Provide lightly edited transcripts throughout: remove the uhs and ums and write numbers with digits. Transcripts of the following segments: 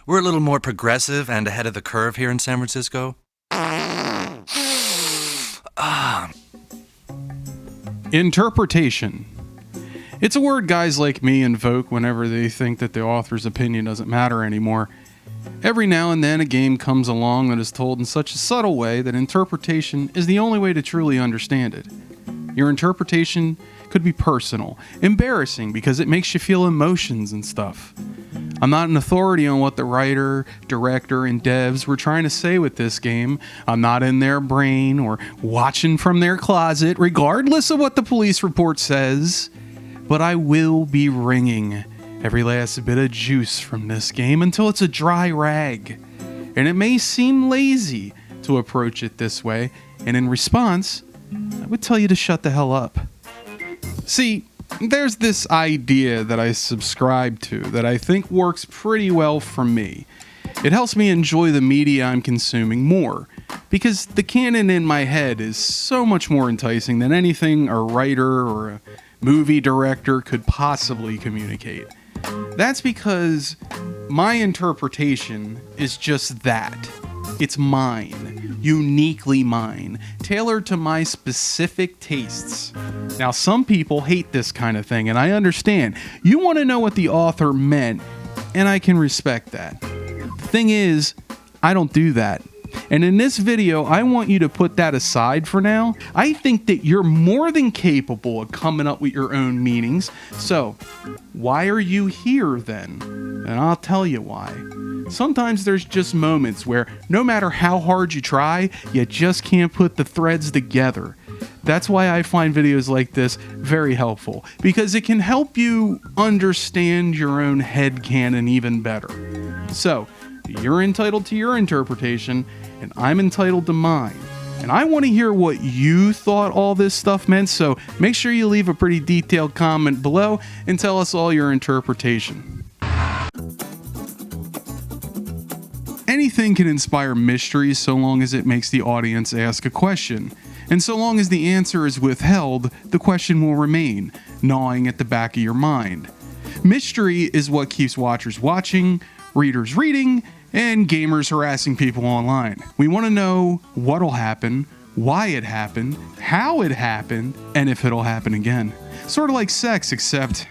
We're a little more progressive and ahead of the curve here in San Francisco. Interpretation. It's a word guys like me invoke whenever they think that the author's opinion doesn't matter anymore. Every now and then a game comes along that is told in such a subtle way that interpretation is the only way to truly understand it. Your interpretation could be personal, embarrassing because it makes you feel emotions and stuff. I'm not an authority on what the writer, director, and devs were trying to say with this game. I'm not in their brain or watching from their closet, regardless of what the police report says. But I will be wringing every last bit of juice from this game until it's a dry rag. And it may seem lazy to approach it this way, and in response, I would tell you to shut the hell up. See, there's this idea that I subscribe to that I think works pretty well for me. It helps me enjoy the media I'm consuming more, because the canon in my head is so much more enticing than anything a writer or a movie director could possibly communicate. That's because my interpretation is just that. It's mine, uniquely mine, tailored to my specific tastes. Now, some people hate this kind of thing, and I understand. You want to know what the author meant, and I can respect that. The thing is, I don't do that. And in this video, I want you to put that aside for now. I think that you're more than capable of coming up with your own meanings. So, why are you here then? And I'll tell you why. Sometimes there's just moments where no matter how hard you try, you just can't put the threads together. That's why I find videos like this very helpful, because it can help you understand your own headcanon even better. So, you're entitled to your interpretation, and I'm entitled to mine. And I want to hear what you thought all this stuff meant, so make sure you leave a pretty detailed comment below and tell us all your interpretation. Anything can inspire mystery so long as it makes the audience ask a question. And so long as the answer is withheld, the question will remain, gnawing at the back of your mind. Mystery is what keeps watchers watching, readers reading, and gamers harassing people online. We want to know what'll happen, why it happened, how it happened, and if it'll happen again. Sort of like sex, except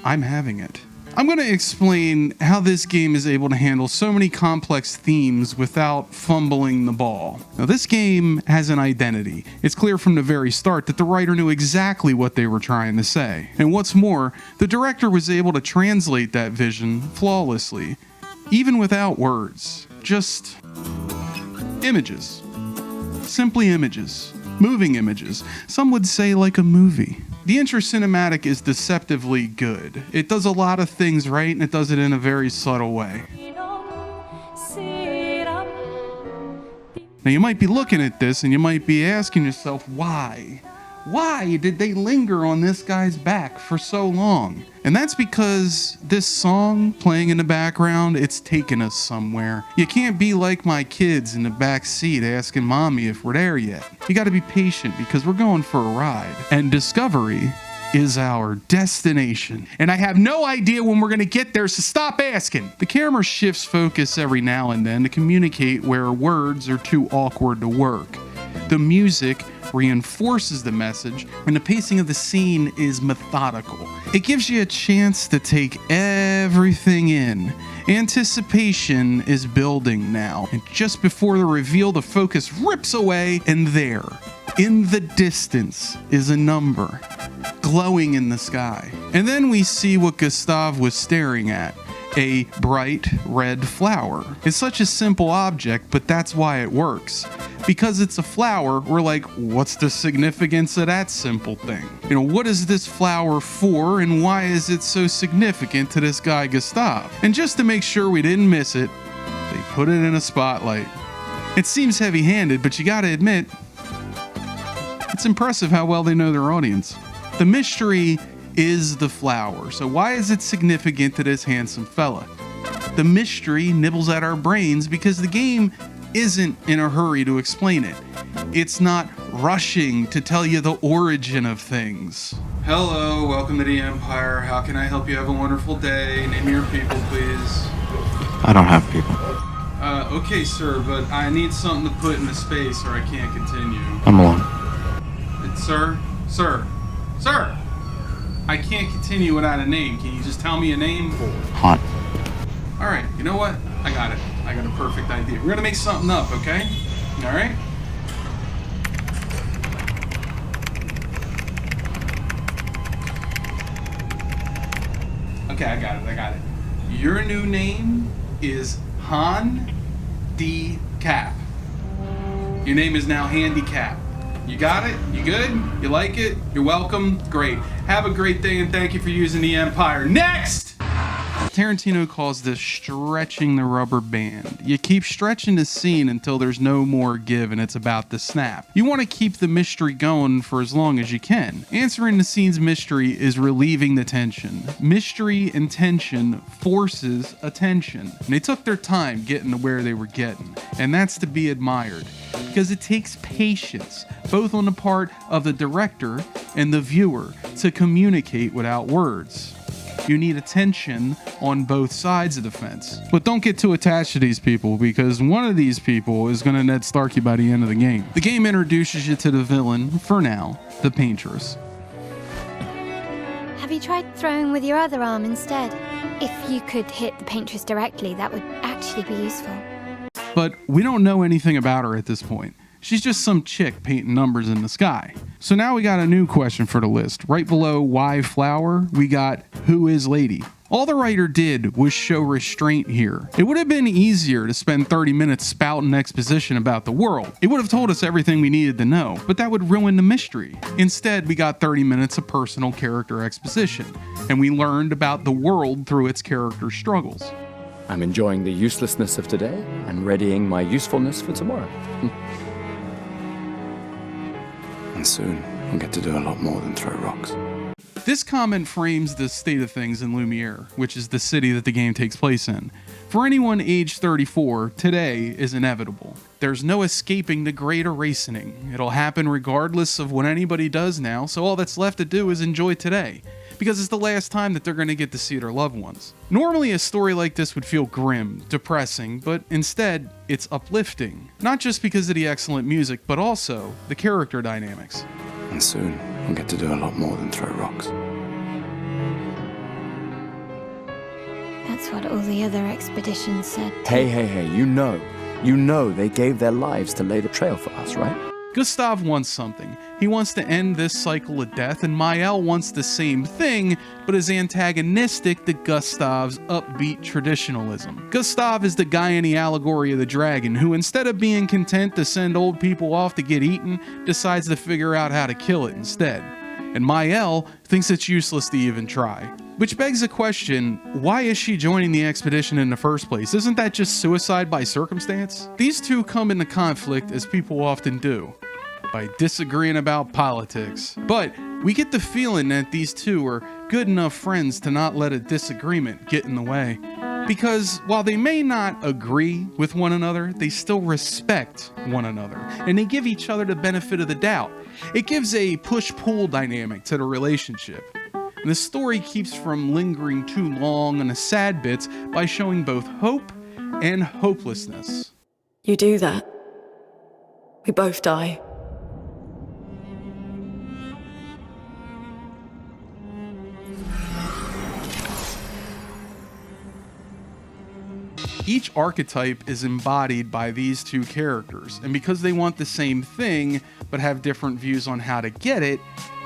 I'm having it. I'm going to explain how this game is able to handle so many complex themes without fumbling the ball. Now, this game has an identity. It's clear from the very start that the writer knew exactly what they were trying to say. And what's more, the director was able to translate that vision flawlessly, even without words. Just images. Simply images. Moving images. Some would say like a movie. The intro cinematic is deceptively good. It does a lot of things right, and it does it in a very subtle way. Now you might be looking at this and you might be asking yourself, why? Why did they linger on this guy's back for so long? And that's because this song playing in the background, it's taken us somewhere. You can't be like my kids in the back seat asking mommy if we're there yet. You gotta be patient because we're going for a ride. And discovery is our destination. And I have no idea when we're gonna get there, so stop asking. The camera shifts focus every now and then to communicate where words are too awkward to work. The music reinforces the message, and the pacing of the scene is methodical. It gives you a chance to take everything in. Anticipation is building now, and just before the reveal, the focus rips away, and there, in the distance, is a number, glowing in the sky. And then we see what Gustav was staring at. A bright red flower. It's such a simple object, but that's why it works. Because it's a flower, we're like, what's the significance of that simple thing? You know, what is this flower for, and why is it so significant to this guy Gustav? And just to make sure we didn't miss it, they put it in a spotlight. It seems heavy-handed, but you gotta admit, it's impressive how well they know their audience. The mystery is the flower. So why is it significant to this handsome fella? The mystery nibbles at our brains because the game isn't in a hurry to explain it. It's not rushing to tell you the origin of things. Hello, welcome to the Empire. How can I help you have a wonderful day? Name your people, please. I don't have people. Okay, sir, but I need something to put into space or I can't continue. I'm alone. Sir? I can't continue without a name. Can you just tell me a name? Hot. Alright, you know what? I got it. I got a perfect idea. We're gonna make something up, okay? Alright? Okay, I got it. Your new name is Han D. Cap. Your name is now Handicap. You got it? You good? You like it? You're welcome? Great. Have a great day and thank you for using the Empire. Next! Tarantino calls this stretching the rubber band. You keep stretching the scene until there's no more give and it's about to snap. You want to keep the mystery going for as long as you can. Answering the scene's mystery is relieving the tension. Mystery and tension forces attention. And they took their time getting to where they were getting. And that's to be admired. Because it takes patience, both on the part of the director and the viewer, to communicate without words. You need attention on both sides of the fence. But don't get too attached to these people, because one of these people is going to Ned Stark you by the end of the game. The game introduces you to the villain, for now, the paintress. Have you tried throwing with your other arm instead? If you could hit the paintress directly, that would actually be useful. But we don't know anything about her at this point. She's just some chick painting numbers in the sky. So now we got a new question for the list. Right below why flower, we got who is lady. All the writer did was show restraint here. It would have been easier to spend 30 minutes spouting exposition about the world. It would have told us everything we needed to know, but that would ruin the mystery. Instead, we got 30 minutes of personal character exposition, and we learned about the world through its character struggles. I'm enjoying the uselessness of today and readying my usefulness for tomorrow. And soon, I'll get to do a lot more than throw rocks. This comment frames the state of things in Lumiere, which is the city that the game takes place in. For anyone aged 34, today is inevitable. There's no escaping the great erasening. It'll happen regardless of what anybody does now, so all that's left to do is enjoy today, because it's the last time that they're going to get to see their loved ones. Normally a story like this would feel grim, depressing, but instead it's uplifting. Not just because of the excellent music, but also the character dynamics. And soon, I'll get to do a lot more than throw rocks. That's what all the other expeditions said. Hey, you know they gave their lives to lay the trail for us, right? Gustav wants something. He wants to end this cycle of death, and Mael wants the same thing, but is antagonistic to Gustav's upbeat traditionalism. Gustav is the guy in the allegory of the dragon who, instead of being content to send old people off to get eaten, decides to figure out how to kill it instead. And Mael thinks it's useless to even try. Which begs the question, why is she joining the expedition in the first place? Isn't that just suicide by circumstance? These two come into conflict, as people often do, by disagreeing about politics. But we get the feeling that these two are good enough friends to not let a disagreement get in the way. Because while they may not agree with one another, they still respect one another, and they give each other the benefit of the doubt. It gives a push-pull dynamic to the relationship. And the story keeps from lingering too long on the sad bits by showing both hope and hopelessness. You do that, we both die. Each archetype is embodied by these two characters, and because they want the same thing but have different views on how to get it,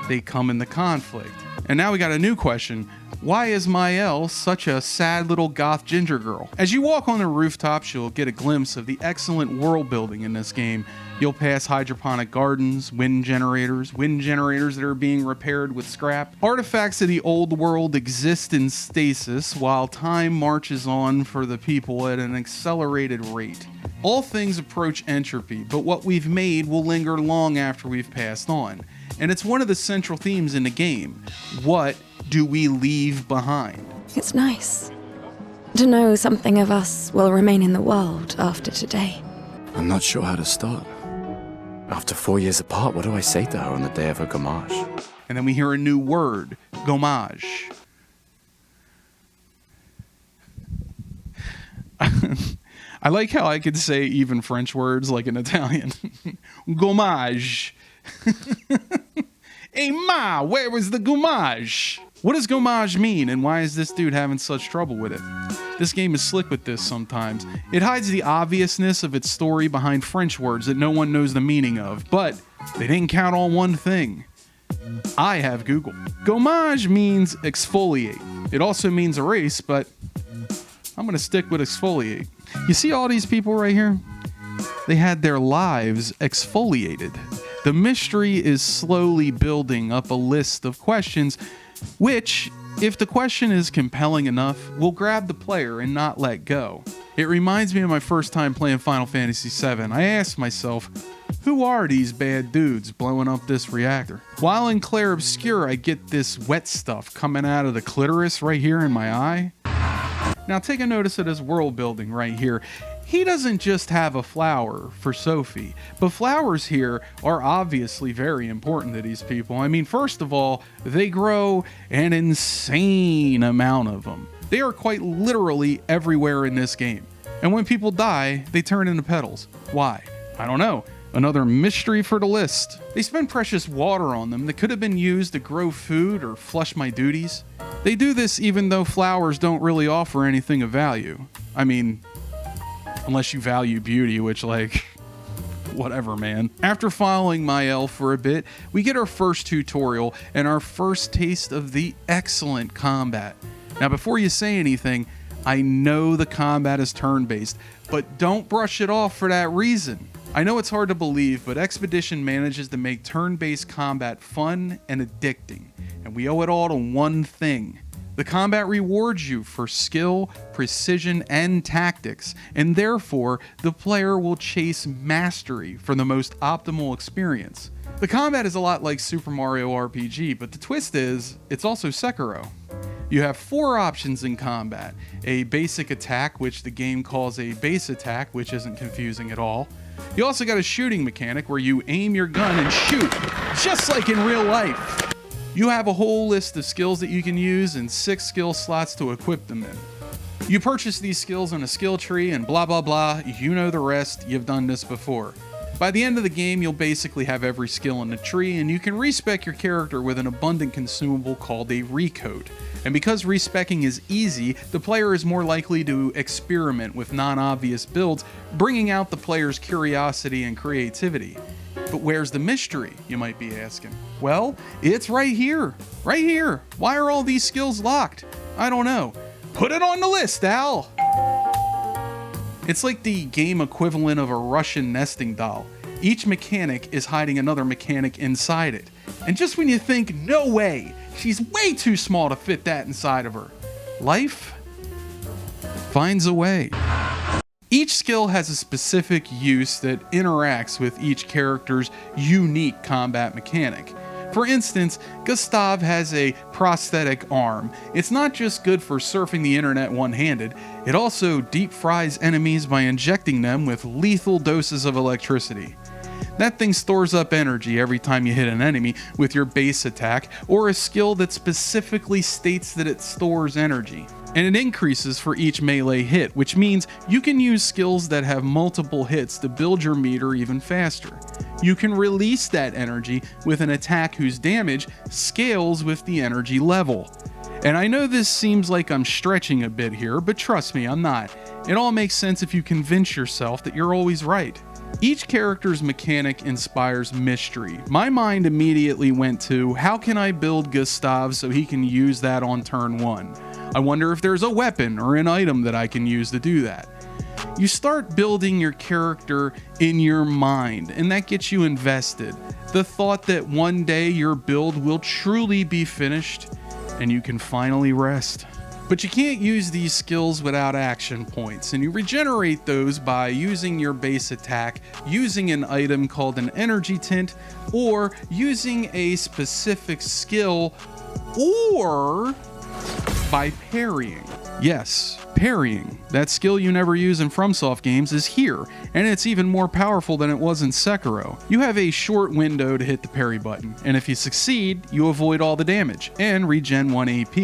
they come into conflict. And now we got a new question. Why is Mael such a sad little goth ginger girl? As you walk on the rooftops, you'll get a glimpse of the excellent world building in this game. You'll pass hydroponic gardens, wind generators that are being repaired with scrap. Artifacts of the old world exist in stasis while time marches on for the people at an accelerated rate. All things approach entropy, but what we've made will linger long after we've passed on. And it's one of the central themes in the game. What do we leave behind? It's nice to know something of us will remain in the world after today. I'm not sure how to start. After 4 years apart, what do I say to her on the day of her gamage? And then we hear a new word, gomage. I like how I could say even French words like an Italian. Gommage. Hey ma, where was the gommage? What does gommage mean, and why is this dude having such trouble with it? This game is slick with this sometimes. It hides the obviousness of its story behind French words that no one knows the meaning of, but they didn't count on one thing. I have Google. Gommage means exfoliate. It also means erase, but I'm gonna stick with exfoliate. You see all these people right here? They had their lives exfoliated. The mystery is slowly building up a list of questions, which, if the question is compelling enough, will grab the player and not let go. It reminds me of my first time playing Final Fantasy VII. I asked myself, who are these bad dudes blowing up this reactor? While in Clair Obscur, I get this wet stuff coming out of the clitoris right here in my eye. Now take a notice of this world building right here. He doesn't just have a flower for Sophie, but flowers here are obviously very important to these people. I mean, first of all, they grow an insane amount of them. They are quite literally everywhere in this game. And when people die, they turn into petals. Why? I don't know. Another mystery for the list. They spend precious water on them that could have been used to grow food or flush my duties. They do this even though flowers don't really offer anything of value. I mean, unless you value beauty, which, like, whatever, man. After following my elf for a bit, we get our first tutorial and our first taste of the excellent combat. Now, before you say anything, I know the combat is turn-based, but don't brush it off for that reason. I know it's hard to believe, but Expedition manages to make turn-based combat fun and addicting, and we owe it all to one thing. The combat rewards you for skill, precision, and tactics, and therefore, the player will chase mastery for the most optimal experience. The combat is a lot like Super Mario RPG, but the twist is, it's also Sekiro. You have 4 options in combat: a basic attack, which the game calls a base attack, which isn't confusing at all. You also got a shooting mechanic where you aim your gun and shoot, just like in real life. You have a whole list of skills that you can use and 6 skill slots to equip them in. You purchase these skills on a skill tree and blah blah blah, you know the rest, you've done this before. By the end of the game, you'll basically have every skill in the tree, and you can respec your character with an abundant consumable called a recode. And because respecking is easy, the player is more likely to experiment with non-obvious builds, bringing out the player's curiosity and creativity. But where's the mystery, you might be asking? Well, it's right here. Right here. Why are all these skills locked? I don't know. Put it on the list, Al! It's like the game equivalent of a Russian nesting doll. Each mechanic is hiding another mechanic inside it. And just when you think, no way, she's way too small to fit that inside of her, life finds a way. Each skill has a specific use that interacts with each character's unique combat mechanic. For instance, Gustav has a prosthetic arm. It's not just good for surfing the internet one-handed, it also deep fries enemies by injecting them with lethal doses of electricity. That thing stores up energy every time you hit an enemy with your base attack or a skill that specifically states that it stores energy. And it increases for each melee hit, which means you can use skills that have multiple hits to build your meter even faster. You can release that energy with an attack whose damage scales with the energy level. And I know this seems like I'm stretching a bit here, but trust me, I'm not. It all makes sense if you convince yourself that you're always right. Each character's mechanic inspires mystery. My mind immediately went to, how can I build Gustav so he can use that on turn 1? I wonder if there's a weapon or an item that I can use to do that. You start building your character in your mind, and that gets you invested. The thought that one day your build will truly be finished, and you can finally rest. But you can't use these skills without action points, and you regenerate those by using your base attack, using an item called an energy tint, or using a specific skill, or by parrying. Yes, parrying. That skill you never use in FromSoft games is here, and it's even more powerful than it was in Sekiro. You have a short window to hit the parry button, and if you succeed, you avoid all the damage and regen 1 AP.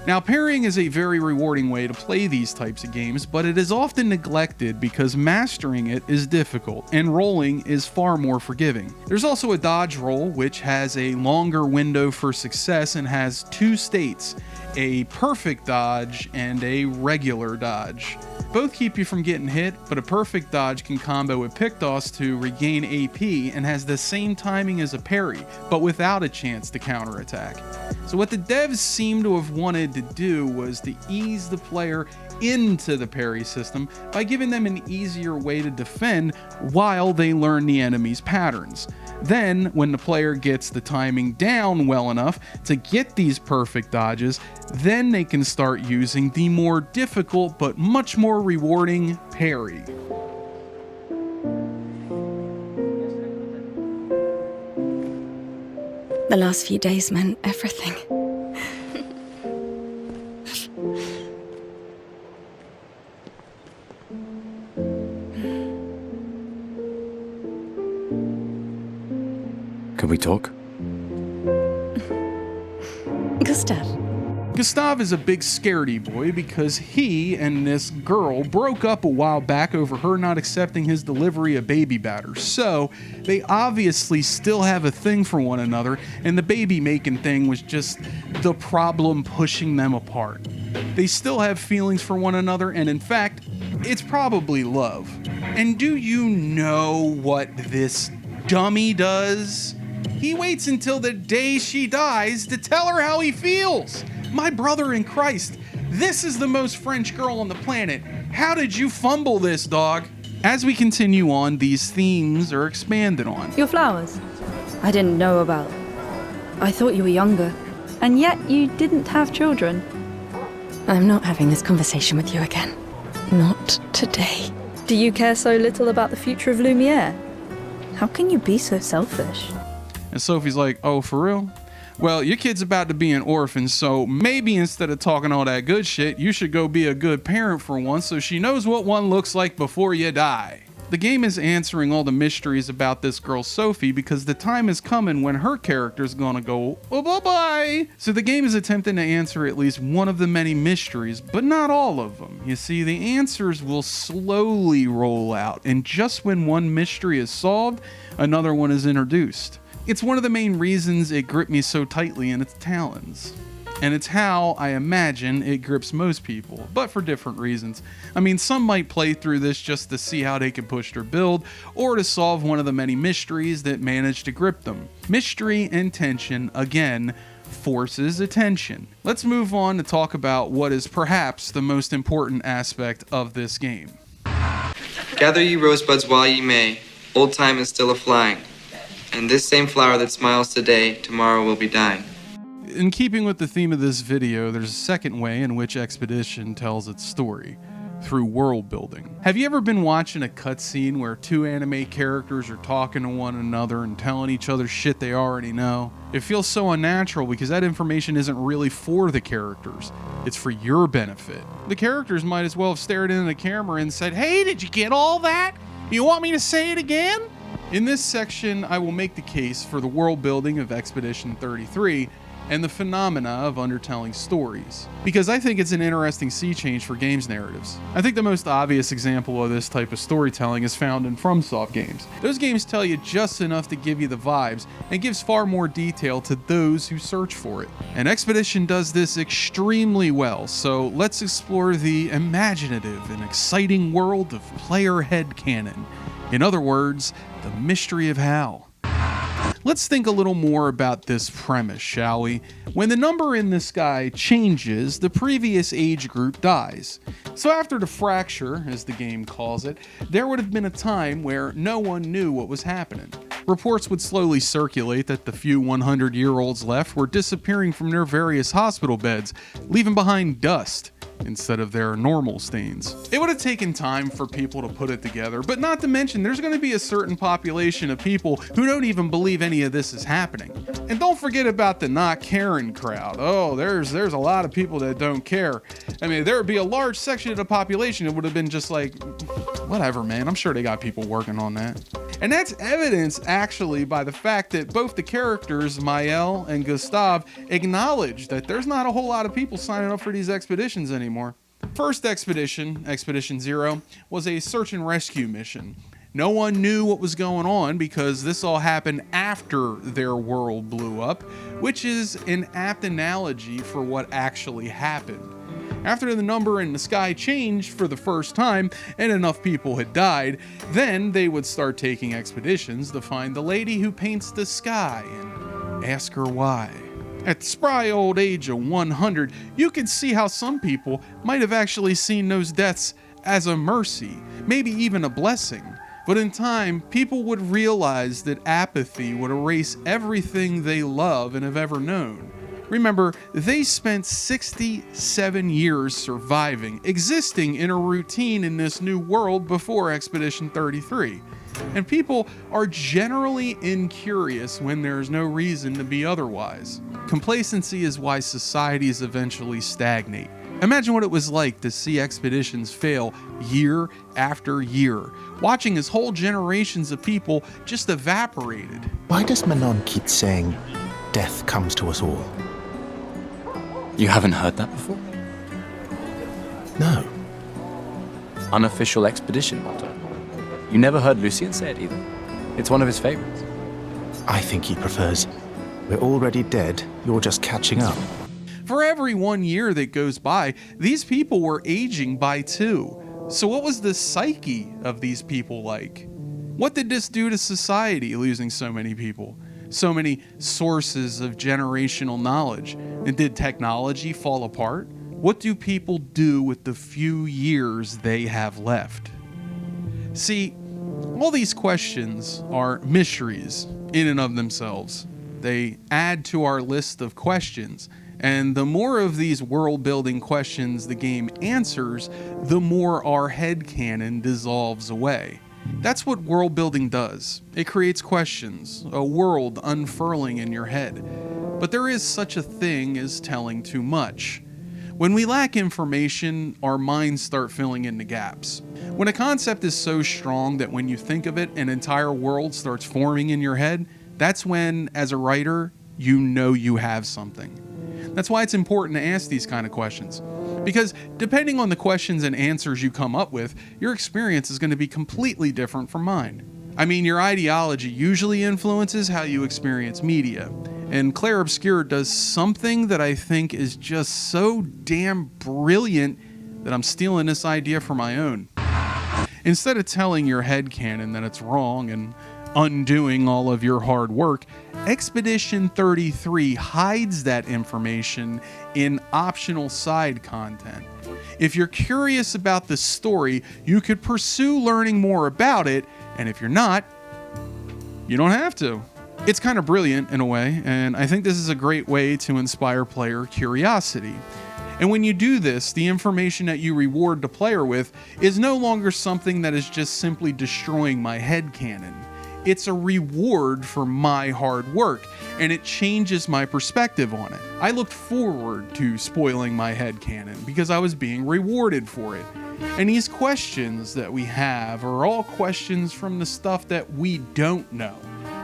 Now, parrying is a very rewarding way to play these types of games, but it is often neglected because mastering it is difficult, and rolling is far more forgiving. There's also a dodge roll, which has a longer window for success and has two states, a perfect dodge and a regular dodge. Both keep you from getting hit, but a perfect dodge can combo with Pictos to regain AP and has the same timing as a parry, but without a chance to counterattack. So what the devs seem to have wanted to do was to ease the player into the parry system by giving them an easier way to defend while they learn the enemy's patterns. Then, when the player gets the timing down well enough to get these perfect dodges, then they can start using the more difficult but much more rewarding parry. The last few days meant everything. Can we talk? Gustav is a big scaredy boy because he and this girl broke up a while back over her not accepting his delivery of baby batter. So they obviously still have a thing for one another, and the baby making thing was just the problem pushing them apart. They still have feelings for one another, and in fact, it's probably love. And do you know what this dummy does? He waits until the day she dies to tell her how he feels. My brother in Christ, this is the most French girl on the planet. How did you fumble this, dog? As we continue on, these themes are expanded on. Your flowers? I didn't know about. I thought you were younger. And yet you didn't have children. I'm not having this conversation with you again. Not today. Do you care so little about the future of Lumiere? How can you be so selfish? And Sophie's like, oh, for real? Well, your kid's about to be an orphan, so maybe instead of talking all that good shit, you should go be a good parent for once so she knows what one looks like before you die. The game is answering all the mysteries about this girl Sophie because the time is coming when her character's gonna go, oh, bye-bye. So the game is attempting to answer at least one of the many mysteries, but not all of them. You see, the answers will slowly roll out, and just when one mystery is solved, another one is introduced. It's one of the main reasons it gripped me so tightly in its talons. And it's how I imagine it grips most people, but for different reasons. I mean, some might play through this just to see how they can push their build, or to solve one of the many mysteries that manage to grip them. Mystery and tension, again, forces attention. Let's move on to talk about what is perhaps the most important aspect of this game. Gather ye rosebuds while ye may, old time is still a-flying. And this same flower that smiles today, tomorrow will be dying. In keeping with the theme of this video, there's a second way in which Expedition tells its story, through world building. Have you ever been watching a cutscene where two anime characters are talking to one another and telling each other shit they already know? It feels so unnatural because that information isn't really for the characters. It's for your benefit. The characters might as well have stared into the camera and said, "Hey, did you get all that? You want me to say it again?" In this section, I will make the case for the world building of Expedition 33 and the phenomena of undertelling stories, because I think it's an interesting sea change for games narratives. I think the most obvious example of this type of storytelling is found in FromSoft games. Those games tell you just enough to give you the vibes and gives far more detail to those who search for it. And Expedition does this extremely well, so let's explore the imaginative and exciting world of player headcanon. In other words, the mystery of Hal. Let's think a little more about this premise, shall we? When the number in the sky changes, the previous age group dies. So after the fracture, as the game calls it, there would have been a time where no one knew what was happening. Reports would slowly circulate that the few 100-year-olds left were disappearing from their various hospital beds, leaving behind dust instead of their normal stains. It would have taken time for people to put it together, but not to mention there's going to be a certain population of people who don't even believe any of this is happening. And don't forget about the not caring crowd. Oh, there's a lot of people that don't care. I mean, there would be a large section of the population that would have been just like, whatever, man, I'm sure they got people working on that. And that's evidenced actually by the fact that both the characters, Mael and Gustav, acknowledge that there's not a whole lot of people signing up for these expeditions anymore. First expedition, Expedition 0, was a search and rescue mission. No one knew what was going on because this all happened after their world blew up, which is an apt analogy for what actually happened. After the number in the sky changed for the first time and enough people had died, then they would start taking expeditions to find the lady who paints the sky and ask her why. At the spry old age of 100, you can see how some people might have actually seen those deaths as a mercy, maybe even a blessing. But in time, people would realize that apathy would erase everything they love and have ever known. Remember, they spent 67 years surviving, existing in a routine in this new world before Expedition 33. And people are generally incurious when there's no reason to be otherwise. Complacency is why societies eventually stagnate. Imagine what it was like to see expeditions fail year after year, watching as whole generations of people just evaporated. Why does Manon keep saying, death comes to us all? You haven't heard that before? No. Unofficial expedition motto. You never heard Lucien say it either. It's one of his favorites. I think he prefers, we're already dead, you're just catching up. For every 1 year that goes by, these people were aging by 2. So what was the psyche of these people like? What did this do to society, losing so many people? So many sources of generational knowledge? And did technology fall apart? What do people do with the few years they have left? See, all these questions are mysteries in and of themselves. They add to our list of questions, and the more of these world-building questions the game answers, the more our headcanon dissolves away. That's what world building does. It creates questions, a world unfurling in your head. But there is such a thing as telling too much. When we lack information, our minds start filling in the gaps. When a concept is so strong that when you think of it, an entire world starts forming in your head, that's when, as a writer, you know you have something. That's why it's important to ask these kind of questions. Because depending on the questions and answers you come up with, your experience is going to be completely different from mine. I mean, your ideology usually influences how you experience media. And Clair Obscur does something that I think is just so damn brilliant that I'm stealing this idea for my own. Instead of telling your headcanon that it's wrong and undoing all of your hard work, Expedition 33 hides that information in optional side content. If you're curious about the story, you could pursue learning more about it, and if you're not, you don't have to. It's kind of brilliant in a way, and I think this is a great way to inspire player curiosity. And when you do this, the information that you reward the player with is no longer something that is just simply destroying my headcanon. It's a reward for my hard work, and it changes my perspective on it. I looked forward to spoiling my headcanon because I was being rewarded for it. And these questions that we have are all questions from the stuff that we don't know.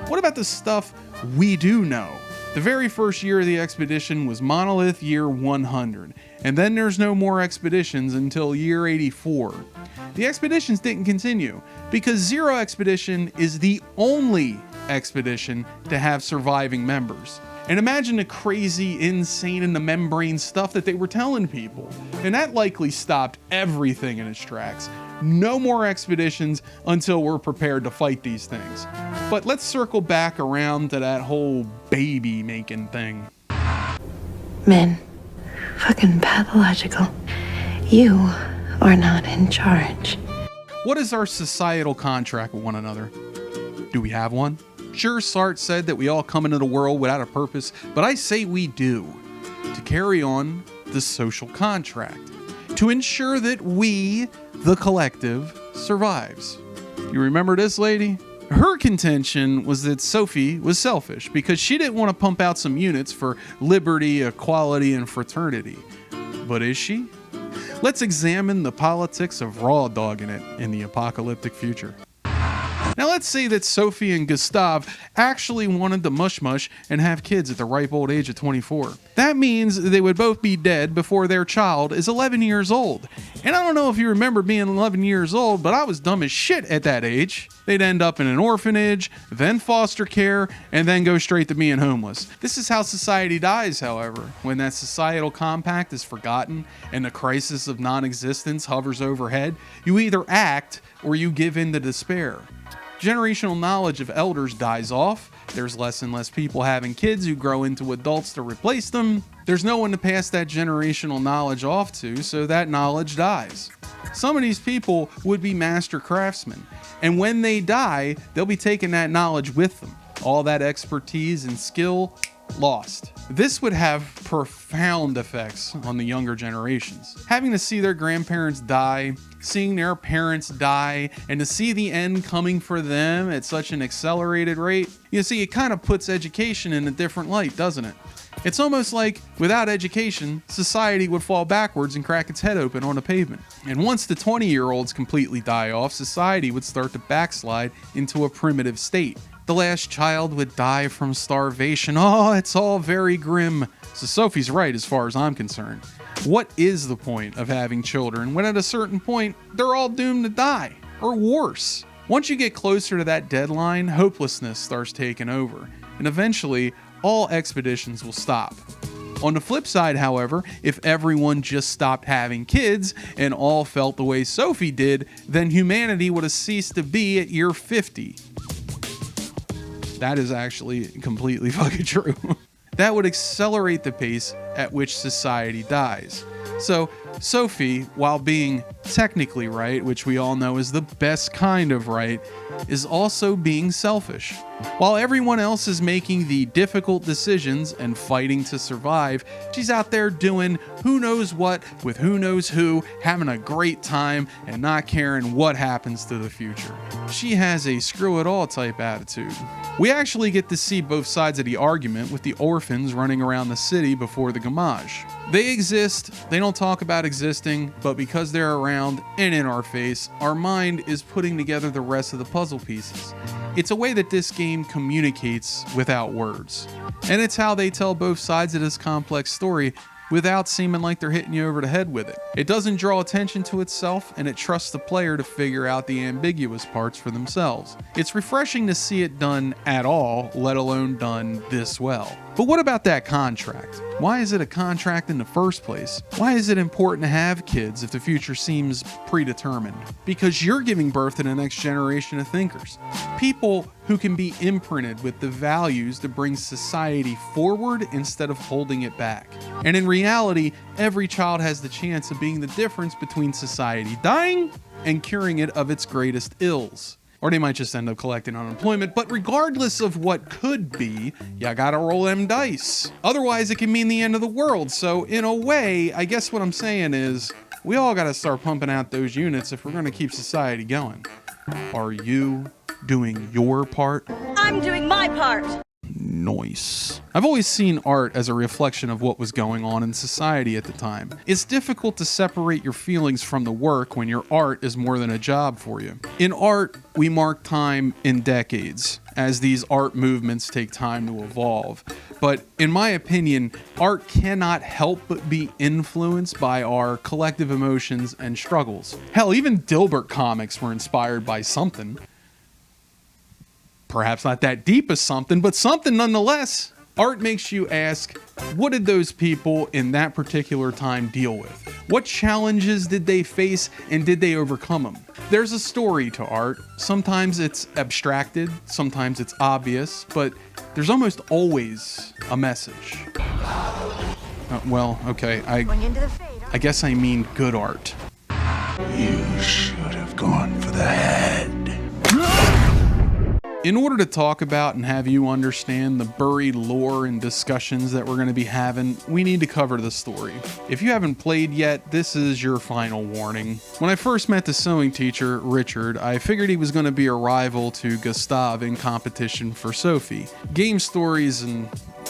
What about the stuff we do know? The very first year of the expedition was Monolith Year 100, and then there's no more expeditions until year 84. The expeditions didn't continue because Zero Expedition is the only expedition to have surviving members. And imagine the crazy, insane in the membrane stuff that they were telling people. And that likely stopped everything in its tracks. No more expeditions until we're prepared to fight these things. But let's circle back around to that whole baby making thing. Men, fucking pathological. You are not in charge. What is our societal contract with one another? Do we have one? Sure, Sartre said that we all come into the world without a purpose, but I say we do. To carry on the social contract. To ensure that we, the collective, survives. You remember this lady? Her contention was that Sophie was selfish because she didn't want to pump out some units for liberty, equality, and fraternity. But is she? Let's examine the politics of raw dogging it in the apocalyptic future. Now let's say that Sophie and Gustav actually wanted to mush and have kids at the ripe old age of 24. That means they would both be dead before their child is 11 years old. And I don't know if you remember being 11 years old, but I was dumb as shit at that age. They'd end up in an orphanage, then foster care, and then go straight to being homeless. This is how society dies, however. When that societal compact is forgotten and the crisis of non-existence hovers overhead, you either act or you give in to despair. Generational knowledge of elders dies off. There's less and less people having kids who grow into adults to replace them. There's no one to pass that generational knowledge off to, so that knowledge dies. Some of these people would be master craftsmen, and when they die, they'll be taking that knowledge with them. All that expertise and skill lost. This would have profound effects on the younger generations. Having to see their grandparents die, seeing their parents die, and to see the end coming for them at such an accelerated rate, you see, it kind of puts education in a different light, doesn't it? It's almost like, without education, society would fall backwards and crack its head open on the pavement. And once the 20-year-olds completely die off, society would start to backslide into a primitive state. The last child would die from starvation. Oh, it's all very grim. So Sophie's right as far as I'm concerned. What is the point of having children when at a certain point, they're all doomed to die? Or worse. Once you get closer to that deadline, hopelessness starts taking over. And eventually, all expeditions will stop. On the flip side, however, if everyone just stopped having kids and all felt the way Sophie did, then humanity would have ceased to be at year 50. That is actually completely fucking true. That would accelerate the pace at which society dies. So, Sophie, while being technically right, which we all know is the best kind of right, is also being selfish. While everyone else is making the difficult decisions and fighting to survive, she's out there doing who knows what with who knows who, having a great time and not caring what happens to the future. She has a screw it all type attitude. We actually get to see both sides of the argument with the orphans running around the city before the Gamage. They exist, they don't talk about existing, but because they're around and in our face, our mind is putting together the rest of the puzzle pieces. It's a way that this game communicates without words. And it's how they tell both sides of this complex story without seeming like they're hitting you over the head with it. It doesn't draw attention to itself, and it trusts the player to figure out the ambiguous parts for themselves. It's refreshing to see it done at all, let alone done this well. But what about that contract? Why is it a contract in the first place? Why is it important to have kids if the future seems predetermined? Because you're giving birth to the next generation of thinkers. People who can be imprinted with the values to bring society forward instead of holding it back. And in reality, every child has the chance of being the difference between society dying and curing it of its greatest ills. Or they might just end up collecting unemployment. But regardless of what could be, you gotta roll them dice. Otherwise, it can mean the end of the world. So in a way, I guess what I'm saying is, we all gotta start pumping out those units if we're gonna keep society going. Are you doing your part? I'm doing my part. Nice. I've always seen art as a reflection of what was going on in society at the time. It's difficult to separate your feelings from the work when your art is more than a job for you. In art, we mark time in decades, as these art movements take time to evolve. But in my opinion, art cannot help but be influenced by our collective emotions and struggles. Hell, even Dilbert comics were inspired by something. Perhaps not that deep as something, but something nonetheless. Art makes you ask, what did those people in that particular time deal with? What challenges did they face and did they overcome them? There's a story to art. Sometimes it's abstracted, sometimes it's obvious, but there's almost always a message. Well, okay, I guess I mean good art. You should have gone for the head. In order to talk about and have you understand the buried lore and discussions that we're going to be having, we need to cover the story. If you haven't played yet, this is your final warning. When I first met the sewing teacher, Richard, I figured he was going to be a rival to Gustav in competition for Sophie. Game stories and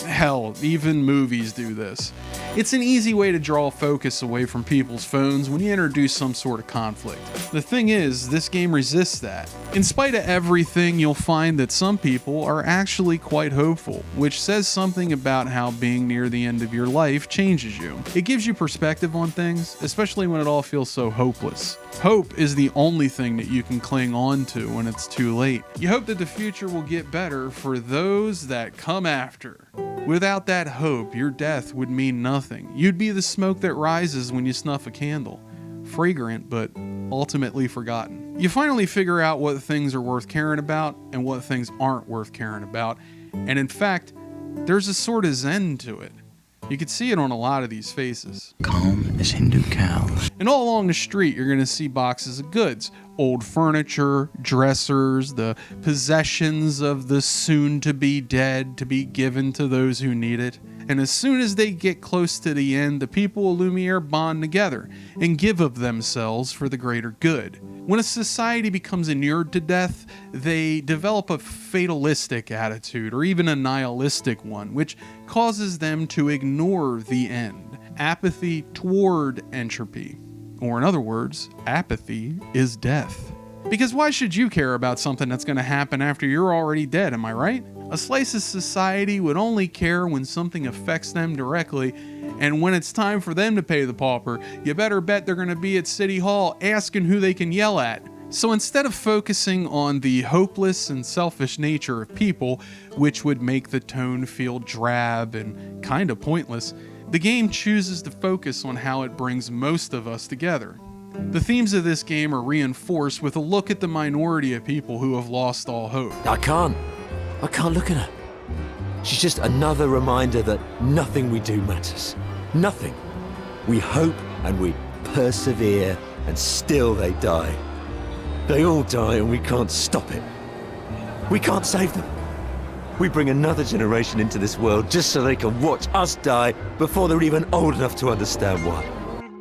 hell, even movies do this. It's an easy way to draw focus away from people's phones when you introduce some sort of conflict. The thing is, this game resists that. In spite of everything, you'll find that some people are actually quite hopeful, which says something about how being near the end of your life changes you. It gives you perspective on things, especially when it all feels so hopeless. Hope is the only thing that you can cling on to when it's too late. You hope that the future will get better for those that come after. Without that hope, your death would mean nothing. You'd be the smoke that rises when you snuff a candle. Fragrant, but ultimately forgotten. You finally figure out what things are worth caring about and what things aren't worth caring about. And in fact, there's a sort of zen to it. You can see it on a lot of these faces. Calm as Hindu cows. And all along the street, you're going to see boxes of goods. Old furniture, dressers, the possessions of the soon-to-be dead to be given to those who need it. And as soon as they get close to the end, the people of Lumiere bond together and give of themselves for the greater good. When a society becomes inured to death, they develop a fatalistic attitude, or even a nihilistic one, which causes them to ignore the end. Apathy toward entropy. Or in other words, apathy is death. Because why should you care about something that's going to happen after you're already dead, am I right? A slice of society would only care when something affects them directly, and when it's time for them to pay the pauper, you better bet they're going to be at City Hall asking who they can yell at. So instead of focusing on the hopeless and selfish nature of people, which would make the tone feel drab and kind of pointless, the game chooses to focus on how it brings most of us together. The themes of this game are reinforced with a look at the minority of people who have lost all hope. I can't look at her. She's just another reminder that nothing we do matters. Nothing. We hope and we persevere, and still they die. They all die and we can't stop it. We can't save them. We bring another generation into this world just so they can watch us die before they're even old enough to understand why.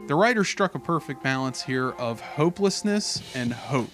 The writer struck a perfect balance here of hopelessness and hope.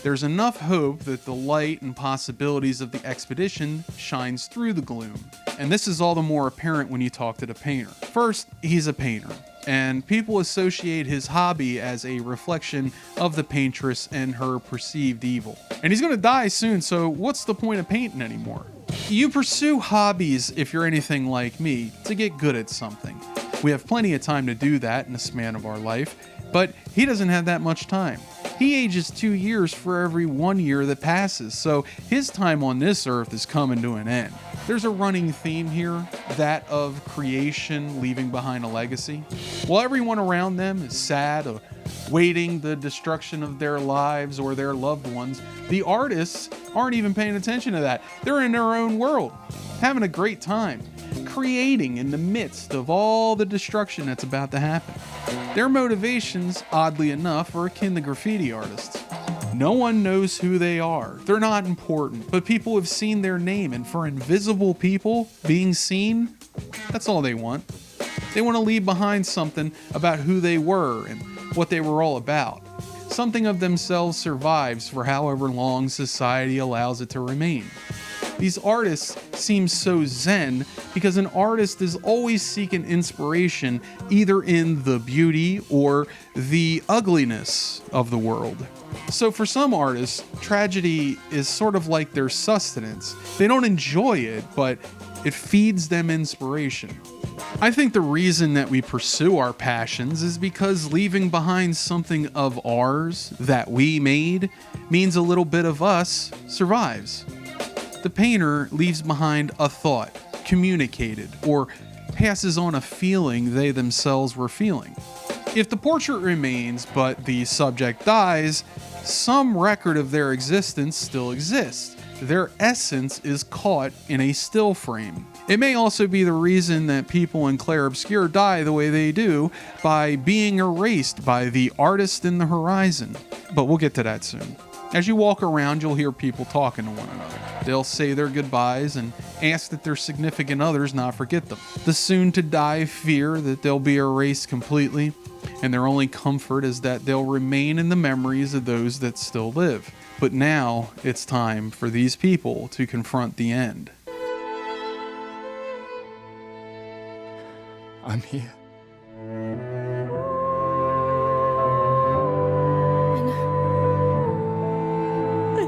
There's enough hope that the light and possibilities of the expedition shines through the gloom. And this is all the more apparent when you talk to the painter. First, he's a painter, and people associate his hobby as a reflection of the paintress and her perceived evil. And he's gonna die soon, so what's the point of painting anymore? You pursue hobbies, if you're anything like me, to get good at something. We have plenty of time to do that in the span of our life, but he doesn't have that much time. He ages 2 years for every 1 year that passes, so his time on this earth is coming to an end. There's a running theme here, that of creation leaving behind a legacy. While everyone around them is sad, waiting the destruction of their lives or their loved ones, the artists aren't even paying attention to that. They're in their own world, having a great time, creating in the midst of all the destruction that's about to happen. Their motivations, oddly enough, are akin to graffiti artists. No one knows who they are. They're not important, but people have seen their name, and for invisible people, being seen, that's all they want. They want to leave behind something about who they were and what they were all about. Something of themselves survives for however long society allows it to remain. These artists seem so zen because an artist is always seeking inspiration either in the beauty or the ugliness of the world. So for some artists, tragedy is sort of like their sustenance. They don't enjoy it, but it feeds them inspiration. I think the reason that we pursue our passions is because leaving behind something of ours that we made means a little bit of us survives. The painter leaves behind a thought, communicated, or passes on a feeling they themselves were feeling. If the portrait remains, but the subject dies, some record of their existence still exists. Their essence is caught in a still frame. It may also be the reason that people in Clair Obscur die the way they do, by being erased by the artist in the horizon. But we'll get to that soon. As you walk around, you'll hear people talking to one another. They'll say their goodbyes and ask that their significant others not forget them. The soon-to-die fear that they'll be erased completely, and their only comfort is that they'll remain in the memories of those that still live. But now, it's time for these people to confront the end. I'm here. I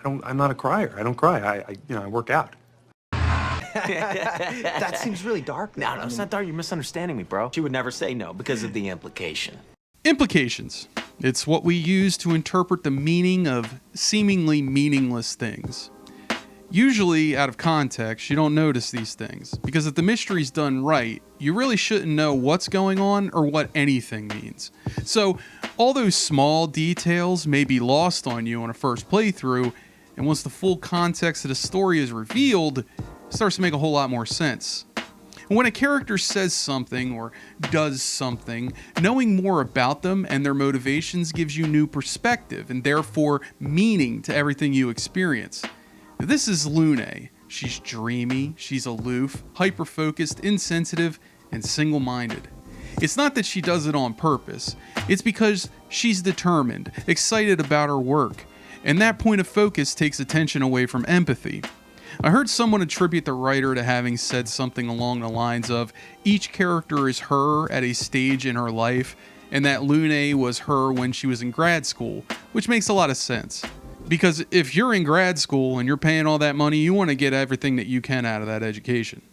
I'm not a crier. I don't cry. I work out. That seems really dark. No, it's not dark. You're misunderstanding me, bro. She would never say no because of the implication. Implications. It's what we use to interpret the meaning of seemingly meaningless things. Usually, out of context, you don't notice these things, because if the mystery's done right, you really shouldn't know what's going on or what anything means. So, all those small details may be lost on you on a first playthrough, and once the full context of the story is revealed, it starts to make a whole lot more sense. And when a character says something or does something, knowing more about them and their motivations gives you new perspective and therefore meaning to everything you experience. This is Lune. She's dreamy, she's aloof, hyper-focused, insensitive, and single-minded. It's not that she does it on purpose, it's because she's determined, excited about her work, and that point of focus takes attention away from empathy. I heard someone attribute the writer to having said something along the lines of, each character is her at a stage in her life, and that Lune was her when she was in grad school, which makes a lot of sense. Because if you're in grad school and you're paying all that money, you want to get everything that you can out of that education.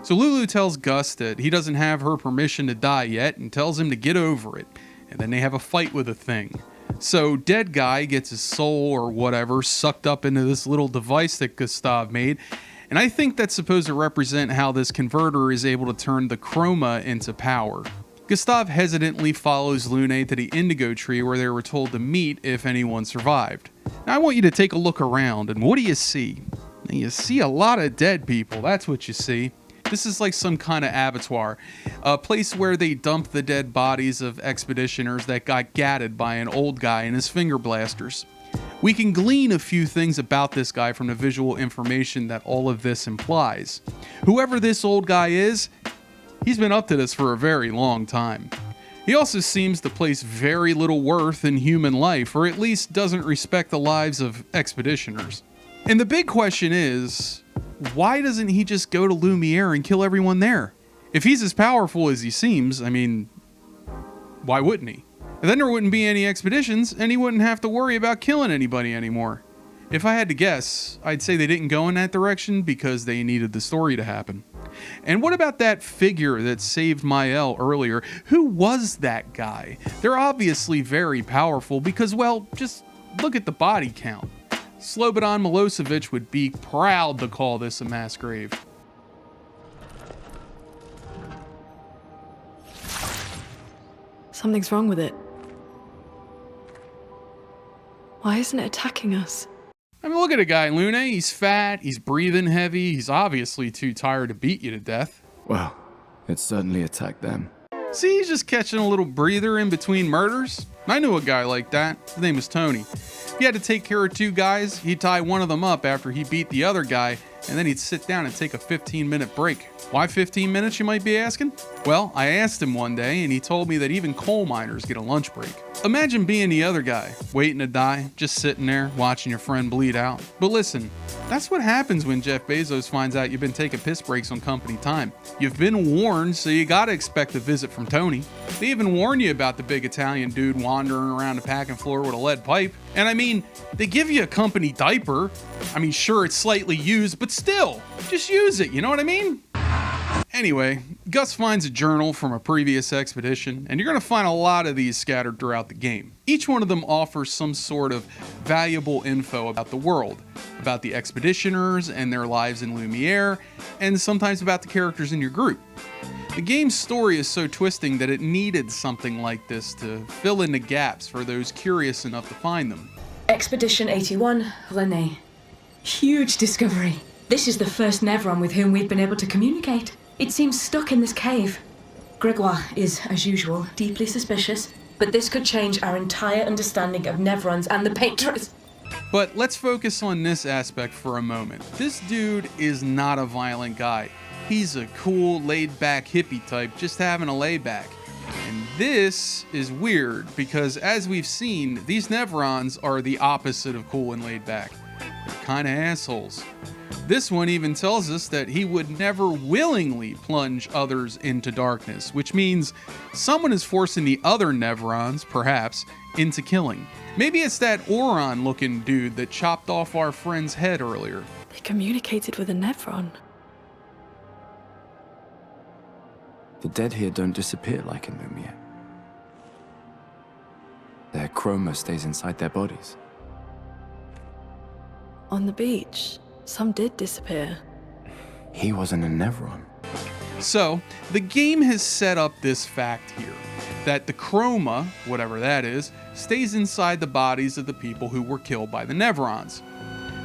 So Lulu tells Gus that he doesn't have her permission to die yet and tells him to get over it. And then they have a fight with a thing. So Dead Guy gets his soul or whatever sucked up into this little device that Gustav made. And I think that's supposed to represent how this converter is able to turn the chroma into power. Gustav hesitantly follows Lune to the indigo tree where they were told to meet if anyone survived. Now I want you to take a look around, and what do you see? You see a lot of dead people, that's what you see. This is like some kind of abattoir, a place where they dump the dead bodies of expeditioners that got gatted by an old guy and his finger blasters. We can glean a few things about this guy from the visual information that all of this implies. Whoever this old guy is, he's been up to this for a very long time. He also seems to place very little worth in human life, or at least doesn't respect the lives of expeditioners. And the big question is, why doesn't he just go to Lumiere and kill everyone there? If he's as powerful as he seems, I mean, why wouldn't he? And then there wouldn't be any expeditions, and he wouldn't have to worry about killing anybody anymore. If I had to guess, I'd say they didn't go in that direction because they needed the story to happen. And what about that figure that saved Mael earlier? Who was that guy? They're obviously very powerful because, well, just look at the body count. Slobodan Milosevic would be proud to call this a mass grave. Something's wrong with it. Why isn't it attacking us? I mean, look at a guy, Lune. He's fat, he's breathing heavy, he's obviously too tired to beat you to death. Well, it certainly attacked them. See, he's just catching a little breather in between murders. I knew a guy like that. His name was Tony. He had to take care of two guys. He'd tie one of them up after he beat the other guy, and then he'd sit down and take a 15-minute break. Why 15 minutes, you might be asking? Well, I asked him one day, and he told me that even coal miners get a lunch break. Imagine being the other guy, waiting to die, just sitting there, watching your friend bleed out. But listen, that's what happens when Jeff Bezos finds out you've been taking piss breaks on company time. You've been warned, so you gotta expect a visit from Tony. They even warn you about the big Italian dude wandering around the packing floor with a lead pipe. And I mean, they give you a company diaper. I mean, sure, it's slightly used, but still, just use it, you know what I mean? Anyway, Gus finds a journal from a previous expedition, and you're going to find a lot of these scattered throughout the game. Each one of them offers some sort of valuable info about the world, about the expeditioners and their lives in Lumiere, and sometimes about the characters in your group. The game's story is so twisting that it needed something like this to fill in the gaps for those curious enough to find them. Expedition 81, René. Huge discovery. This is the first Nevron with whom we've been able to communicate. It seems stuck in this cave. Gregoire is, as usual, deeply suspicious, but this could change our entire understanding of Nevrons and the paintress. But let's focus on this aspect for a moment. This dude is not a violent guy. He's a cool, laid-back hippie type just having a layback. And this is weird because, as we've seen, these Nevrons are the opposite of cool and laid back. They're kind of assholes. This one even tells us that he would never willingly plunge others into darkness, which means someone is forcing the other Nevrons, perhaps, into killing. Maybe it's that Oron-looking dude that chopped off our friend's head earlier. They communicated with a Nevron. The dead here don't disappear like in Lumiere. Their chroma stays inside their bodies. On the beach, some did disappear. He wasn't a Nevron. So, the game has set up this fact here, that the chroma, whatever that is, stays inside the bodies of the people who were killed by the Nevrons.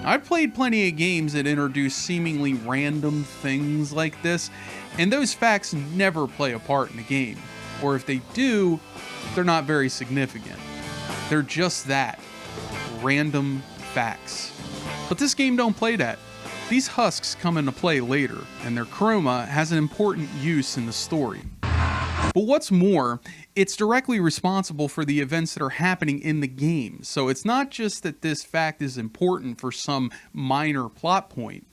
I've played plenty of games that introduce seemingly random things like this, and those facts never play a part in the game. Or if they do, they're not very significant. They're just that, random facts. But this game don't play that. These husks come into play later, and their chroma has an important use in the story. But what's more, it's directly responsible for the events that are happening in the game, so it's not just that this fact is important for some minor plot point.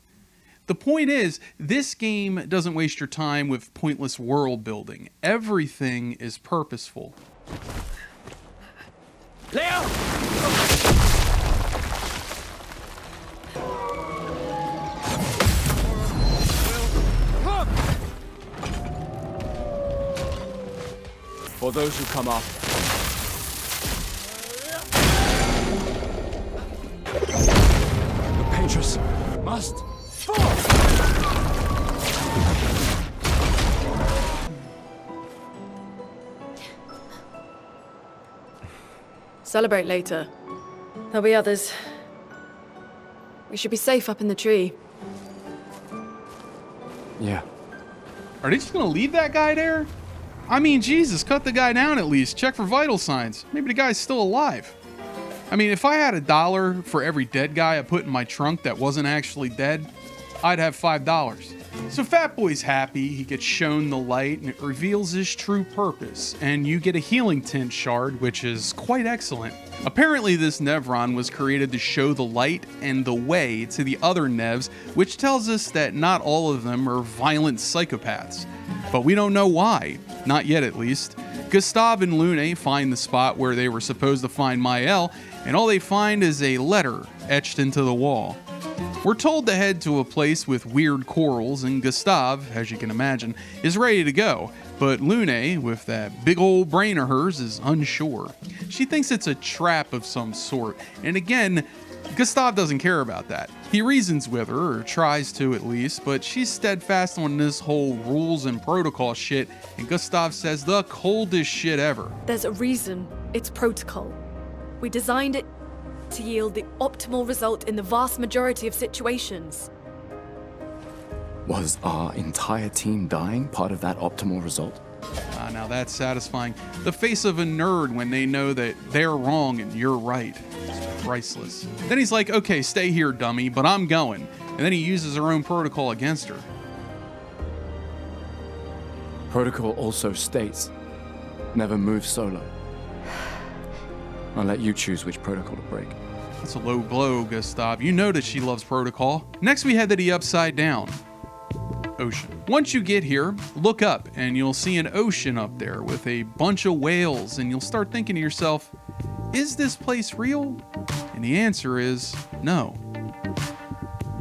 The point is, this game doesn't waste your time with pointless world building. Everything is purposeful. Leo! For those who come after. The paintress must fall! Celebrate later. There'll be others. We should be safe up in the tree. Yeah. Are they just gonna leave that guy there? I mean, Jesus, cut the guy down at least. Check for vital signs. Maybe the guy's still alive. I mean, if I had $1 for every dead guy I put in my trunk that wasn't actually dead, I'd have $5. So Fat Boy's happy, he gets shown the light, and it reveals his true purpose, and you get a healing tint shard, which is quite excellent. Apparently this Nevron was created to show the light and the way to the other Nevs, which tells us that not all of them are violent psychopaths. But we don't know why, not yet at least. Gustav and Lune find the spot where they were supposed to find Mael, and all they find is a letter etched into the wall. We're told to head to a place with weird corals, and Gustav, as you can imagine, is ready to go. But Lune, with that big old brain of hers, is unsure. She thinks it's a trap of some sort, and again, Gustav doesn't care about that. He reasons with her, or tries to at least, but she's steadfast on this whole rules and protocol shit, and Gustav says the coldest shit ever. There's a reason it's protocol. We designed it to yield the optimal result in the vast majority of situations. Was our entire team dying part of that optimal result? Now that's satisfying. The face of a nerd when they know that they're wrong and you're right. It's priceless. Then he's like, okay, stay here, dummy, but I'm going. And then he uses her own protocol against her. Protocol also states, never move solo. I'll let you choose which protocol to break. That's a low blow, Gustav. You know that she loves protocol. Next we head to the Upside Down. Ocean. Once you get here, look up and you'll see an ocean up there with a bunch of whales, and you'll start thinking to yourself, is this place real? And the answer is no.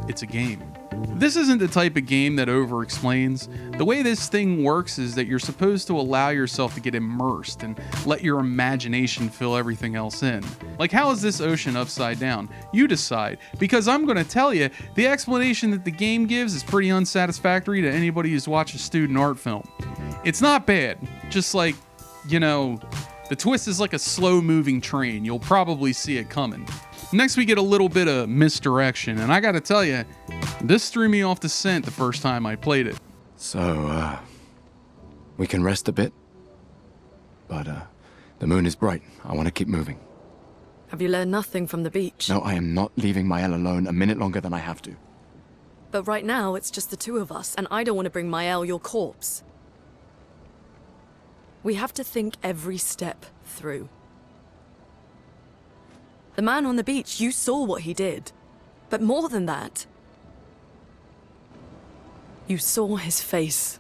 It's a game. This isn't the type of game that over-explains. The way this thing works is that you're supposed to allow yourself to get immersed and let your imagination fill everything else in. Like, how is this ocean upside down? You decide, because I'm going to tell you, the explanation that the game gives is pretty unsatisfactory to anybody who's watched a student art film. It's not bad, just like, you know, the twist is like a slow-moving train. You'll probably see it coming. Next we get a little bit of misdirection, and I gotta tell you, this threw me off the scent the first time I played it. So, we can rest a bit, but the moon is bright. I want to keep moving. Have you learned nothing from the beach? No, I am not leaving Mael alone a minute longer than I have to. But right now, it's just the two of us, and I don't want to bring Mael your corpse. We have to think every step through. The man on the beach, you saw what he did. But more than that, You saw his face.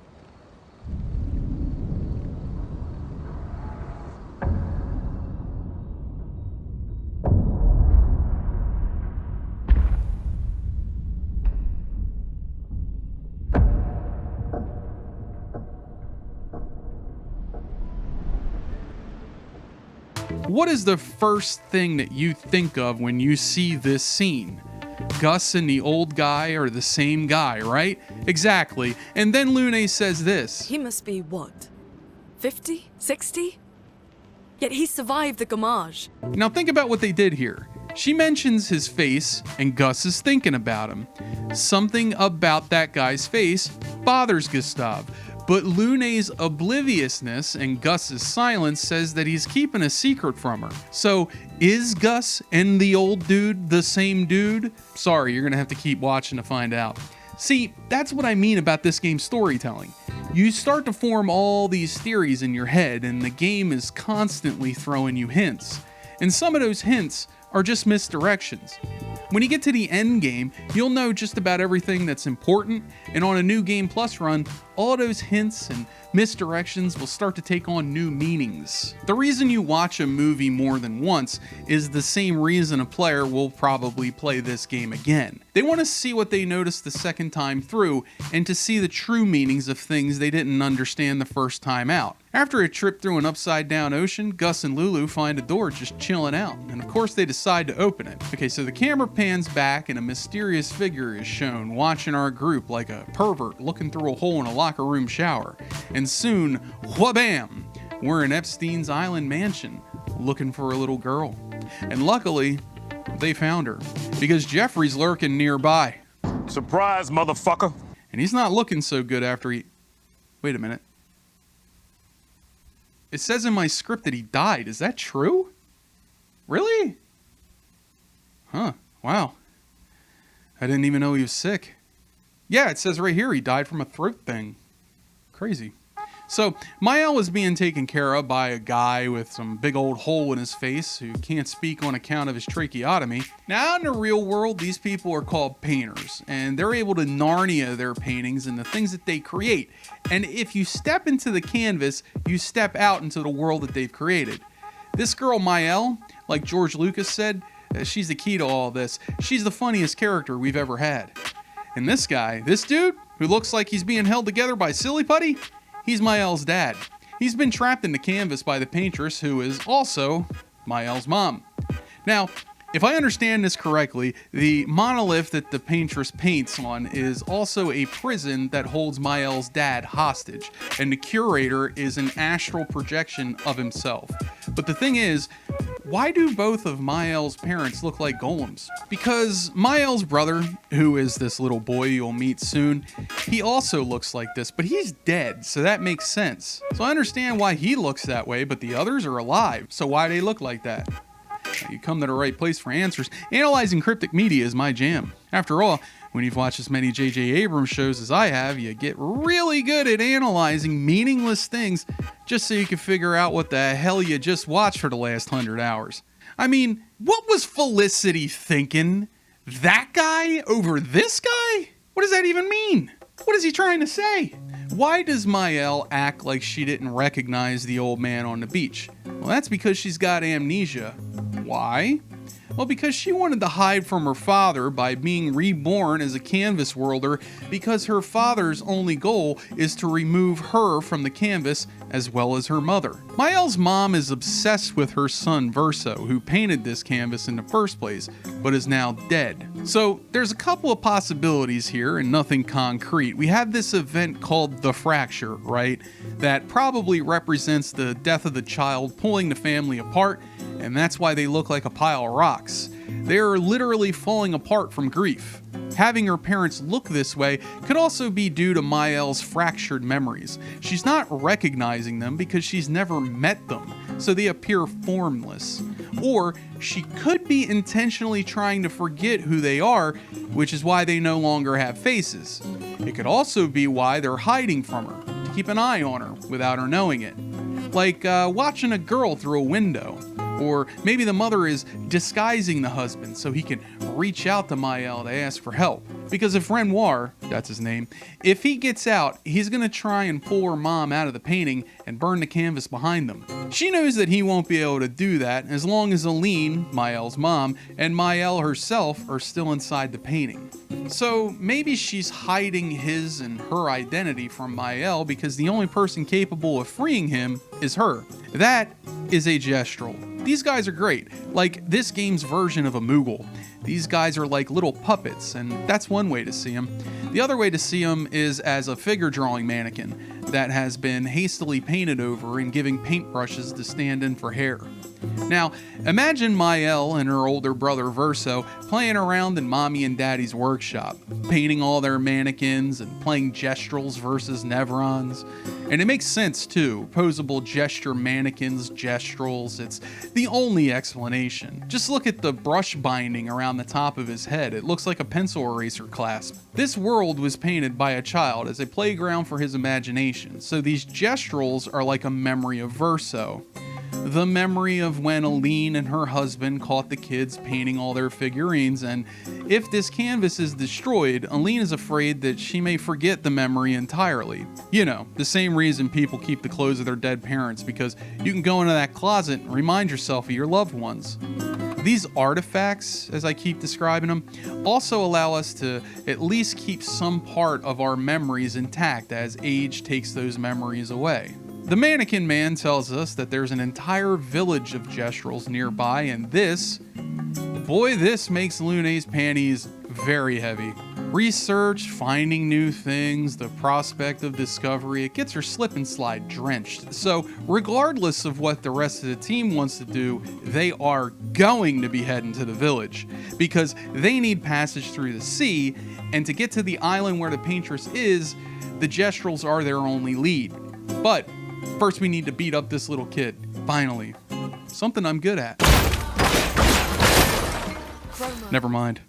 What is the first thing that you think of when you see this scene? Gus and the old guy are the same guy, right? Exactly. And then Lune says this. He must be what? 50? 60? Yet he survived the Gamage. Now think about what they did here. She mentions his face, and Gus is thinking about him. Something about that guy's face bothers Gustav. But Lune's obliviousness and Gus's silence says that he's keeping a secret from her. So, is Gus and the old dude the same dude? Sorry, you're gonna have to keep watching to find out. See, that's what I mean about this game's storytelling. You start to form all these theories in your head, and the game is constantly throwing you hints. And some of those hints are just misdirections. When you get to the end game, you'll know just about everything that's important, and on a New Game Plus run, all those hints and misdirections will start to take on new meanings. The reason you watch a movie more than once is the same reason a player will probably play this game again. They want to see what they noticed the second time through, and to see the true meanings of things they didn't understand the first time out. After a trip through an upside-down ocean, Gus and Lulu find a door just chilling out, and of course they decide to open it. Okay, so the camera pans back and a mysterious figure is shown watching our group like a pervert looking through a hole in a locker room shower. And soon, wha-bam, we're in Epstein's Island mansion looking for a little girl. And luckily, they found her, because Jeffrey's lurking nearby. Surprise, motherfucker! And he's not looking so good after he... Wait a minute. It says in my script that he died. Is that true? Really? Huh. Wow. I didn't even know he was sick. Yeah, it says right here he died from a throat thing. Crazy. So, Mael was being taken care of by a guy with some big old hole in his face who can't speak on account of his tracheotomy. Now, in the real world, these people are called painters, and they're able to Narnia their paintings and the things that they create. And if you step into the canvas, you step out into the world that they've created. This girl, Mael, like George Lucas said, she's the key to all this. She's the funniest character we've ever had. And this guy, this dude, who looks like he's being held together by Silly Putty, he's Mael's dad. He's been trapped in the canvas by the paintress, who is also Mael's mom. Now, if I understand this correctly, the monolith that the paintress paints on is also a prison that holds Mael's dad hostage, and the curator is an astral projection of himself. But the thing is, why do both of Mael's parents look like golems? Because Mael's brother, who is this little boy you'll meet soon, he also looks like this, but he's dead, so that makes sense. So I understand why he looks that way, but the others are alive, so why do they look like that? You come to the right place for answers. Analyzing cryptic media is my jam. After all, when you've watched as many J.J. Abrams shows as I have, you get really good at analyzing meaningless things just so you can figure out what the hell you just watched for the last 100 hours. I mean, what was Felicity thinking? That guy over this guy? What does that even mean? What is he trying to say? Why does Mael act like she didn't recognize the old man on the beach? Well, that's because she's got amnesia. Why? Well, because she wanted to hide from her father by being reborn as a canvas worlder, because her father's only goal is to remove her from the canvas as well as her mother. Mael's mom is obsessed with her son Verso, who painted this canvas in the first place, but is now dead. So there's a couple of possibilities here and nothing concrete. We have this event called the fracture, right? That probably represents the death of the child pulling the family apart, and that's why they look like a pile of rocks. They're literally falling apart from grief. Having her parents look this way could also be due to Mael's fractured memories. She's not recognizing them because she's never met them, so they appear formless. Or she could be intentionally trying to forget who they are, which is why they no longer have faces. It could also be why they're hiding from her, to keep an eye on her without her knowing it. Like watching a girl through a window. Or maybe the mother is disguising the husband so he can reach out to Maël to ask for help. Because if Renoir, that's his name, if he gets out, he's going to try and pull her mom out of the painting and burn the canvas behind them. She knows that he won't be able to do that as long as Aline, Maël's mom, and Maël herself are still inside the painting. So maybe she's hiding his and her identity from Maël because the only person capable of freeing him is her. That is a gestural. These guys are great, like this game's version of a Moogle. These guys are like little puppets, and that's one way to see them. The other way to see them is as a figure drawing mannequin that has been hastily painted over and giving paintbrushes to stand in for hair. Now, imagine Maël and her older brother Verso playing around in Mommy and Daddy's workshop, painting all their mannequins and playing gestrals versus Nevrons. And it makes sense too, posable gesture mannequins, gestrals, it's the only explanation. Just look at the brush binding around the top of his head, it looks like a pencil eraser clasp. This world was painted by a child as a playground for his imagination, so these gestrals are like a memory of Verso. The memory of when Aline and her husband caught the kids painting all their figurines, and if this canvas is destroyed, Aline is afraid that she may forget the memory entirely. You know, the same reason people keep the clothes of their dead parents, because you can go into that closet and remind yourself of your loved ones. These artifacts, as I keep describing them, also allow us to at least keep some part of our memories intact as age takes those memories away. The Mannequin Man tells us that there's an entire village of gestrals nearby, and this makes Lune's panties very heavy. Research, finding new things, the prospect of discovery, it gets her slip and slide drenched. So regardless of what the rest of the team wants to do, they are going to be heading to the village because they need passage through the sea, and to get to the island where the paintress is, the gestrals are their only lead. But first we need to beat up this little kid. Finally. Something I'm good at. Never mind.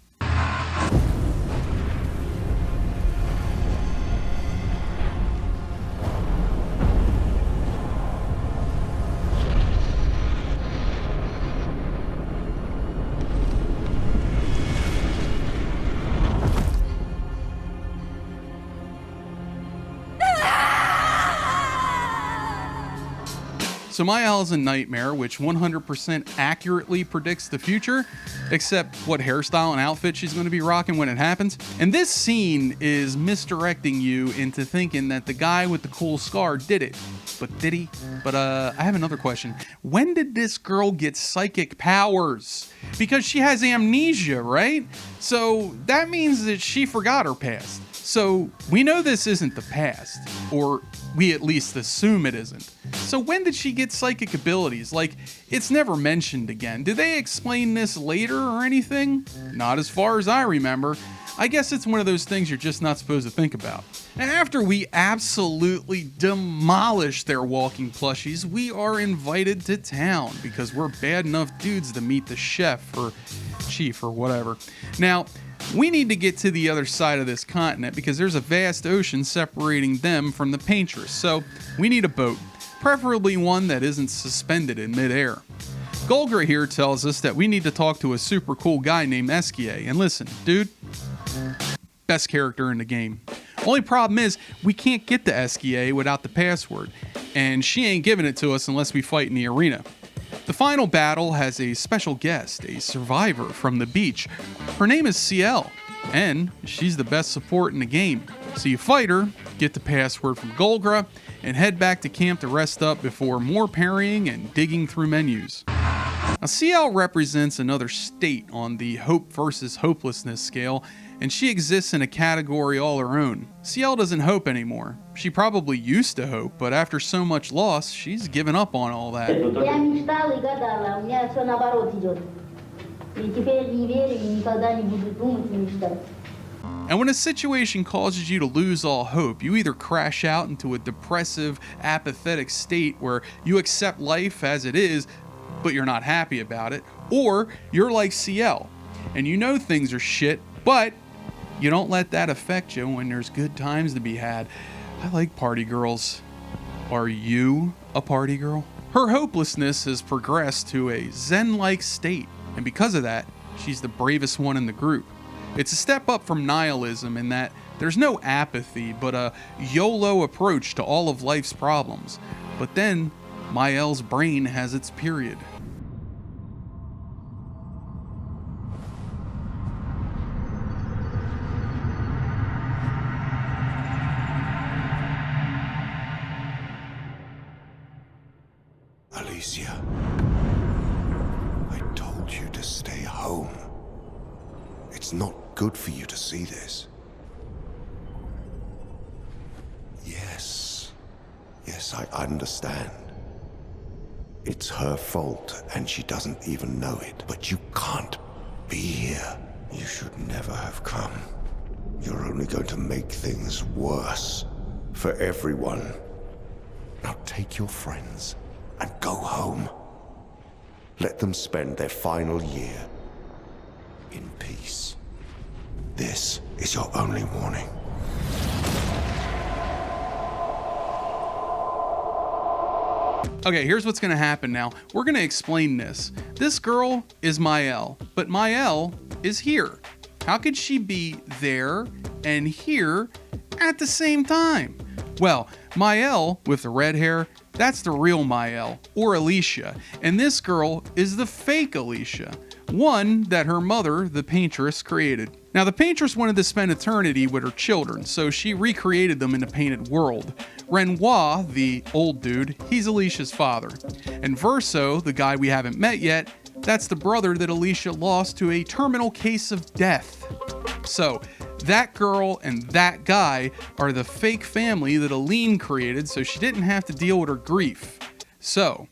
So Maël is a nightmare which 100% accurately predicts the future, except what hairstyle and outfit she's going to be rocking when it happens. And this scene is misdirecting you into thinking that the guy with the cool scar did it. But did he? But I have another question. When did this girl get psychic powers? Because she has amnesia, right? So that means that she forgot her past. So we know this isn't the past, or we at least assume it isn't. So when did she get psychic abilities? Like, it's never mentioned again. Did they explain this later or anything? Not as far as I remember. I guess it's one of those things you're just not supposed to think about. And after we absolutely demolish their walking plushies, we are invited to town because we're bad enough dudes to meet the chef or chief or whatever. Now, we need to get to the other side of this continent because there's a vast ocean separating them from the paintress, so we need a boat, preferably one that isn't suspended in midair. Golgra here tells us that we need to talk to a super cool guy named Esquier, and listen, dude, best character in the game. Only problem is, we can't get to Esquier without the password, and she ain't giving it to us unless we fight in the arena. The final battle has a special guest, a survivor from the beach. Her name is CL, and she's the best support in the game. So you fight her, get the password from Golgra, and head back to camp to rest up before more parrying and digging through menus. Now CL represents another state on the hope versus hopelessness scale, and she exists in a category all her own. CL doesn't hope anymore. She probably used to hope, but after so much loss, she's given up on all that. And when a situation causes you to lose all hope, you either crash out into a depressive, apathetic state where you accept life as it is, but you're not happy about it, or you're like CL, and you know things are shit, but you don't let that affect you when there's good times to be had. I like party girls. Are you a party girl? Her hopelessness has progressed to a zen-like state, and because of that, she's the bravest one in the group. It's a step up from nihilism in that there's no apathy, but a YOLO approach to all of life's problems. But then, Mael's brain has its period. Alicia, I told you to stay home. It's not good for you to see this. Yes, I understand. It's her fault, and she doesn't even know it. But you can't be here. You should never have come. You're only going to make things worse for everyone. Now take your friends and go home. Let them spend their final year in peace. This is your only warning. Okay, here's what's gonna happen now. We're gonna explain this. This girl is Mael, but Mael is here. How could she be there and here at the same time? Well, Mael with the red hair, that's the real Mael, or Alicia, and this girl is the fake Alicia, one that her mother, the paintress, created. Now, the paintress wanted to spend eternity with her children, so she recreated them in a painted world. Renoir, the old dude, he's Alicia's father. And Verso, the guy we haven't met yet, that's the brother that Alicia lost to a terminal case of death. So, that girl and that guy are the fake family that Aline created so she didn't have to deal with her grief. So,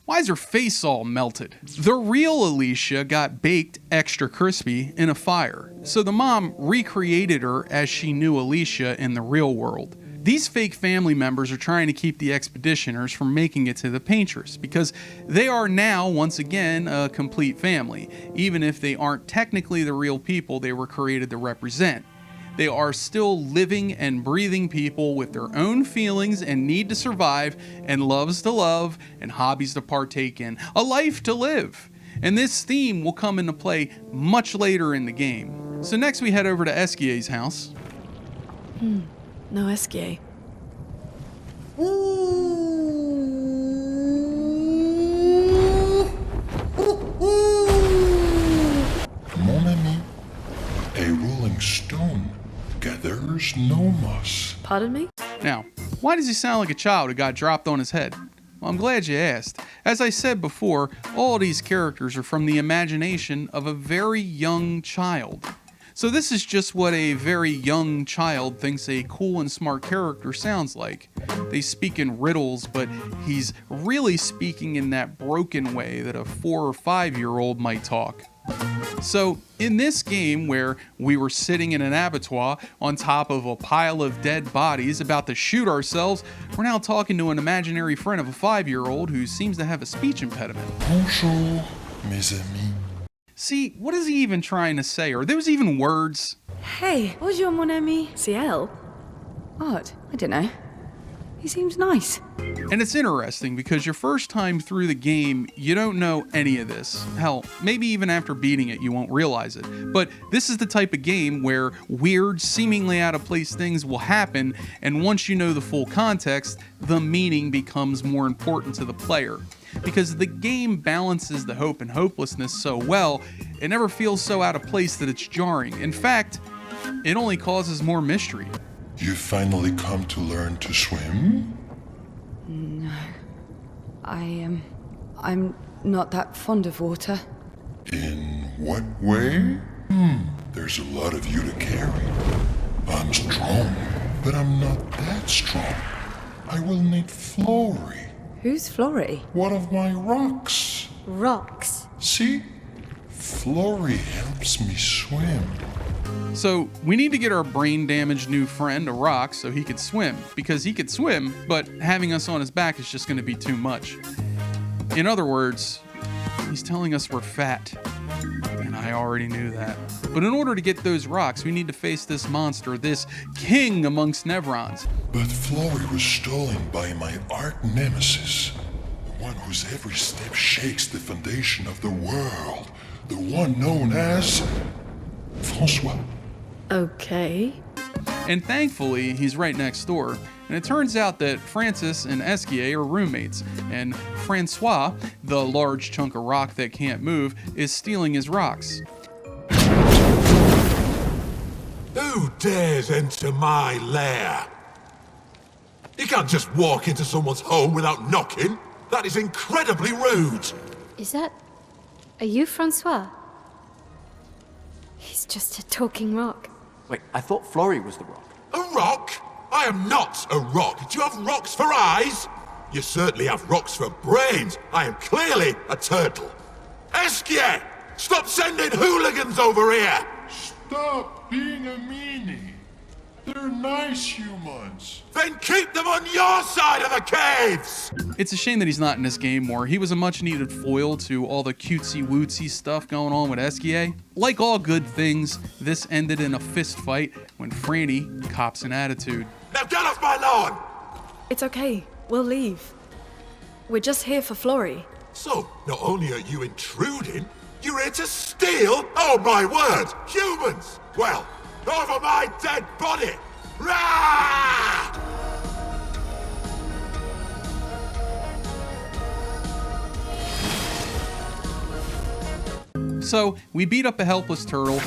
why is her face all melted? The real Alicia got baked extra crispy in a fire, so the mom recreated her as she knew Alicia in the real world. These fake family members are trying to keep the expeditioners from making it to the paintress, because they are now, once again, a complete family, even if they aren't technically the real people they were created to represent. They are still living and breathing people with their own feelings and need to survive, and loves to love, and hobbies to partake in, a life to live. And this theme will come into play much later in the game. So next we head over to Esquier's house. No Esquier. Mon ami, a rolling stone gathers no moss. Pardon me? Now, why does he sound like a child who got dropped on his head? Well, I'm glad you asked. As I said before, all these characters are from the imagination of a very young child. So this is just what a very young child thinks a cool and smart character sounds like. They speak in riddles, but he's really speaking in that broken way that a 4 or 5-year-old might talk. So in this game where we were sitting in an abattoir on top of a pile of dead bodies about to shoot ourselves, we're now talking to an imaginary friend of a 5-year-old who seems to have a speech impediment. Bonjour, mes amis. See, what is he even trying to say? Are those even words? Hey, bonjour mon ami. Ciel? Odd, I don't know. He seems nice. And it's interesting because your first time through the game, you don't know any of this. Hell, maybe even after beating it, you won't realize it. But this is the type of game where weird, seemingly out of place things will happen, and once you know the full context, the meaning becomes more important to the player. Because the game balances the hope and hopelessness so well, it never feels so out of place that it's jarring. In fact, it only causes more mystery. You finally come to learn to swim? No. I'm not that fond of water. In what way? There's a lot of you to carry. I'm strong, but I'm not that strong. I will need Flory. Who's Flory? One of my rocks. Rocks? See? Flory helps me swim. So we need to get our brain-damaged new friend a rock so he could swim, because he could swim, but having us on his back is just going to be too much. In other words, he's telling us we're fat, and I already knew that. But in order to get those rocks, we need to face this monster, this king amongst Nevrons. But Flory was stolen by my arch nemesis. Why whose every step shakes the foundation of the world. The one known as Francois. Okay. And thankfully, he's right next door. And it turns out that Francis and Esquier are roommates, and Francois, the large chunk of rock that can't move, is stealing his rocks. Who dares enter my lair? You can't just walk into someone's home without knocking. That is incredibly rude. Are you Francois? He's just a talking rock. Wait, I thought Flory was the rock. A rock? I am not a rock. Do you have rocks for eyes? You certainly have rocks for brains. I am clearly a turtle. Esquier! Stop sending hooligans over here! Stop being a meanie. They're nice humans. Then keep them on your side of the caves! It's a shame that he's not in this game more. He was a much needed foil to all the cutesy wootsy stuff going on with Esquier. Like all good things, this ended in a fist fight when Franny cops an attitude. Now get off my lawn! It's okay. We'll leave. We're just here for Flory. So, not only are you intruding, you're here to steal? Oh my word! Humans! Well, over my dead body! Rah! So, we beat up a helpless turtle,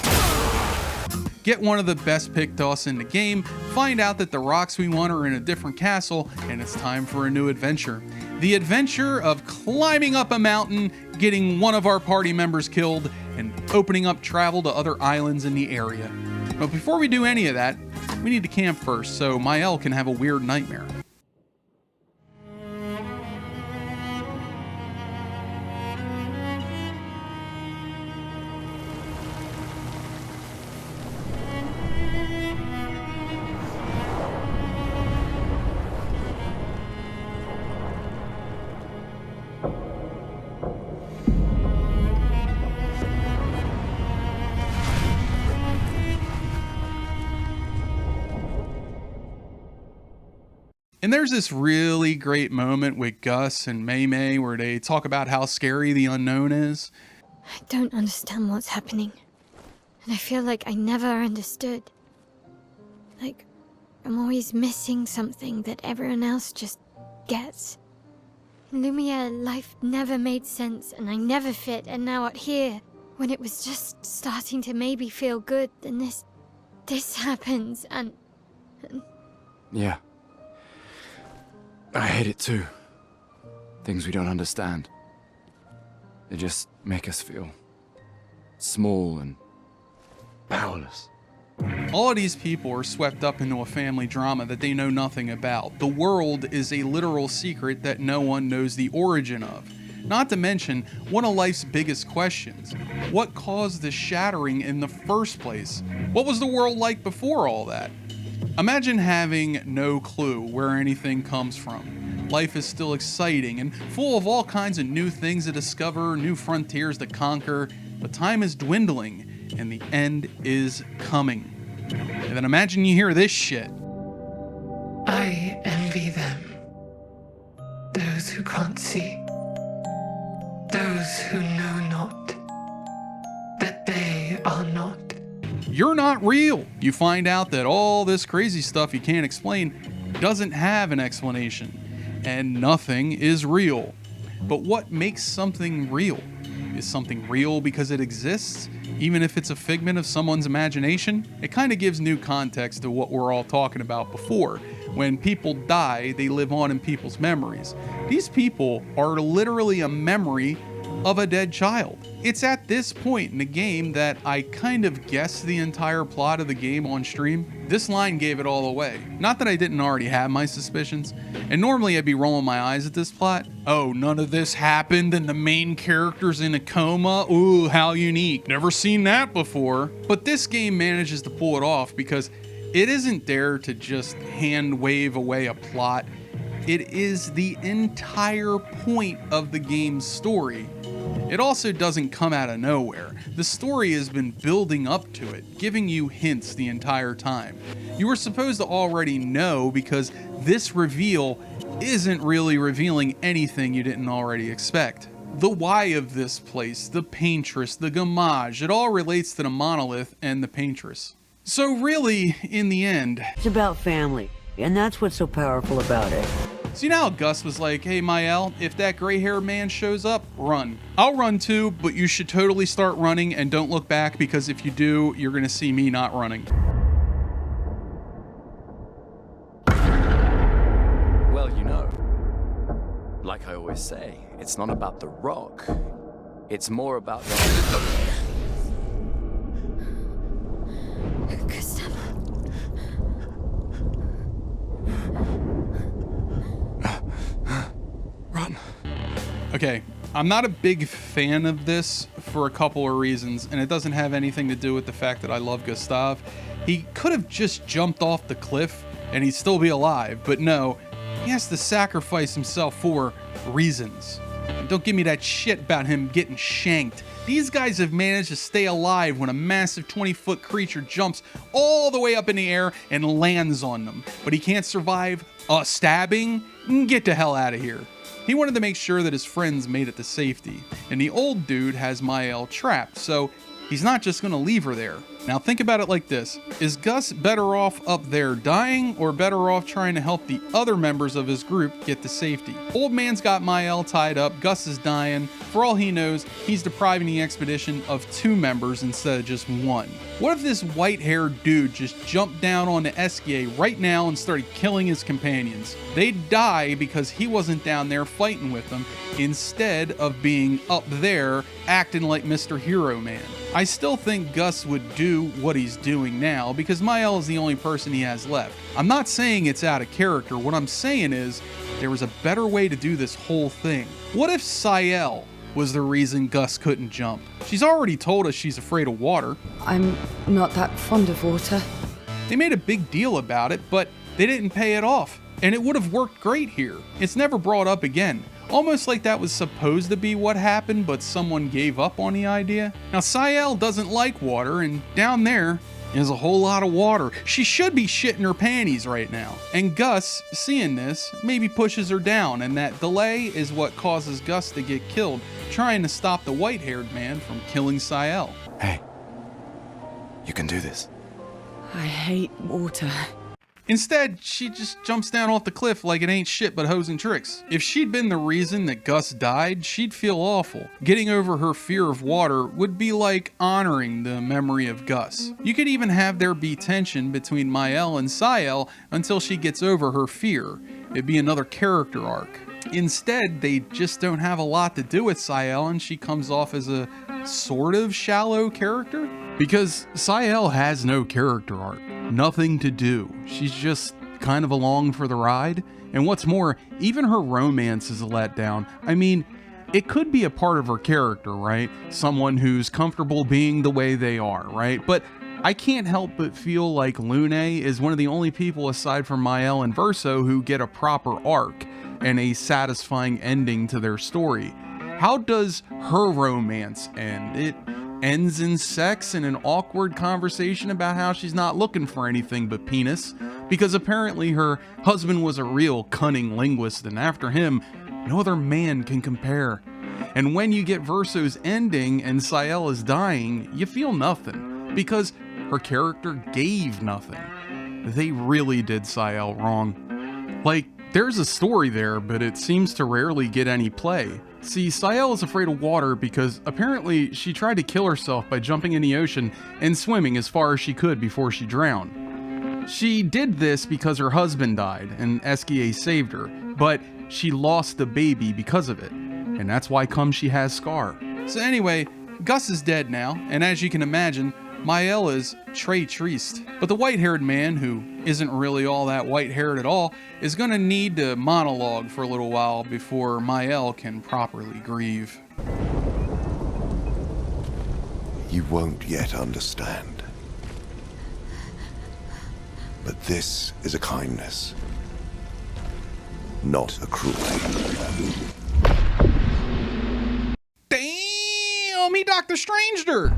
get one of the best Pictos in the game, find out that the rocks we want are in a different castle, and it's time for a new adventure. The adventure of climbing up a mountain, getting one of our party members killed, and opening up travel to other islands in the area. But before we do any of that, we need to camp first so Mael can have a weird nightmare. And there's this really great moment with Gus and Mei Mei where they talk about how scary the unknown is. I don't understand what's happening. And I feel like I never understood. Like, I'm always missing something that everyone else just gets. In Lumiere, life never made sense and I never fit, and now out here, when it was just starting to maybe feel good, then this happens and... Yeah. I hate it too. Things we don't understand. They just make us feel small and powerless. All of these people are swept up into a family drama that they know nothing about. The world is a literal secret that no one knows the origin of. Not to mention, one of life's biggest questions. What caused the shattering in the first place? What was the world like before all that? Imagine having no clue where anything comes from. Life is still exciting and full of all kinds of new things to discover, new frontiers to conquer, but time is dwindling and the end is coming. And then imagine you hear this shit. I envy them. Those who can't see. Those who know not. That they are not. You're not real. You find out that all this crazy stuff you can't explain doesn't have an explanation. And nothing is real. But what makes something real? Is something real because it exists, even if it's a figment of someone's imagination? It kind of gives new context to what we're all talking about before. When people die, they live on in people's memories. These people are literally a memory of a dead child. It's at this point in the game that I kind of guessed the entire plot of the game on stream. This line gave it all away. Not that I didn't already have my suspicions, and normally I'd be rolling my eyes at this plot. Oh, none of this happened and the main character's in a coma? Ooh, how unique. Never seen that before. But this game manages to pull it off because it isn't there to just hand wave away a plot. It is the entire point of the game's story. It also doesn't come out of nowhere. The story has been building up to it, giving you hints the entire time. You were supposed to already know because this reveal isn't really revealing anything you didn't already expect. The why of this place, the paintress, the gamage, it all relates to the monolith and the paintress. So really, in the end, it's about family, and that's what's so powerful about it. So you know how Gus was like, hey Mael, if that gray-haired man shows up, run. I'll run too, but you should totally start running and don't look back, because if you do, you're gonna see me not running. Well, you know, like I always say, it's not about the rock. It's more about the... Run. Okay, I'm not a big fan of this for a couple of reasons, and it doesn't have anything to do with the fact that I love Gustav. He could have just jumped off the cliff and he'd still be alive, but no, he has to sacrifice himself for reasons. And don't give me that shit about him getting shanked. These guys have managed to stay alive when a massive 20-foot creature jumps all the way up in the air and lands on them. But he can't survive a stabbing? Get the hell out of here. He wanted to make sure that his friends made it to safety, and the old dude has Mael trapped, so he's not just gonna leave her there. Now think about it like this. Is Gus better off up there dying, or better off trying to help the other members of his group get to safety? Old man's got Mael tied up, Gus is dying. For all he knows, he's depriving the expedition of 2 members instead of just 1. What if this white-haired dude just jumped down on the Esquier right now and started killing his companions? They'd die because he wasn't down there fighting with them, instead of being up there acting like Mr. Hero Man. I still think Gus would do what he's doing now because Mael is the only person he has left. I'm not saying it's out of character. What I'm saying is there was a better way to do this whole thing. What if Sael was the reason Gus couldn't jump? She's already told us she's afraid of water. I'm not that fond of water. They made a big deal about it, but they didn't pay it off. And it would have worked great here. It's never brought up again. Almost like that was supposed to be what happened, but someone gave up on the idea. Now, Sael doesn't like water, and down there is a whole lot of water. She should be shitting her panties right now. And Gus, seeing this, maybe pushes her down, and that delay is what causes Gus to get killed, trying to stop the white-haired man from killing Sael. Hey, you can do this. I hate water. Instead, she just jumps down off the cliff like it ain't shit but hoes and tricks. If she'd been the reason that Gus died, she'd feel awful. Getting over her fear of water would be like honoring the memory of Gus. You could even have there be tension between Mael and Sael until she gets over her fear. It'd be another character arc. Instead, they just don't have a lot to do with Sael, and she comes off as a sort of shallow character. Because Sael has no character arc. Nothing to do. She's just kind of along for the ride. And what's more, even her romance is a letdown. I mean, it could be a part of her character, right? Someone who's comfortable being the way they are, right? But I can't help but feel like Lune is one of the only people aside from Mael and Verso who get a proper arc and a satisfying ending to their story. How does her romance end? It ends in sex and an awkward conversation about how she's not looking for anything but penis, because apparently her husband was a real cunning linguist, and after him, no other man can compare. And when you get Verso's ending and Sael is dying, you feel nothing, because her character gave nothing. They really did Sael wrong. Like, there's a story there, but it seems to rarely get any play. See, Sael is afraid of water because apparently she tried to kill herself by jumping in the ocean and swimming as far as she could before she drowned. She did this because her husband died and Esquier saved her, but she lost the baby because of it, and that's why come she has Scar. So anyway, Gus is dead now, and as you can imagine, Mael is très triste. But the white-haired man, who isn't really all that white-haired at all, is gonna need to monologue for a little while before Mael can properly grieve. You won't yet understand. But this is a kindness, not a cruelty. Damn! Dr. Stranger!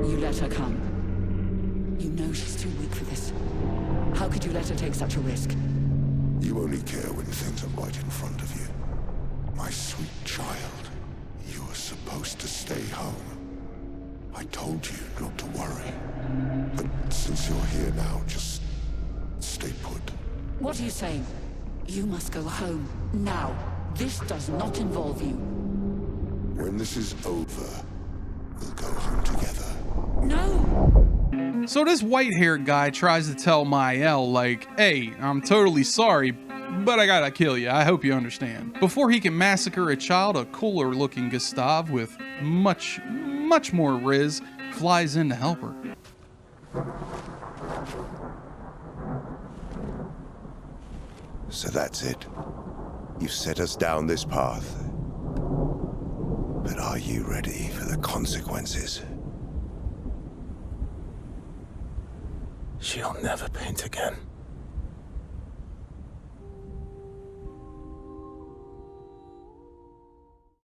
You let her come. You know she's too weak for this. How could you let her take such a risk? You only care when things are right in front of you. My sweet child, you are supposed to stay home. I told you not to worry. But since you're here now, just stay put. What are you saying? You must go home, now. This does not involve you. When this is over, we'll go home together. No! So this white-haired guy tries to tell Mael, like, hey, I'm totally sorry, but I gotta kill you. I hope you understand. Before he can massacre a child, a cooler-looking Gustav with much more riz flies in to help her. So that's it. You've set us down this path. But are you ready for the consequences? She'll never paint again.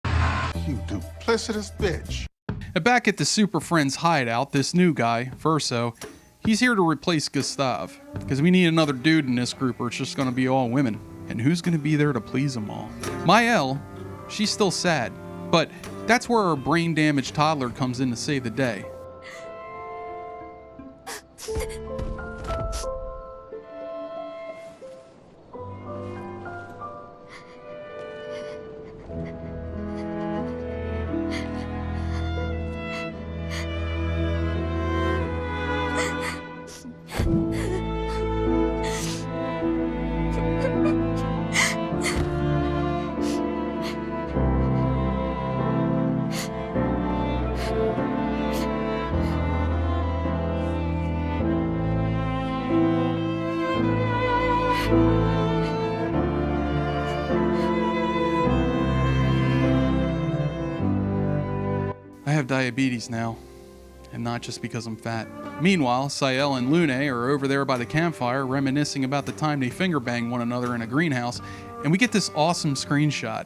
You duplicitous bitch. Back at the Super Friends hideout, this new guy, Verso, he's here to replace Gustav. Because we need another dude in this group or it's just going to be all women. And who's going to be there to please them all? Mael, she's still sad. But that's where our brain-damaged toddler comes in to save the day. I have diabetes now, and not just because I'm fat. Meanwhile, Sael and Lune are over there by the campfire reminiscing about the time they finger banged one another in a greenhouse, and we get this awesome screenshot.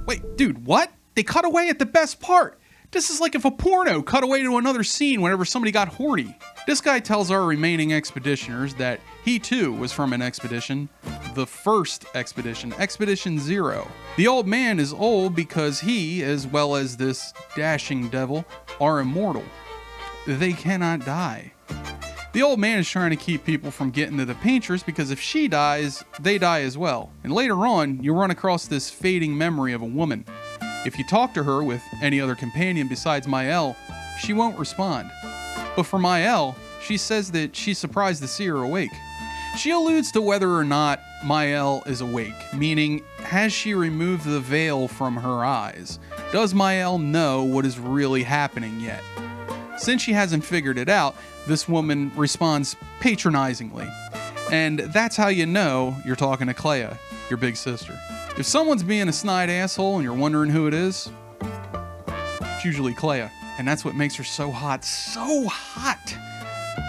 Wait, dude, what? They cut away at the best part. This is like if a porno cut away to another scene whenever somebody got horny. This guy tells our remaining expeditioners that he too was from an expedition, the first expedition, Expedition 0. The old man is old because he, as well as this dashing devil, are immortal. They cannot die. The old man is trying to keep people from getting to the paintress because if she dies, they die as well. And later on, you run across this fading memory of a woman. If you talk to her with any other companion besides Mael, she won't respond. But for Mael, she says that she's surprised to see her awake. She alludes to whether or not Mael is awake, meaning, has she removed the veil from her eyes? Does Mael know what is really happening yet? Since she hasn't figured it out, this woman responds patronizingly. And that's how you know you're talking to Clair, your big sister. If someone's being a snide asshole and you're wondering who it is, it's usually Clair. And that's what makes her so hot. So hot!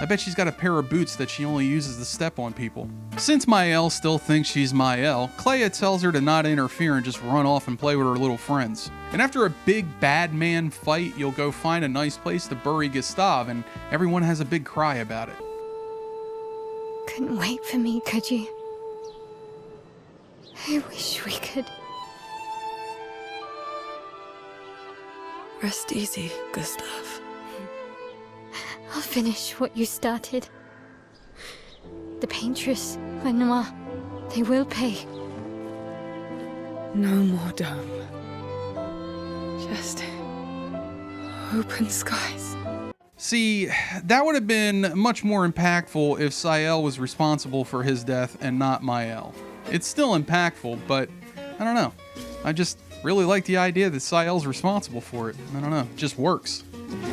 I bet she's got a pair of boots that she only uses to step on people. Since Mael still thinks she's Mael, Clair tells her to not interfere and just run off and play with her little friends. And after a big bad man fight, you'll go find a nice place to bury Gustav, and everyone has a big cry about it. Couldn't wait for me, could you? I wish we could. Rest easy, Gustav. I'll finish what you started. The paintress, Renoir, they will pay. No more dome. Just open skies. See, that would have been much more impactful if Sael was responsible for his death and not Mael. It's still impactful, but I don't know. I just really like the idea that Sael's responsible for it. I don't know, it just works.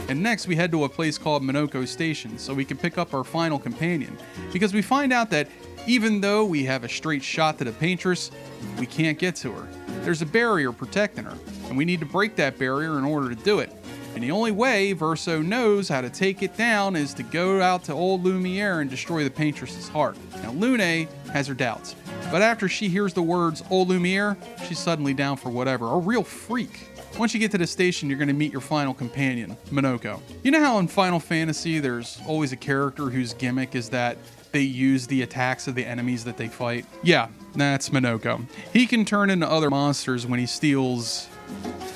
And next we head to a place called Minoko Station so we can pick up our final companion, because we find out that even though we have a straight shot to the paintress, we can't get to her. There's a barrier protecting her, and we need to break that barrier in order to do it. And the only way Verso knows how to take it down is to go out to Old Lumiere and destroy the paintress's heart. Now Lune has her doubts. But after she hears the words "Au Lumiere," she's suddenly down for whatever. A real freak. Once you get to the station, you're going to meet your final companion, Minoko. You know how in Final Fantasy there's always a character whose gimmick is that they use the attacks of the enemies that they fight? Yeah, that's Minoko. He can turn into other monsters when he steals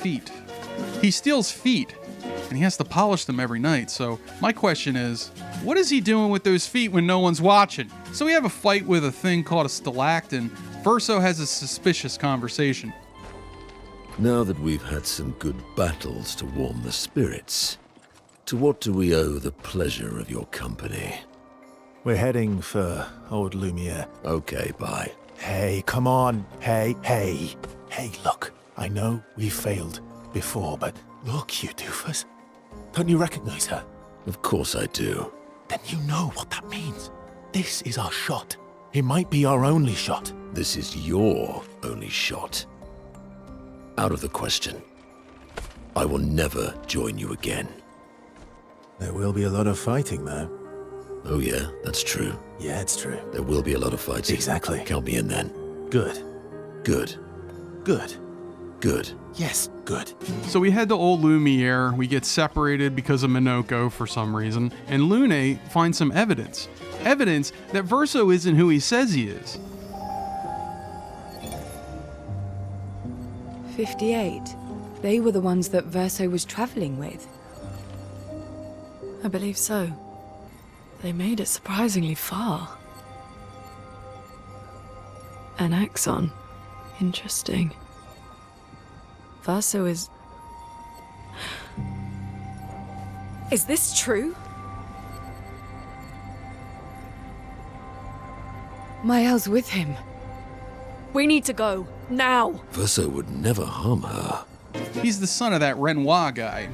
feet. He steals feet, and he has to polish them every night. So my question is, what is he doing with those feet when no one's watching? So we have a fight with a thing called a Stalact, and Verso has a suspicious conversation. Now that we've had some good battles to warm the spirits, to what do we owe the pleasure of your company? We're heading for Old Lumiere. Okay, bye. Hey, come on. Hey. Hey, look. I know we failed before, but look, you doofus. Don't you recognize her? Of course I do. Then you know what that means. This is our shot. It might be our only shot. This is your only shot. Out of the question. I will never join you again. There will be a lot of fighting, though. Oh yeah, that's true. Yeah, it's true. There will be a lot of fighting. Exactly. Count me in then. Good. Good. Good. Good. Yes, good. So we head to Old Lumiere, we get separated because of Minoko for some reason, and Lune finds some evidence. Evidence that Verso isn't who he says he is. 58. They were the ones that Verso was traveling with. I believe so. They made it surprisingly far. An axon. Interesting. Verso is... Is this true? Mael's with him. We need to go. Now! Verso would never harm her. He's the son of that Renoir guy.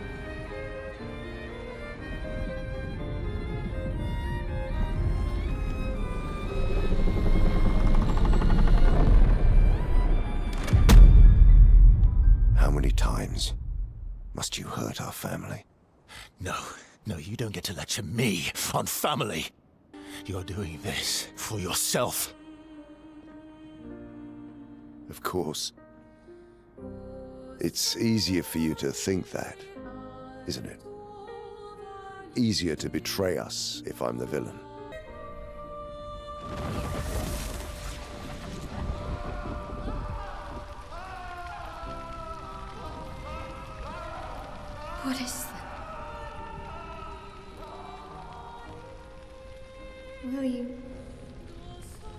How many times must you hurt our family? No, you don't get to lecture me on family. You're doing this for yourself. Of course. It's easier for you to think that, isn't it? Easier to betray us if I'm the villain. What is that? Will you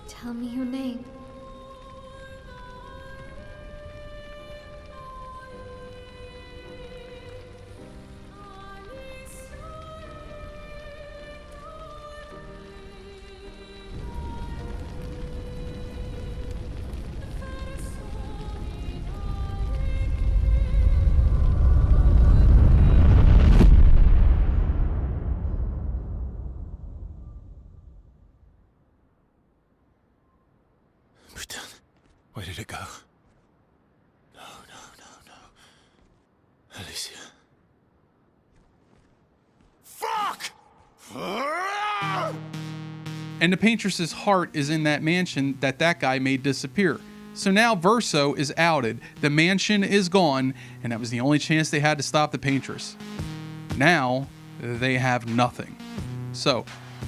tell me your name? Where did it go? No. Alicia. Fuck! And the paintress's heart is in that mansion that guy made disappear. So now Verso is outed, the mansion is gone, and that was the only chance they had to stop the paintress. Now, they have nothing. So,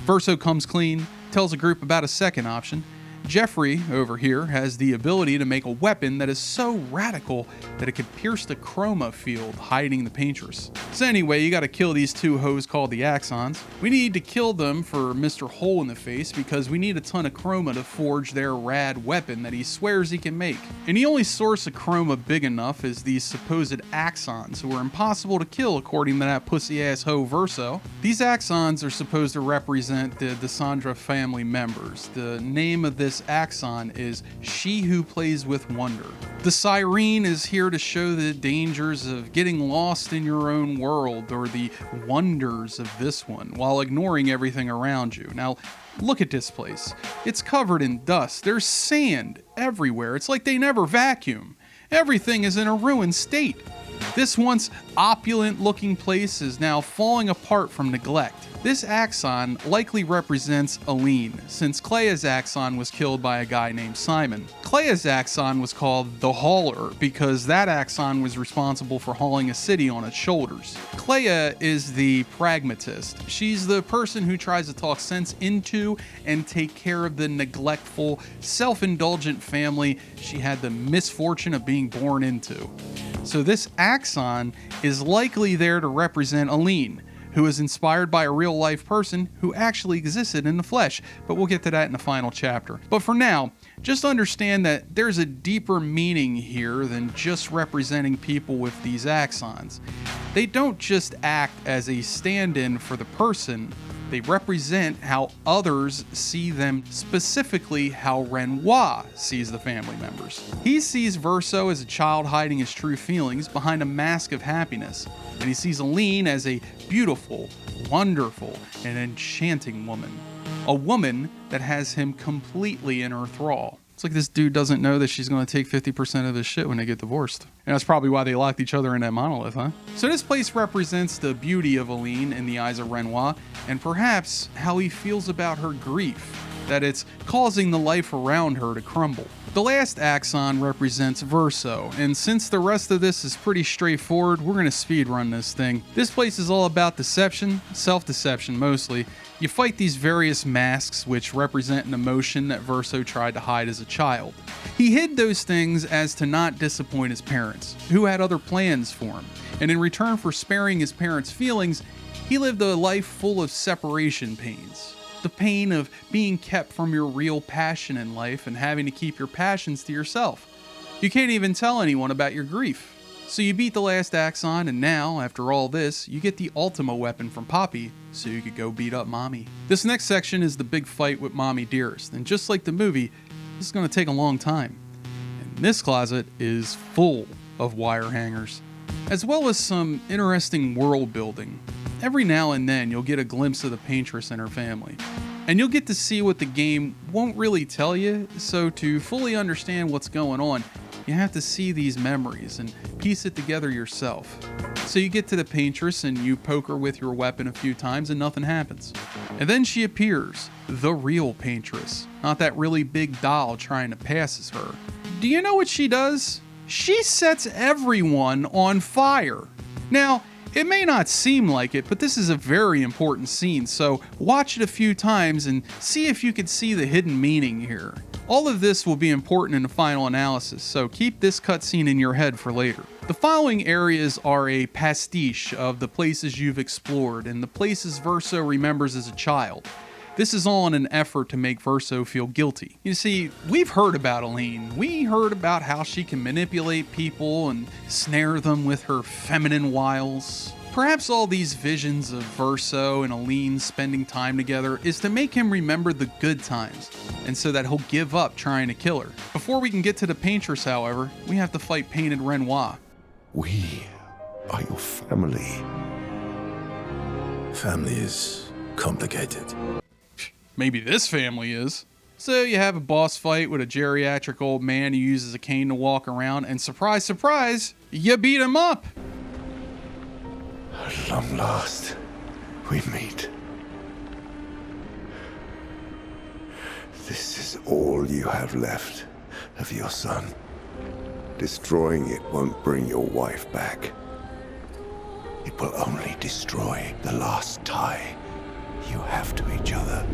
Verso comes clean, tells a group about a second option. Jeffrey, over here, has the ability to make a weapon that is so radical that it could pierce the chroma field hiding the paintress. So anyway, you gotta kill these two hoes called the axons. We need to kill them for Mr. Hole in the Face because we need a ton of chroma to forge their rad weapon that he swears he can make. And the only source of chroma big enough is these supposed axons, who are impossible to kill according to that pussy-ass hoe Verso. These axons are supposed to represent the Desandra family members. The name of this axon is She Who Plays with Wonder. The siren is here to show the dangers of getting lost in your own world or the wonders of this one while ignoring everything around you. Now, look at this place. It's covered in dust. There's sand everywhere. It's like they never vacuum. Everything is in a ruined state. This once opulent looking place is now falling apart from neglect. This axon likely represents Aline, since Clea's axon was killed by a guy named Simon. Clea's axon was called the Hauler because that axon was responsible for hauling a city on its shoulders. Clea is the pragmatist. She's the person who tries to talk sense into and take care of the neglectful, self-indulgent family she had the misfortune of being born into. So this axon is likely there to represent Aline, who is inspired by a real-life person who actually existed in the flesh, but we'll get to that in the final chapter. But for now, just understand that there's a deeper meaning here than just representing people with these axons. They don't just act as a stand-in for the person, they represent how others see them, specifically how Renoir sees the family members. He sees Verso as a child hiding his true feelings behind a mask of happiness, and he sees Aline as a beautiful, wonderful, and enchanting woman. A woman that has him completely in her thrall. It's like this dude doesn't know that she's going to take 50% of his shit when they get divorced. And that's probably why they locked each other in that monolith, huh? So this place represents the beauty of Aline in the eyes of Renoir, and perhaps how he feels about her grief, that it's causing the life around her to crumble. The last axon represents Verso, and since the rest of this is pretty straightforward, we're going to speed run this thing. This place is all about deception, self-deception mostly. You fight these various masks which represent an emotion that Verso tried to hide as a child. He hid those things as to not disappoint his parents, who had other plans for him, and in return for sparing his parents' feelings, he lived a life full of separation pains. The pain of being kept from your real passion in life and having to keep your passions to yourself. You can't even tell anyone about your grief. So you beat the last axon, and now, after all this, you get the Ultima weapon from Poppy, so you could go beat up Mommy. This next section is the big fight with Mommy Dearest, and just like the movie, this is going to take a long time. And this closet is full of wire hangers, as well as some interesting world building. Every now and then you'll get a glimpse of the paintress and her family, and you'll get to see what the game won't really tell you, so to fully understand what's going on, you have to see these memories and piece it together yourself. So you get to the paintress and you poke her with your weapon a few times and nothing happens. And then she appears, the real paintress, not that really big doll trying to pass as her. Do you know what she does? She sets everyone on fire. Now, it may not seem like it, but this is a very important scene, so watch it a few times and see if you can see the hidden meaning here. All of this will be important in the final analysis, so keep this cutscene in your head for later. The following areas are a pastiche of the places you've explored and the places Verso remembers as a child. This is all in an effort to make Verso feel guilty. You see, we've heard about Aline. We heard about how she can manipulate people and snare them with her feminine wiles. Perhaps all these visions of Verso and Aline spending time together is to make him remember the good times, and so that he'll give up trying to kill her. Before we can get to the paintress, however, we have to fight Painted Renoir. We are your family. Family is complicated. Maybe this family is. So you have a boss fight with a geriatric old man who uses a cane to walk around, and surprise, surprise, you beat him up. At long last, we meet. This is all you have left of your son. Destroying it won't bring your wife back. It will only destroy the last tie you have to each other.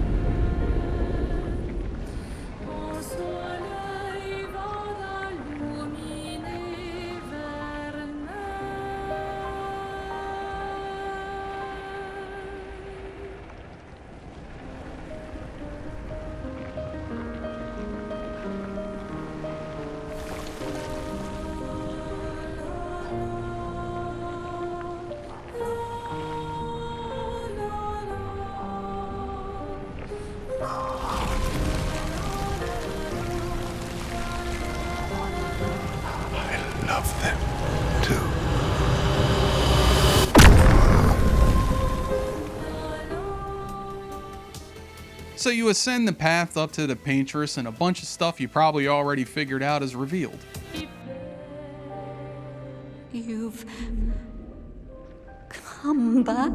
So you ascend the path up to the paintress, and a bunch of stuff you probably already figured out is revealed. You You've come back.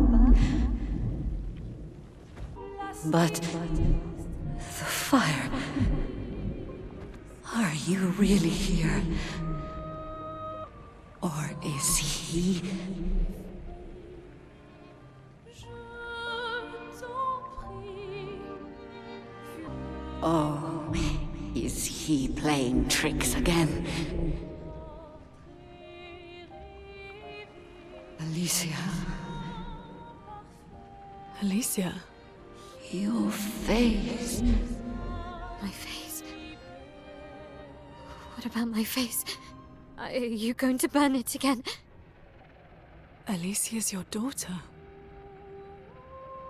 But the fire. Are you really here? Or is he? Oh, is he playing tricks again? Alicia. Alicia? Your face. My face? What about my face? Are you going to burn it again? Alicia's your daughter.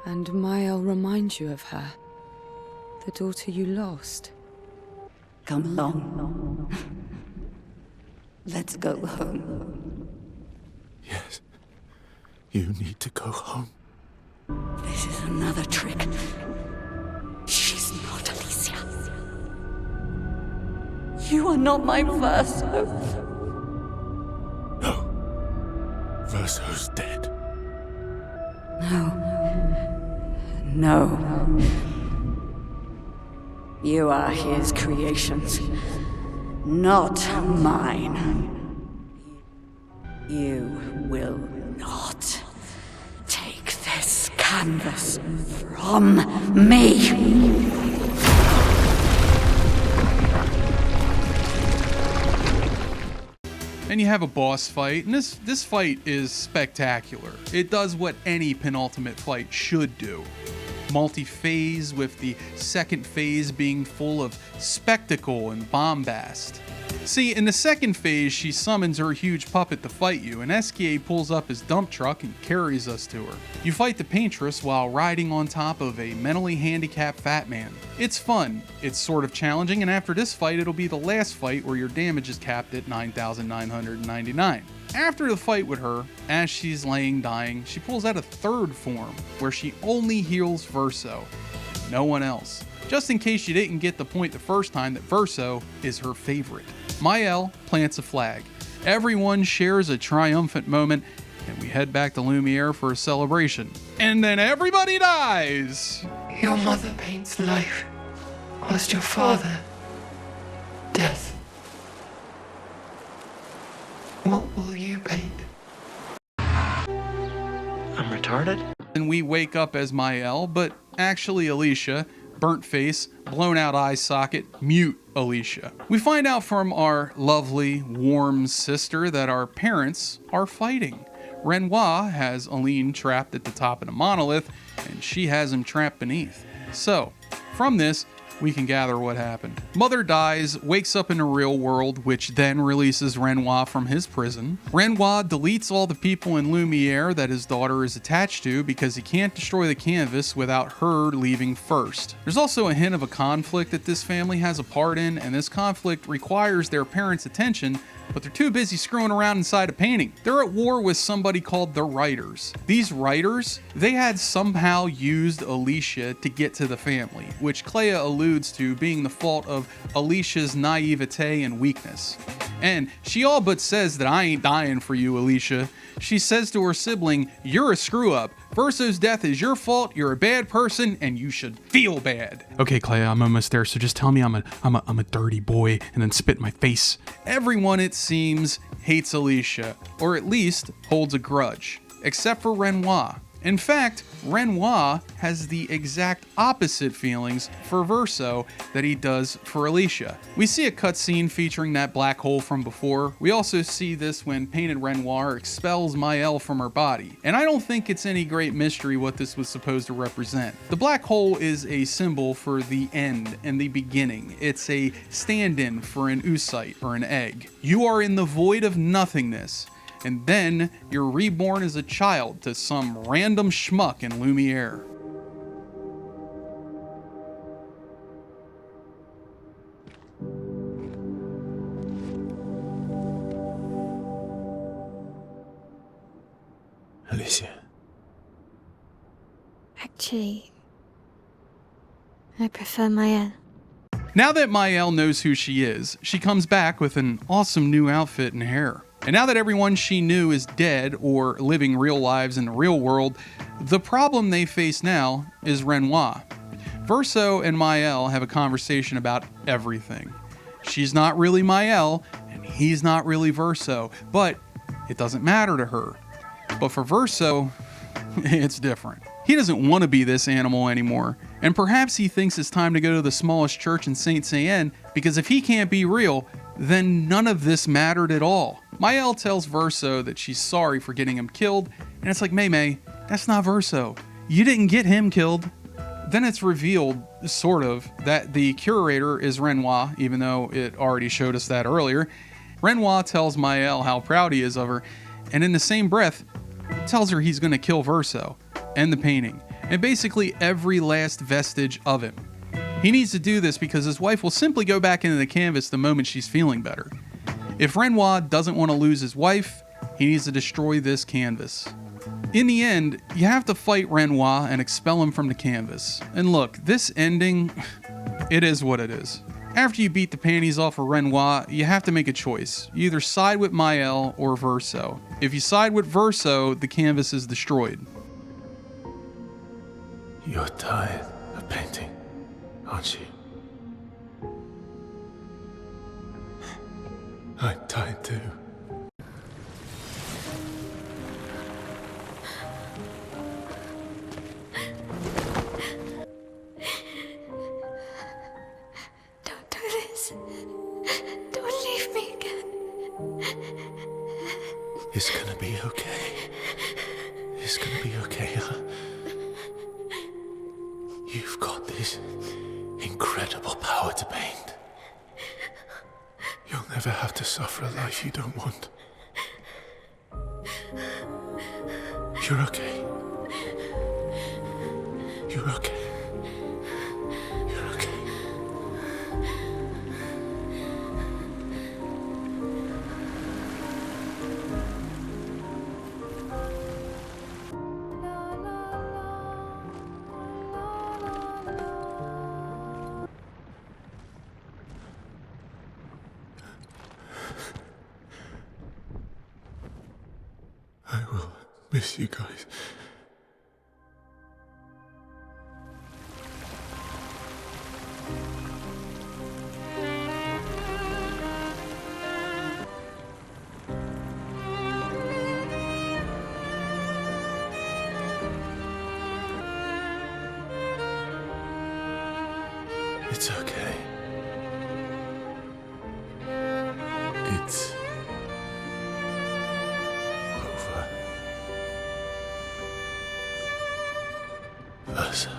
And Mael reminds you of her. The daughter you lost. Come along. Let's go home. Yes. You need to go home. This is another trick. She's not Alicia. You are not my Verso. No. Verso's dead. No. You are his creations, not mine. You will not take this canvas from me. And you have a boss fight, and this fight is spectacular. It does what any penultimate fight should do. Multi-phase, with the second phase being full of spectacle and bombast. See, in the second phase, she summons her huge puppet to fight you, and SKA pulls up his dump truck and carries us to her. You fight the paintress while riding on top of a mentally handicapped fat man. It's fun, it's sort of challenging, and after this fight, it'll be the last fight where your damage is capped at 9,999. After the fight with her, as she's laying dying, she pulls out a third form, where she only heals Verso, no one else. Just in case you didn't get the point the first time that Verso is her favorite. Mael plants a flag. Everyone shares a triumphant moment, and we head back to Lumiere for a celebration. And then everybody dies! Your mother paints life, whilst your father, death. What will you paint? I'm retarded? And we wake up as Mael, but actually Alicia, burnt face, blown out eye socket, mute Alicia. We find out from our lovely, warm sister that our parents are fighting. Renoir has Aline trapped at the top of the monolith, and she has him trapped beneath. So, from this, we can gather what happened. Mother dies, wakes up in the real world, which then releases Renoir from his prison. Renoir deletes all the people in Lumiere that his daughter is attached to because he can't destroy the canvas without her leaving first. There's also a hint of a conflict that this family has a part in, and this conflict requires their parents' attention, but they're too busy screwing around inside a painting. They're at war with somebody called the Writers. These Writers, they had somehow used Alicia to get to the family, which Clea alludes to being the fault of Alicia's naivete and weakness. And she all but says that I ain't dying for you, Alicia. She says to her sibling, you're a screw up. Verso's death is your fault, you're a bad person, and you should feel bad. Okay, Clea, I'm almost there, so just tell me I'm a dirty boy and then spit in my face. Everyone, it seems, hates Alicia, or at least holds a grudge, except for Renoir. In fact, Renoir has the exact opposite feelings for Verso that he does for Alicia. We see a cutscene featuring that black hole from before. We also see this when Painted Renoir expels Mael from her body. And I don't think it's any great mystery what this was supposed to represent. The black hole is a symbol for the end and the beginning. It's a stand-in for an oocyte or an egg. You are in the void of nothingness, and then you're reborn as a child to some random schmuck in Lumiere. Alicia. Actually, I prefer Mael. Now that Mael knows who she is, she comes back with an awesome new outfit and hair. And now that everyone she knew is dead or living real lives in the real world, the problem they face now is Renoir. Verso and Maël have a conversation about everything. She's not really Maël, and he's not really Verso, but it doesn't matter to her. But for Verso, it's different. He doesn't want to be this animal anymore, and perhaps he thinks it's time to go to the smallest church in Saint-Saëns, because if he can't be real, then none of this mattered at all. Maël tells Verso that she's sorry for getting him killed, and it's like, May, that's not Verso. You didn't get him killed. Then it's revealed, sort of, that the curator is Renoir, even though it already showed us that earlier. Renoir tells Maël how proud he is of her, and in the same breath, tells her he's going to kill Verso and the painting, and basically every last vestige of him. He needs to do this because his wife will simply go back into the canvas the moment she's feeling better. If Renoir doesn't want to lose his wife, he needs to destroy this canvas. In the end, you have to fight Renoir and expel him from the canvas. And look, this ending, it is what it is. After you beat the panties off of Renoir, you have to make a choice. You either side with Maël or Verso. If you side with Verso, the canvas is destroyed. You're tired of painting, aren't you? I'm tired too. Don't do this. Don't leave me again. It's gonna be okay. It's gonna be okay, huh? You've got this incredible power to paint. You'll never have to suffer a life you don't want. You're okay. You're okay. You're okay. I will miss you guys. It's okay. It's over. Verso.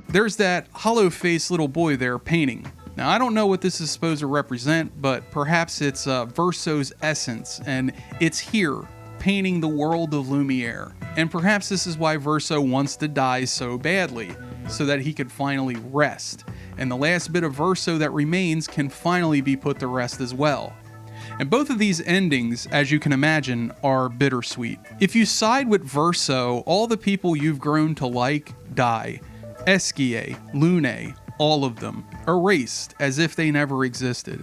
There's that hollow-faced little boy there painting. Now, I don't know what this is supposed to represent, but perhaps it's Verso's essence, and it's here, painting the world of Lumiere. And perhaps this is why Verso wants to die so badly, so that he could finally rest. And the last bit of Verso that remains can finally be put to rest as well. And both of these endings, as you can imagine, are bittersweet. If you side with Verso, all the people you've grown to like die. Esquier, Lune, all of them, erased as if they never existed.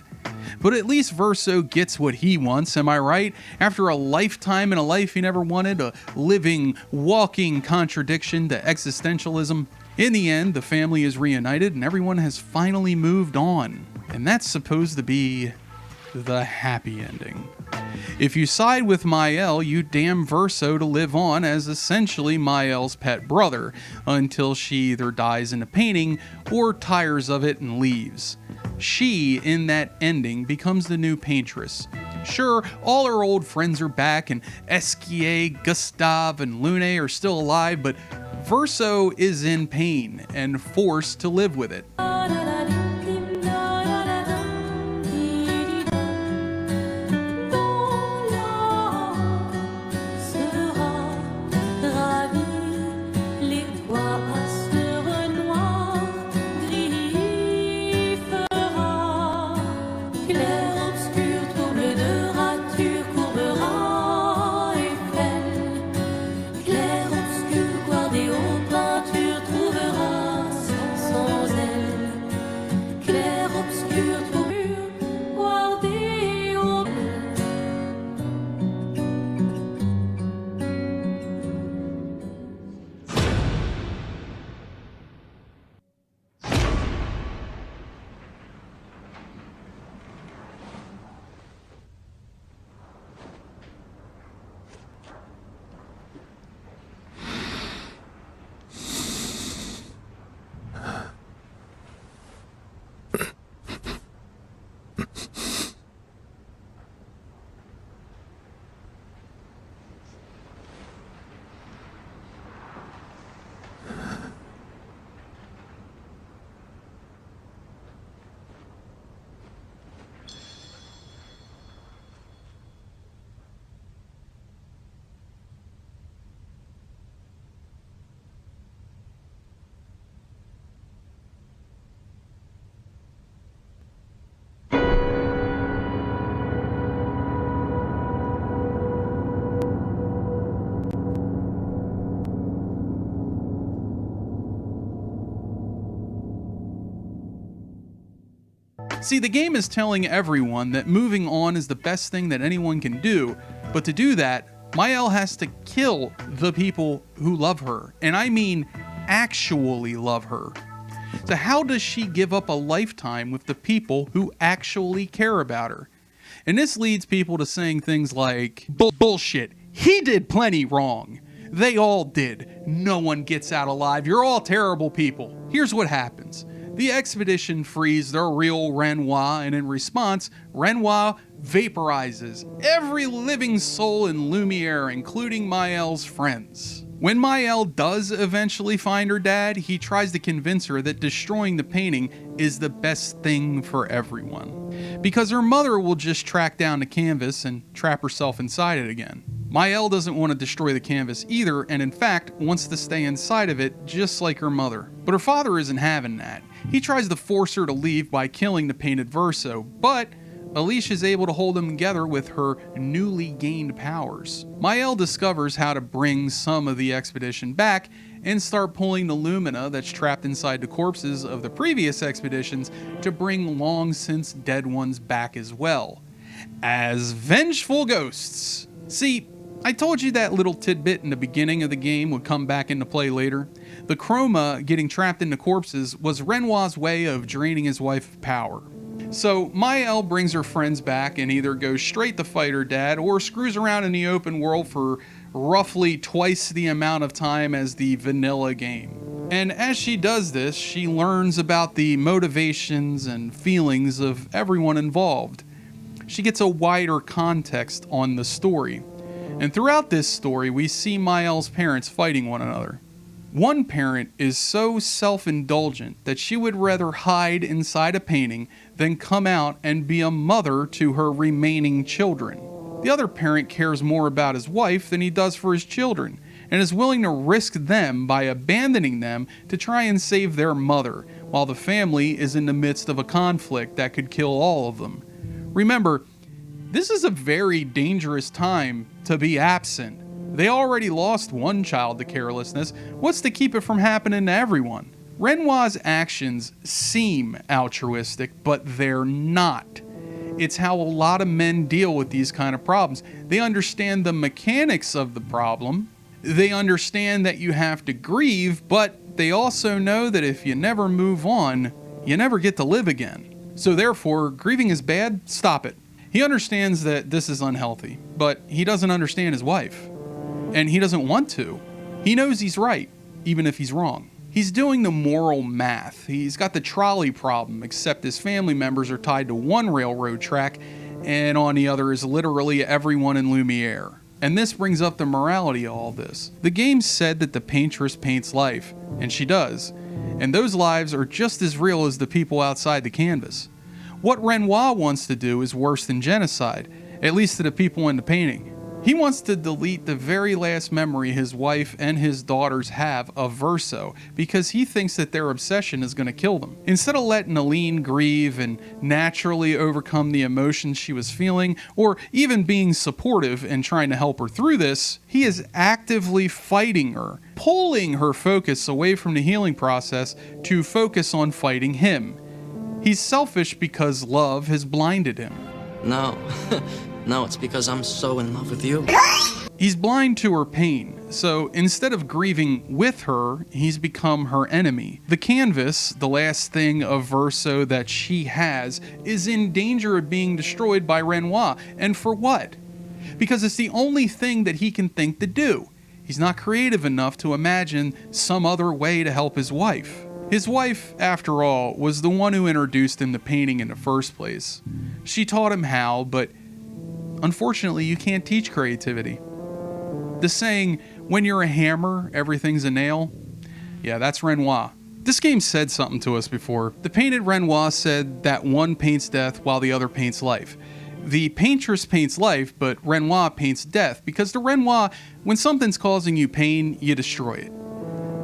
But at least Verso gets what he wants, am I right? After a lifetime in a life he never wanted, a living, walking contradiction to existentialism. In the end, the family is reunited and everyone has finally moved on. And that's supposed to be the happy ending. If you side with Maël, you damn Verso to live on as essentially Maël's pet brother, until she either dies in a painting or tires of it and leaves. She, in that ending, becomes the new paintress. Sure, all her old friends are back, and Esquier, Gustave, and Lune are still alive, but Verso is in pain and forced to live with it. Clair obscur, trouble de rature, courbera Eiffel. Clair obscur, guardé aux peintures, trouvera sans elle. Clair obscur, trouble, guardé aux See, the game is telling everyone that moving on is the best thing that anyone can do, but to do that, Mael has to kill the people who love her, and I mean actually love her. So how does she give up a lifetime with the people who actually care about her? And this leads people to saying things like, bullshit, he did plenty wrong. They all did. No one gets out alive. You're all terrible people. Here's what happens. The expedition frees their real Renoir, and in response, Renoir vaporizes every living soul in Lumiere, including Mael's friends. When Mael does eventually find her dad, he tries to convince her that destroying the painting is the best thing for everyone, because her mother will just track down the canvas and trap herself inside it again. Mael doesn't want to destroy the canvas either, and in fact wants to stay inside of it just like her mother. But her father isn't having that. He tries to force her to leave by killing the painted verso, but Lish is able to hold them together with her newly gained powers. Mael discovers how to bring some of the expedition back and start pulling the lumina that's trapped inside the corpses of the previous expeditions to bring long since dead ones back as well, as vengeful ghosts. See, I told you that little tidbit in the beginning of the game would come back into play later. The chroma getting trapped in the corpses was Renoir's way of draining his wife of power. So Mael brings her friends back and either goes straight to fight her dad or screws around in the open world for roughly twice the amount of time as the vanilla game. And as she does this, she learns about the motivations and feelings of everyone involved. She gets a wider context on the story. And throughout this story, we see Mael's parents fighting one another. One parent is so self-indulgent that she would rather hide inside a painting than come out and be a mother to her remaining children. The other parent cares more about his wife than he does for his children, and is willing to risk them by abandoning them to try and save their mother, while the family is in the midst of a conflict that could kill all of them. Remember, this is a very dangerous time to be absent. They already lost one child to carelessness. What's to keep it from happening to everyone? Renoir's actions seem altruistic, but they're not. It's how a lot of men deal with these kind of problems. They understand the mechanics of the problem. They understand that you have to grieve, but they also know that if you never move on, you never get to live again. So therefore, grieving is bad, stop it. He understands that this is unhealthy, but he doesn't understand his wife. And he doesn't want to. He knows he's right, even if he's wrong. He's doing the moral math. He's got the trolley problem, except his family members are tied to one railroad track, and on the other is literally everyone in Lumiere. And this brings up the morality of all this. The game said that the paintress paints life, and she does. And those lives are just as real as the people outside the canvas. What Renoir wants to do is worse than genocide, at least to the people in the painting. He wants to delete the very last memory his wife and his daughters have of Verso because he thinks that their obsession is going to kill them. Instead of letting Aline grieve and naturally overcome the emotions she was feeling, or even being supportive and trying to help her through this, he is actively fighting her, pulling her focus away from the healing process to focus on fighting him. He's selfish because love has blinded him. No. No, it's because I'm so in love with you. He's blind to her pain, so instead of grieving with her, he's become her enemy. The canvas, the last thing of Verso that she has, is in danger of being destroyed by Renoir. And for what? Because it's the only thing that he can think to do. He's not creative enough to imagine some other way to help his wife. His wife, after all, was the one who introduced him to painting in the first place. She taught him how, but unfortunately, you can't teach creativity. The saying, when you're a hammer, everything's a nail. Yeah, that's Renoir. This game said something to us before. The painted Renoir said that one paints death while the other paints life. The paintress paints life, but Renoir paints death, because the Renoir, when something's causing you pain, you destroy it.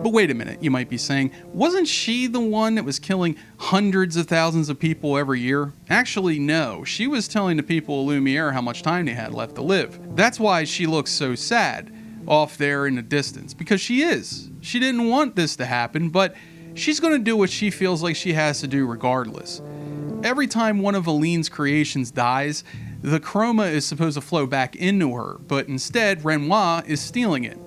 But wait a minute, you might be saying, wasn't she the one that was killing hundreds of thousands of people every year? Actually, no. She was telling the people of Lumiere how much time they had left to live. That's why she looks so sad off there in the distance, because she is. She didn't want this to happen, but she's going to do what she feels like she has to do regardless. Every time one of Aline's creations dies, the chroma is supposed to flow back into her, but instead Renoir is stealing it.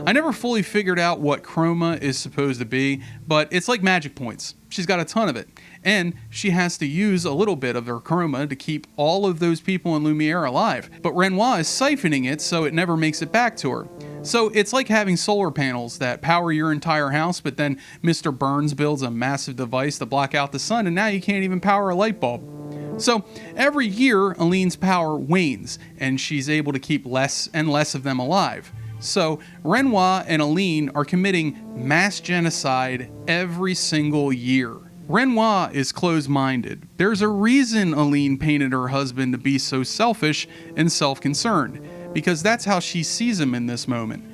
I never fully figured out what chroma is supposed to be, but it's like magic points. She's got a ton of it, and she has to use a little bit of her chroma to keep all of those people in Lumiere alive. But Renoir is siphoning it so it never makes it back to her. So it's like having solar panels that power your entire house, but then Mr. Burns builds a massive device to block out the sun, and now you can't even power a light bulb. So every year, Aline's power wanes, and she's able to keep less and less of them alive. So Renoir and Aline are committing mass genocide every single year. Renoir is closed-minded. There's a reason Aline painted her husband to be so selfish and self-concerned, because that's how she sees him in this moment.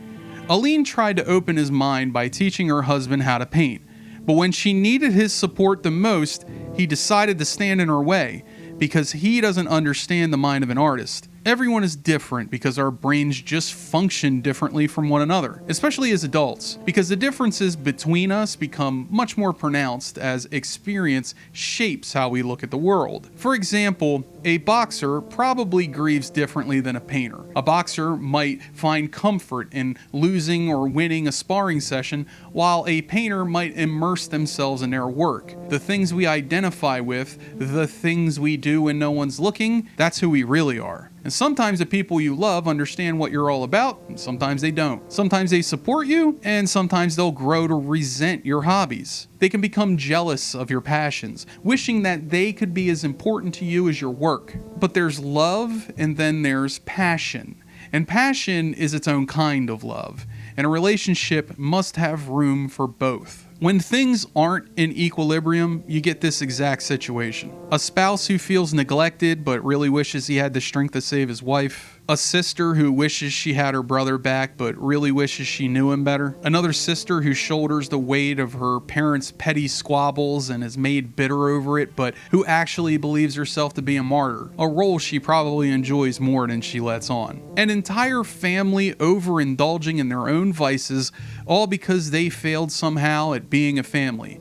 Aline tried to open his mind by teaching her husband how to paint, but when she needed his support the most, he decided to stand in her way, because he doesn't understand the mind of an artist. Everyone is different because our brains just function differently from one another, especially as adults, because the differences between us become much more pronounced as experience shapes how we look at the world. For example, a boxer probably grieves differently than a painter. A boxer might find comfort in losing or winning a sparring session, while a painter might immerse themselves in their work. The things we identify with, the things we do when no one's looking, that's who we really are. And sometimes the people you love understand what you're all about, and sometimes they don't. Sometimes they support you, and sometimes they'll grow to resent your hobbies. They can become jealous of your passions, wishing that they could be as important to you as your work. But there's love, and then there's passion. And passion is its own kind of love, and a relationship must have room for both. When things aren't in equilibrium, you get this exact situation. A spouse who feels neglected but really wishes he had the strength to save his wife. A sister who wishes she had her brother back but really wishes she knew him better. Another sister who shoulders the weight of her parents' petty squabbles and is made bitter over it, but who actually believes herself to be a martyr, a role she probably enjoys more than she lets on. An entire family overindulging in their own vices, all because they failed somehow at being a family.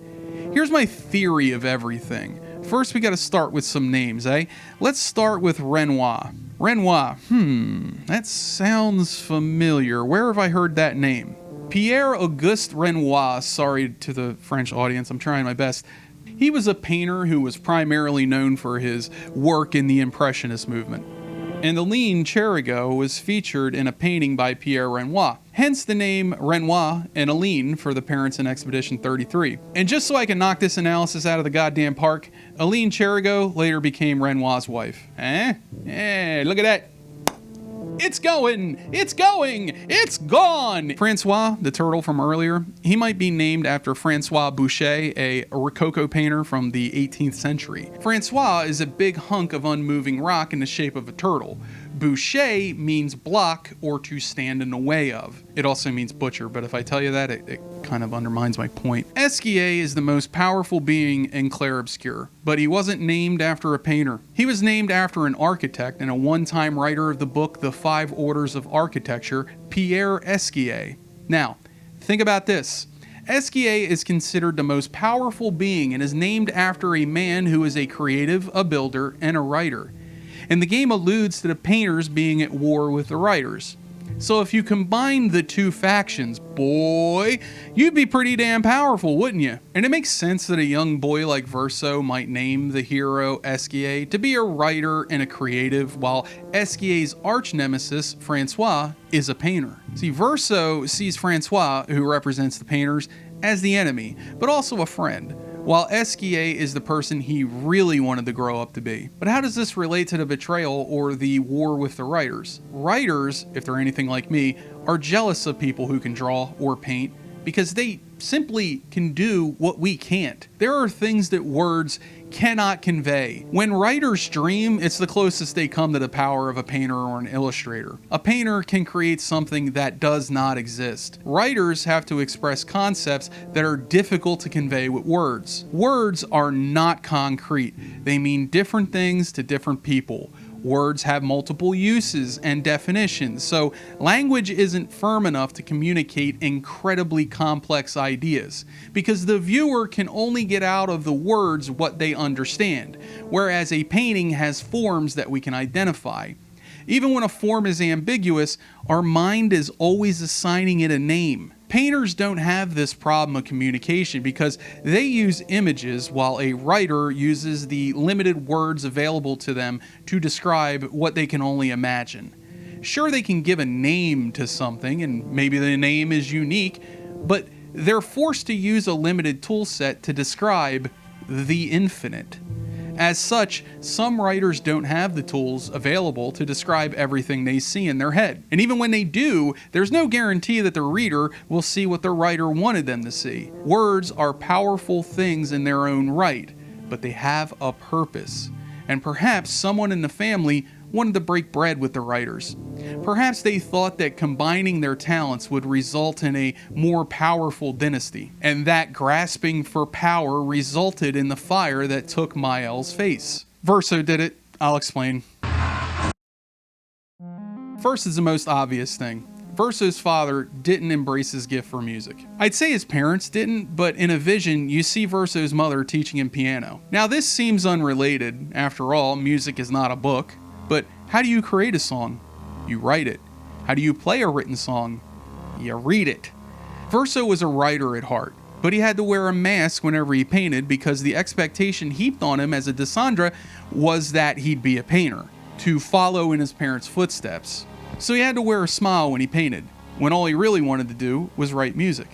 Here's my theory of everything. First, we gotta start with some names, eh? Let's start with Renoir. Renoir, that sounds familiar. Where have I heard that name? Pierre-Auguste Renoir, sorry to the French audience, I'm trying my best. He was a painter who was primarily known for his work in the Impressionist movement. And Aline Cherigot was featured in a painting by Pierre Renoir, hence the name Renoir and Aline for the parents in Expedition 33. And just so I can knock this analysis out of the goddamn park, Aline Cherigot later became Renoir's wife. Look at that. It's going! It's going! It's gone! Francois, the turtle from earlier, he might be named after Francois Boucher, a Rococo painter from the 18th century. Francois is a big hunk of unmoving rock in the shape of a turtle. boucher means block or to stand in the way of. It also means butcher, but if I tell you that, it kind of undermines my point. Esquier is the most powerful being in Clair Obscur, but he wasn't named after a painter. He was named after an architect and a one-time writer of the book The Five Orders of Architecture, Pierre Esquier. Now, think about this. Esquier is considered the most powerful being and is named after a man who is a creative, a builder, and a writer. And the game alludes to the painters being at war with the writers. So if you combine the two factions, boy, you'd be pretty damn powerful, wouldn't you? And it makes sense that a young boy like Verso might name the hero Esquier to be a writer and a creative, while Esquier's arch nemesis, Francois, is a painter. See, Verso sees Francois, who represents the painters, as the enemy, but also a friend, while Esquier is the person he really wanted to grow up to be. But how does this relate to the Betrayal or the war with the writers? Writers, if they're anything like me, are jealous of people who can draw or paint because they simply can do what we can't. There are things that words cannot convey. When writers dream, it's the closest they come to the power of a painter or an illustrator. A painter can create something that does not exist. Writers have to express concepts that are difficult to convey with words. Words are not concrete. They mean different things to different people. Words have multiple uses and definitions, so language isn't firm enough to communicate incredibly complex ideas, because the viewer can only get out of the words what they understand, whereas a painting has forms that we can identify. Even when a form is ambiguous, our mind is always assigning it a name. Painters don't have this problem of communication because they use images, while a writer uses the limited words available to them to describe what they can only imagine. Sure, they can give a name to something, and maybe the name is unique, but they're forced to use a limited tool set to describe the infinite. As such, some writers don't have the tools available to describe everything they see in their head. And even when they do, there's no guarantee that the reader will see what the writer wanted them to see. Words are powerful things in their own right, but they have a purpose. And perhaps someone in the family wanted to break bread with the writers. Perhaps they thought that combining their talents would result in a more powerful dynasty, and that grasping for power resulted in the fire that took Mael's face. Verso did it. I'll explain. First is the most obvious thing. Verso's father didn't embrace his gift for music. I'd say his parents didn't, but in a vision, you see Verso's mother teaching him piano. Now this seems unrelated. After all, music is not a book. But how do you create a song? You write it. How do you play a written song? You read it. Verso was a writer at heart, but he had to wear a mask whenever he painted because the expectation heaped on him as a Dissandra was that he'd be a painter, to follow in his parents' footsteps. So he had to wear a smile when he painted, when all he really wanted to do was write music.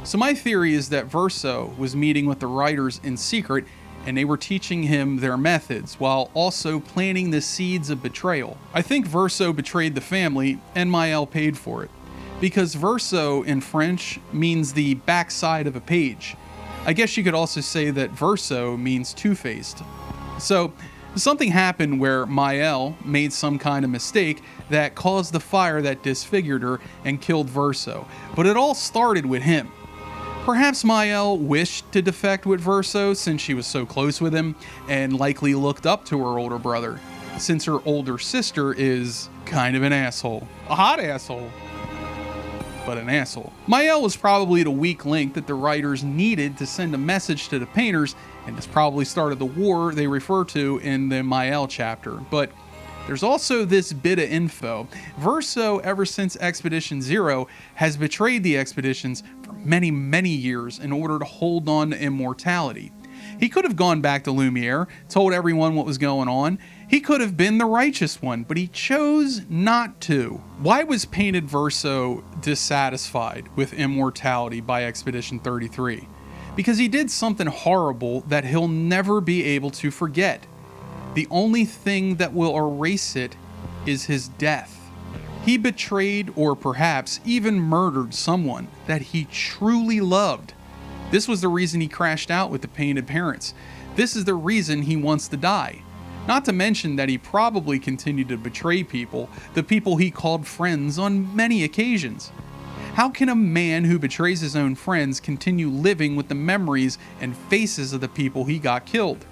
So my theory is that Verso was meeting with the writers in secret, and they were teaching him their methods while also planting the seeds of betrayal. I think Verso betrayed the family, and Mael paid for it, because Verso in French means the backside of a page. I guess you could also say that Verso means two-faced. So something happened where Mael made some kind of mistake that caused the fire that disfigured her and killed Verso, but it all started with him. Perhaps Mael wished to defect with Verso since she was so close with him and likely looked up to her older brother, since her older sister is kind of an asshole. A hot asshole, but an asshole. Mael was probably the weak link that the writers needed to send a message to the painters, and this probably started the war they refer to in the Mael chapter. But there's also this bit of info. Verso, ever since Expedition Zero, has betrayed the expeditions for many, many years in order to hold on to immortality. He could have gone back to Lumiere, told everyone what was going on. He could have been the righteous one, but he chose not to. Why was Painted Verso dissatisfied with immortality by Expedition 33? Because he did something horrible that he'll never be able to forget. The only thing that will erase it is his death. He betrayed or perhaps even murdered someone that he truly loved. This was the reason he crashed out with the painted parents. This is the reason he wants to die. Not to mention that he probably continued to betray people, the people he called friends, on many occasions. How can a man who betrays his own friends continue living with the memories and faces of the people he got killed?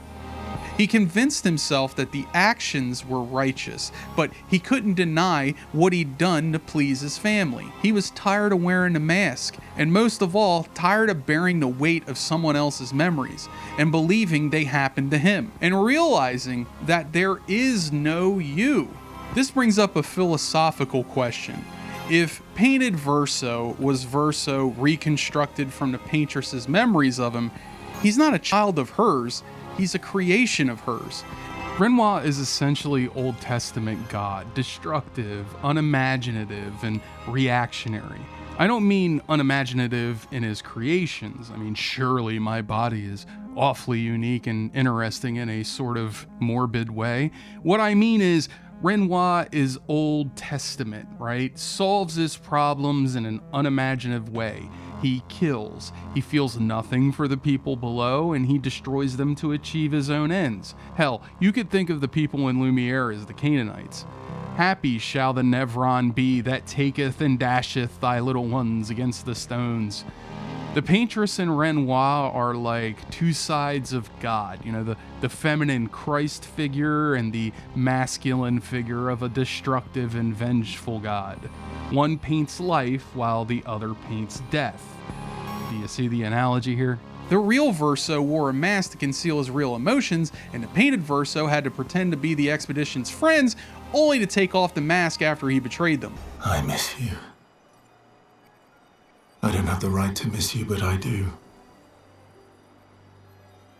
He convinced himself that the actions were righteous, but he couldn't deny what he'd done to please his family. He was tired of wearing a mask, and most of all, tired of bearing the weight of someone else's memories, and believing they happened to him, and realizing that there is no you. This brings up a philosophical question. If painted Verso was Verso reconstructed from the paintress's memories of him, he's not a child of hers, he's a creation of hers. Renoir is essentially Old Testament God, destructive, unimaginative, and reactionary. I don't mean unimaginative in his creations. I mean, surely my body is awfully unique and interesting in a sort of morbid way. What I mean is, Renoir is Old Testament, right? Solves his problems in an unimaginative way. He kills. He feels nothing for the people below, and he destroys them to achieve his own ends. Hell, you could think of the people in Lumiere as the Canaanites. Happy shall the Nevron be that taketh and dasheth thy little ones against the stones. The paintress and Renoir are like two sides of God, you know, the feminine Christ figure and the masculine figure of a destructive and vengeful God. One paints life while the other paints death. Do you see the analogy here? The real Verso wore a mask to conceal his real emotions, and the painted Verso had to pretend to be the expedition's friends, only to take off the mask after he betrayed them. I miss you. I don't have the right to miss you, but I do.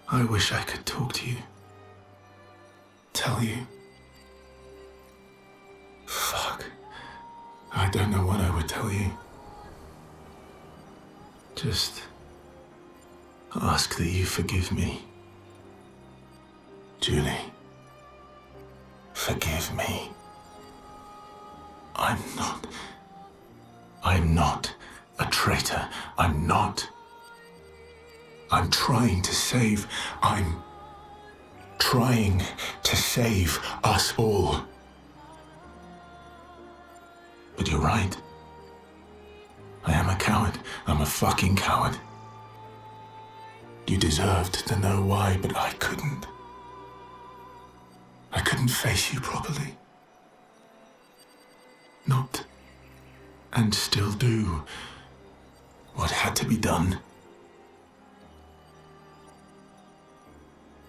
I wish I could talk to you. Tell you. Fuck. I don't know what I would tell you. Just ask that you forgive me. Julie. Forgive me. I'm not a traitor. I'm not. I'm trying to save us all. But you're right. I am a coward. I'm a fucking coward. You deserved to know why, but I couldn't. I couldn't face you properly. Not, and still do, what had to be done.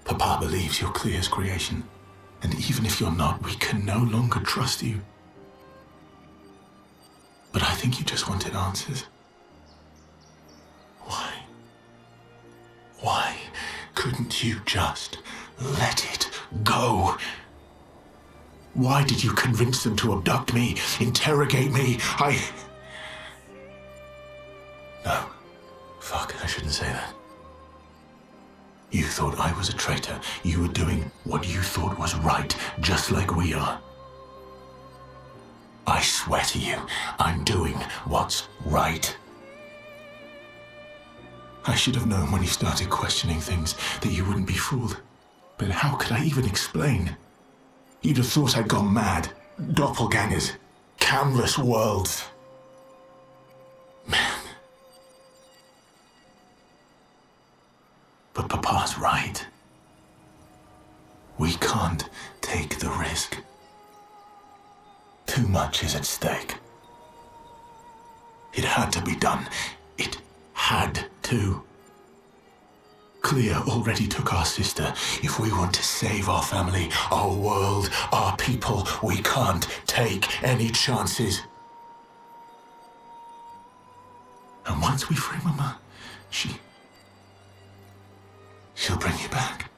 Papa believes you're Clair's creation, and even if you're not, we can no longer trust you. But I think you just wanted answers. Why? Why couldn't you just let it go? Why did you convince them to abduct me, interrogate me? No. Fuck, I shouldn't say that. You thought I was a traitor. You were doing what you thought was right, just like we are. I swear to you, I'm doing what's right. I should have known when you started questioning things that you wouldn't be fooled. But how could I even explain? You'd have thought I'd gone mad. Doppelgangers. Canvas worlds. Man. But Papa's right. We can't take the risk. Too much is at stake. It had to be done. It had to. Clair already took our sister. If we want to save our family, our world, our people, we can't take any chances. And once we free Mama, she'll bring you back.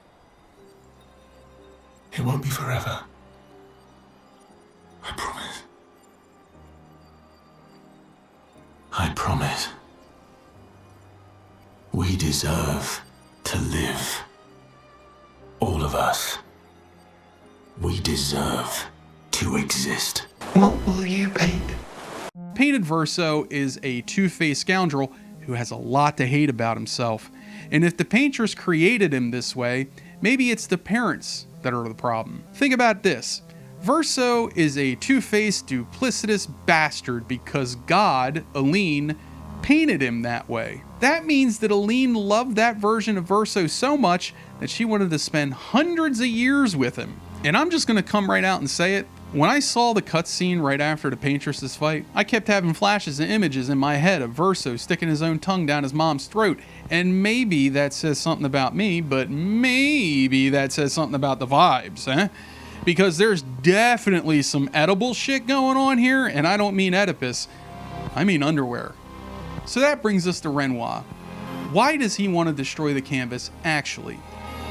It won't be forever. I promise. I promise. We deserve to live. All of us. We deserve to exist. What will you paint? Painted Verso is a two-faced scoundrel who has a lot to hate about himself. And if the paintress created him this way, maybe it's the parents that are the problem. Think about this. Verso is a two-faced, duplicitous bastard because God, Aline, painted him that way. That means that Aline loved that version of Verso so much that she wanted to spend hundreds of years with him. And I'm just gonna come right out and say it. When I saw the cutscene right after the paintress's fight, I kept having flashes and images in my head of Verso sticking his own tongue down his mom's throat. And maybe that says something about me, but maybe that says something about the vibes, eh? Because there's definitely some edible shit going on here, and I don't mean Oedipus, I mean underwear. So that brings us to Renoir. Why does he want to destroy the canvas actually?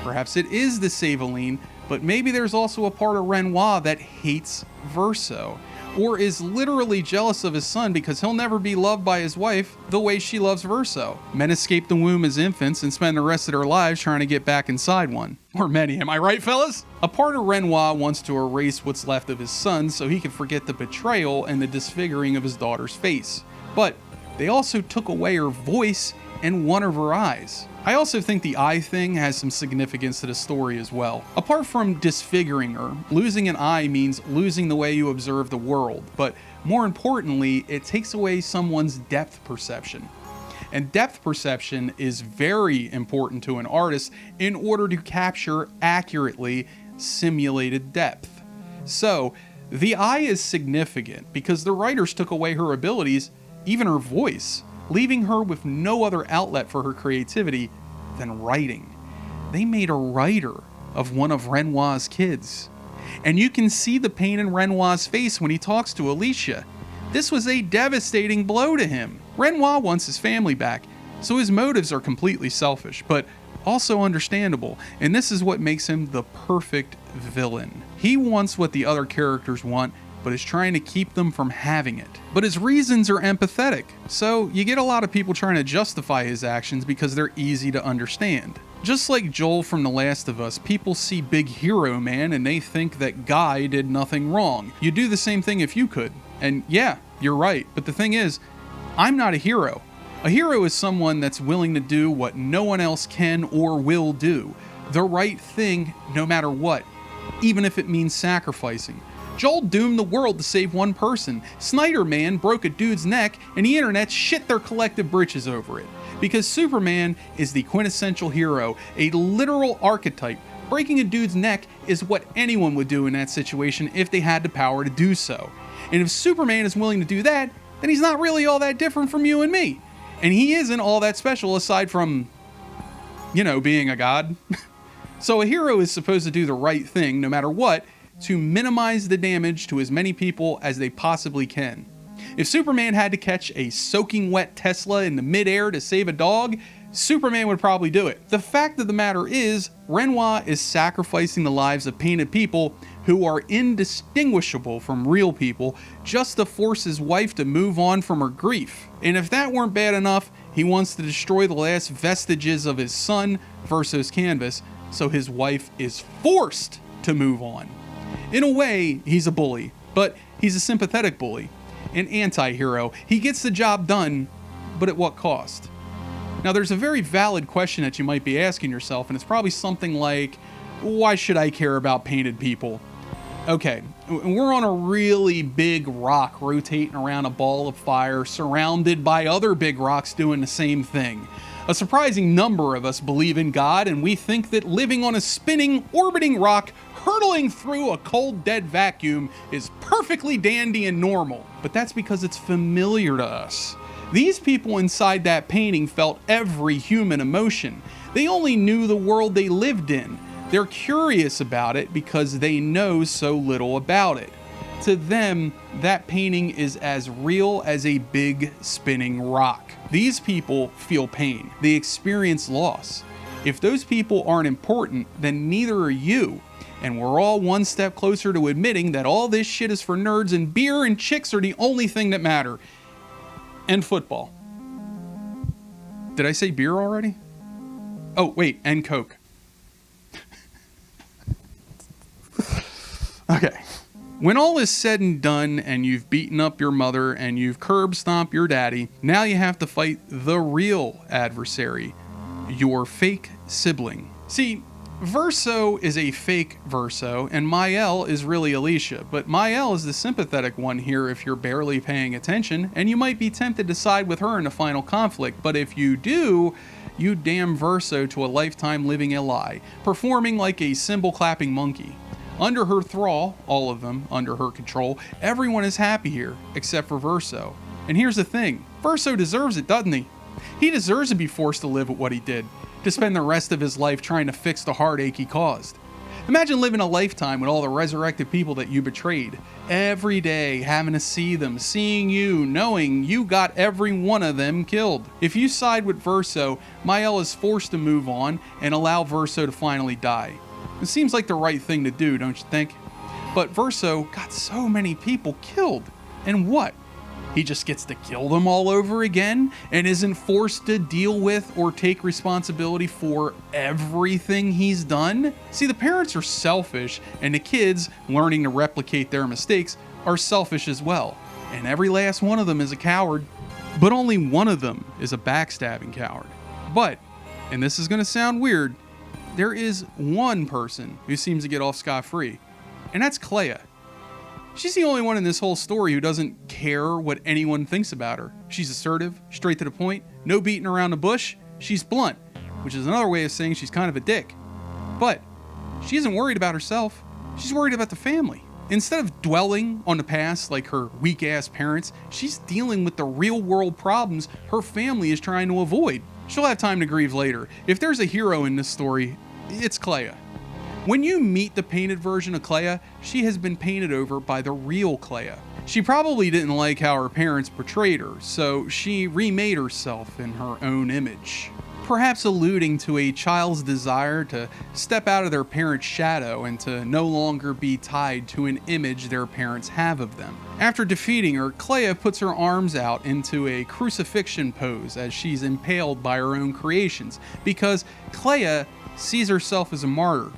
Perhaps it is to save Aline, but maybe there's also a part of Renoir that hates Verso, or is literally jealous of his son because he'll never be loved by his wife the way she loves Verso. Men escape the womb as infants and spend the rest of their lives trying to get back inside one. Or many, am I right, fellas? A part of Renoir wants to erase what's left of his son so he can forget the betrayal and the disfiguring of his daughter's face. But they also took away her voice and one of her eyes. I also think the eye thing has some significance to the story as well. Apart from disfiguring her, losing an eye means losing the way you observe the world, but more importantly, it takes away someone's depth perception. And depth perception is very important to an artist in order to capture accurately simulated depth. So, the eye is significant because the writers took away her abilities, even her voice, leaving her with no other outlet for her creativity than writing. They made a writer of one of Renoir's kids. And you can see the pain in Renoir's face when he talks to Alicia. This was a devastating blow to him. Renoir wants his family back, so his motives are completely selfish, but also understandable, and this is what makes him the perfect villain. He wants what the other characters want, but is trying to keep them from having it. But his reasons are empathetic, so you get a lot of people trying to justify his actions because they're easy to understand. Just like Joel from The Last of Us, people see Big Hero Man and they think that Guy did nothing wrong. You'd do the same thing if you could. And yeah, you're right, but the thing is, I'm not a hero. A hero is someone that's willing to do what no one else can or will do. The right thing, no matter what, even if it means sacrificing. Joel doomed the world to save one person. Snyder Man broke a dude's neck and the internet shit their collective britches over it. Because Superman is the quintessential hero, a literal archetype. Breaking a dude's neck is what anyone would do in that situation if they had the power to do so. And if Superman is willing to do that, then he's not really all that different from you and me. And he isn't all that special aside from, you know, being a god. So a hero is supposed to do the right thing no matter what, to minimize the damage to as many people as they possibly can. If Superman had to catch a soaking wet Tesla in the midair to save a dog, Superman would probably do it. The fact of the matter is, Renoir is sacrificing the lives of painted people who are indistinguishable from real people just to force his wife to move on from her grief. And if that weren't bad enough, he wants to destroy the last vestiges of his son versus canvas, so his wife is forced to move on. In a way, he's a bully, but he's a sympathetic bully, an anti-hero. He gets the job done, but at what cost? Now, there's a very valid question that you might be asking yourself, and it's probably something like, why should I care about painted people? Okay, we're on a really big rock rotating around a ball of fire, surrounded by other big rocks doing the same thing. A surprising number of us believe in God, and we think that living on a spinning, orbiting rock hurtling through a cold, dead vacuum is perfectly dandy and normal. But that's because it's familiar to us. These people inside that painting felt every human emotion. They only knew the world they lived in. They're curious about it because they know so little about it. To them, that painting is as real as a big spinning rock. These people feel pain. They experience loss. If those people aren't important, then neither are you. And we're all one step closer to admitting that all this shit is for nerds and beer and chicks are the only thing that matter. And football. Did I say beer already? Oh, wait, and Coke. Okay. When all is said and done and you've beaten up your mother and you've curb stomped your daddy, now you have to fight the real adversary, your fake sibling. See, Verso is a fake Verso, and Mael is really Alicia, but Mael is the sympathetic one here if you're barely paying attention, and you might be tempted to side with her in the final conflict, but if you do, you damn Verso to a lifetime living a lie, performing like a cymbal-clapping monkey. Under her thrall, all of them under her control, everyone is happy here, except for Verso. And here's the thing, Verso deserves it, doesn't he? He deserves to be forced to live with what he did, to spend the rest of his life trying to fix the heartache he caused. Imagine living a lifetime with all the resurrected people that you betrayed, every day having to see them, seeing you, knowing you got every one of them killed. If you side with Verso, Mael is forced to move on and allow Verso to finally die. It seems like the right thing to do, don't you think? But Verso got so many people killed, and what? He just gets to kill them all over again and isn't forced to deal with or take responsibility for everything he's done? See, the parents are selfish, and the kids, learning to replicate their mistakes, are selfish as well. And every last one of them is a coward. But only one of them is a backstabbing coward. But, and this is going to sound weird, there is one person who seems to get off scot-free, and that's Clair. She's the only one in this whole story who doesn't care what anyone thinks about her. She's assertive, straight to the point, no beating around the bush. She's blunt, which is another way of saying she's kind of a dick. But she isn't worried about herself. She's worried about the family. Instead of dwelling on the past like her weak-ass parents, she's dealing with the real-world problems her family is trying to avoid. She'll have time to grieve later. If there's a hero in this story, it's Clair. When you meet the painted version of Clair, she has been painted over by the real Clair. She probably didn't like how her parents portrayed her, so she remade herself in her own image. Perhaps alluding to a child's desire to step out of their parents' shadow and to no longer be tied to an image their parents have of them. After defeating her, Clair puts her arms out into a crucifixion pose as she's impaled by her own creations, because Clair sees herself as a martyr.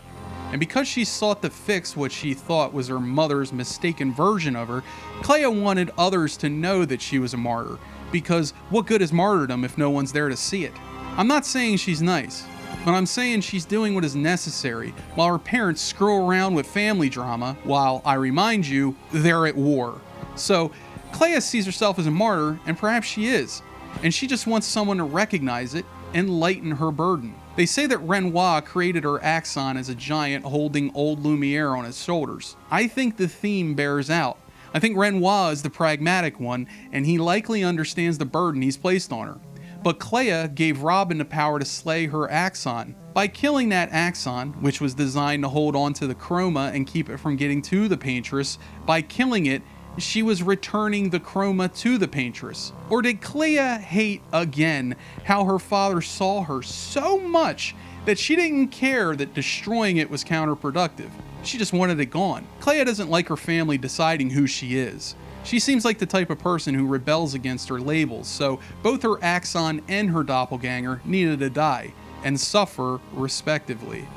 And because she sought to fix what she thought was her mother's mistaken version of her, Clair wanted others to know that she was a martyr, because what good is martyrdom if no one's there to see it? I'm not saying she's nice, but I'm saying she's doing what is necessary while her parents screw around with family drama while, I remind you, they're at war. So Clair sees herself as a martyr, and perhaps she is, and she just wants someone to recognize it and lighten her burden. They say that Renoir created her axon as a giant holding old Lumiere on his shoulders. I think the theme bears out. I think Renoir is the pragmatic one, and he likely understands the burden he's placed on her. But Clair gave Robin the power to slay her axon. By killing that axon, which was designed to hold onto the chroma and keep it from getting to the paintress, by killing it, she was returning the chroma to the paintress. Or did Clair hate again how her father saw her so much that she didn't care that destroying it was counterproductive? She just wanted it gone. Clair doesn't like her family deciding who she is. She seems like the type of person who rebels against her labels, so both her axon and her doppelganger needed to die and suffer respectively.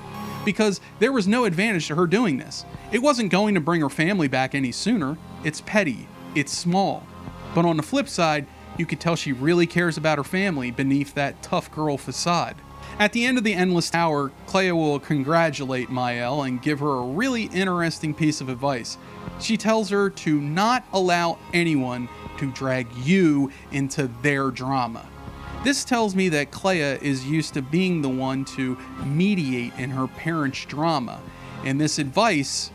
Because there was no advantage to her doing this. It wasn't going to bring her family back any sooner. It's petty, it's small. But on the flip side, you could tell she really cares about her family beneath that tough girl facade. At the end of the Endless Hour, Clair will congratulate Mael and give her a really interesting piece of advice. She tells her to not allow anyone to drag you into their drama. This tells me that Clair is used to being the one to mediate in her parents' drama, and this advice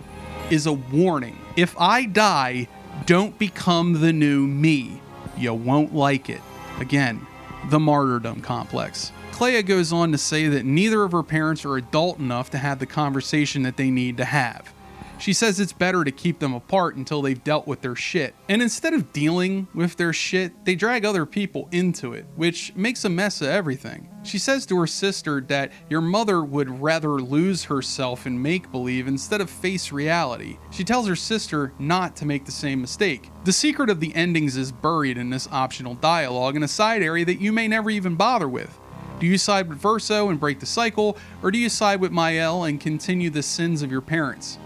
is a warning. If I die, don't become the new me. You won't like it. Again, the martyrdom complex. Clair goes on to say that neither of her parents are adult enough to have the conversation that they need to have. She says it's better to keep them apart until they've dealt with their shit. And instead of dealing with their shit, they drag other people into it, which makes a mess of everything. She says to her sister that your mother would rather lose herself in make-believe instead of face reality. She tells her sister not to make the same mistake. The secret of the endings is buried in this optional dialogue in a side area that you may never even bother with. Do you side with Verso and break the cycle, or do you side with Mael and continue the sins of your parents?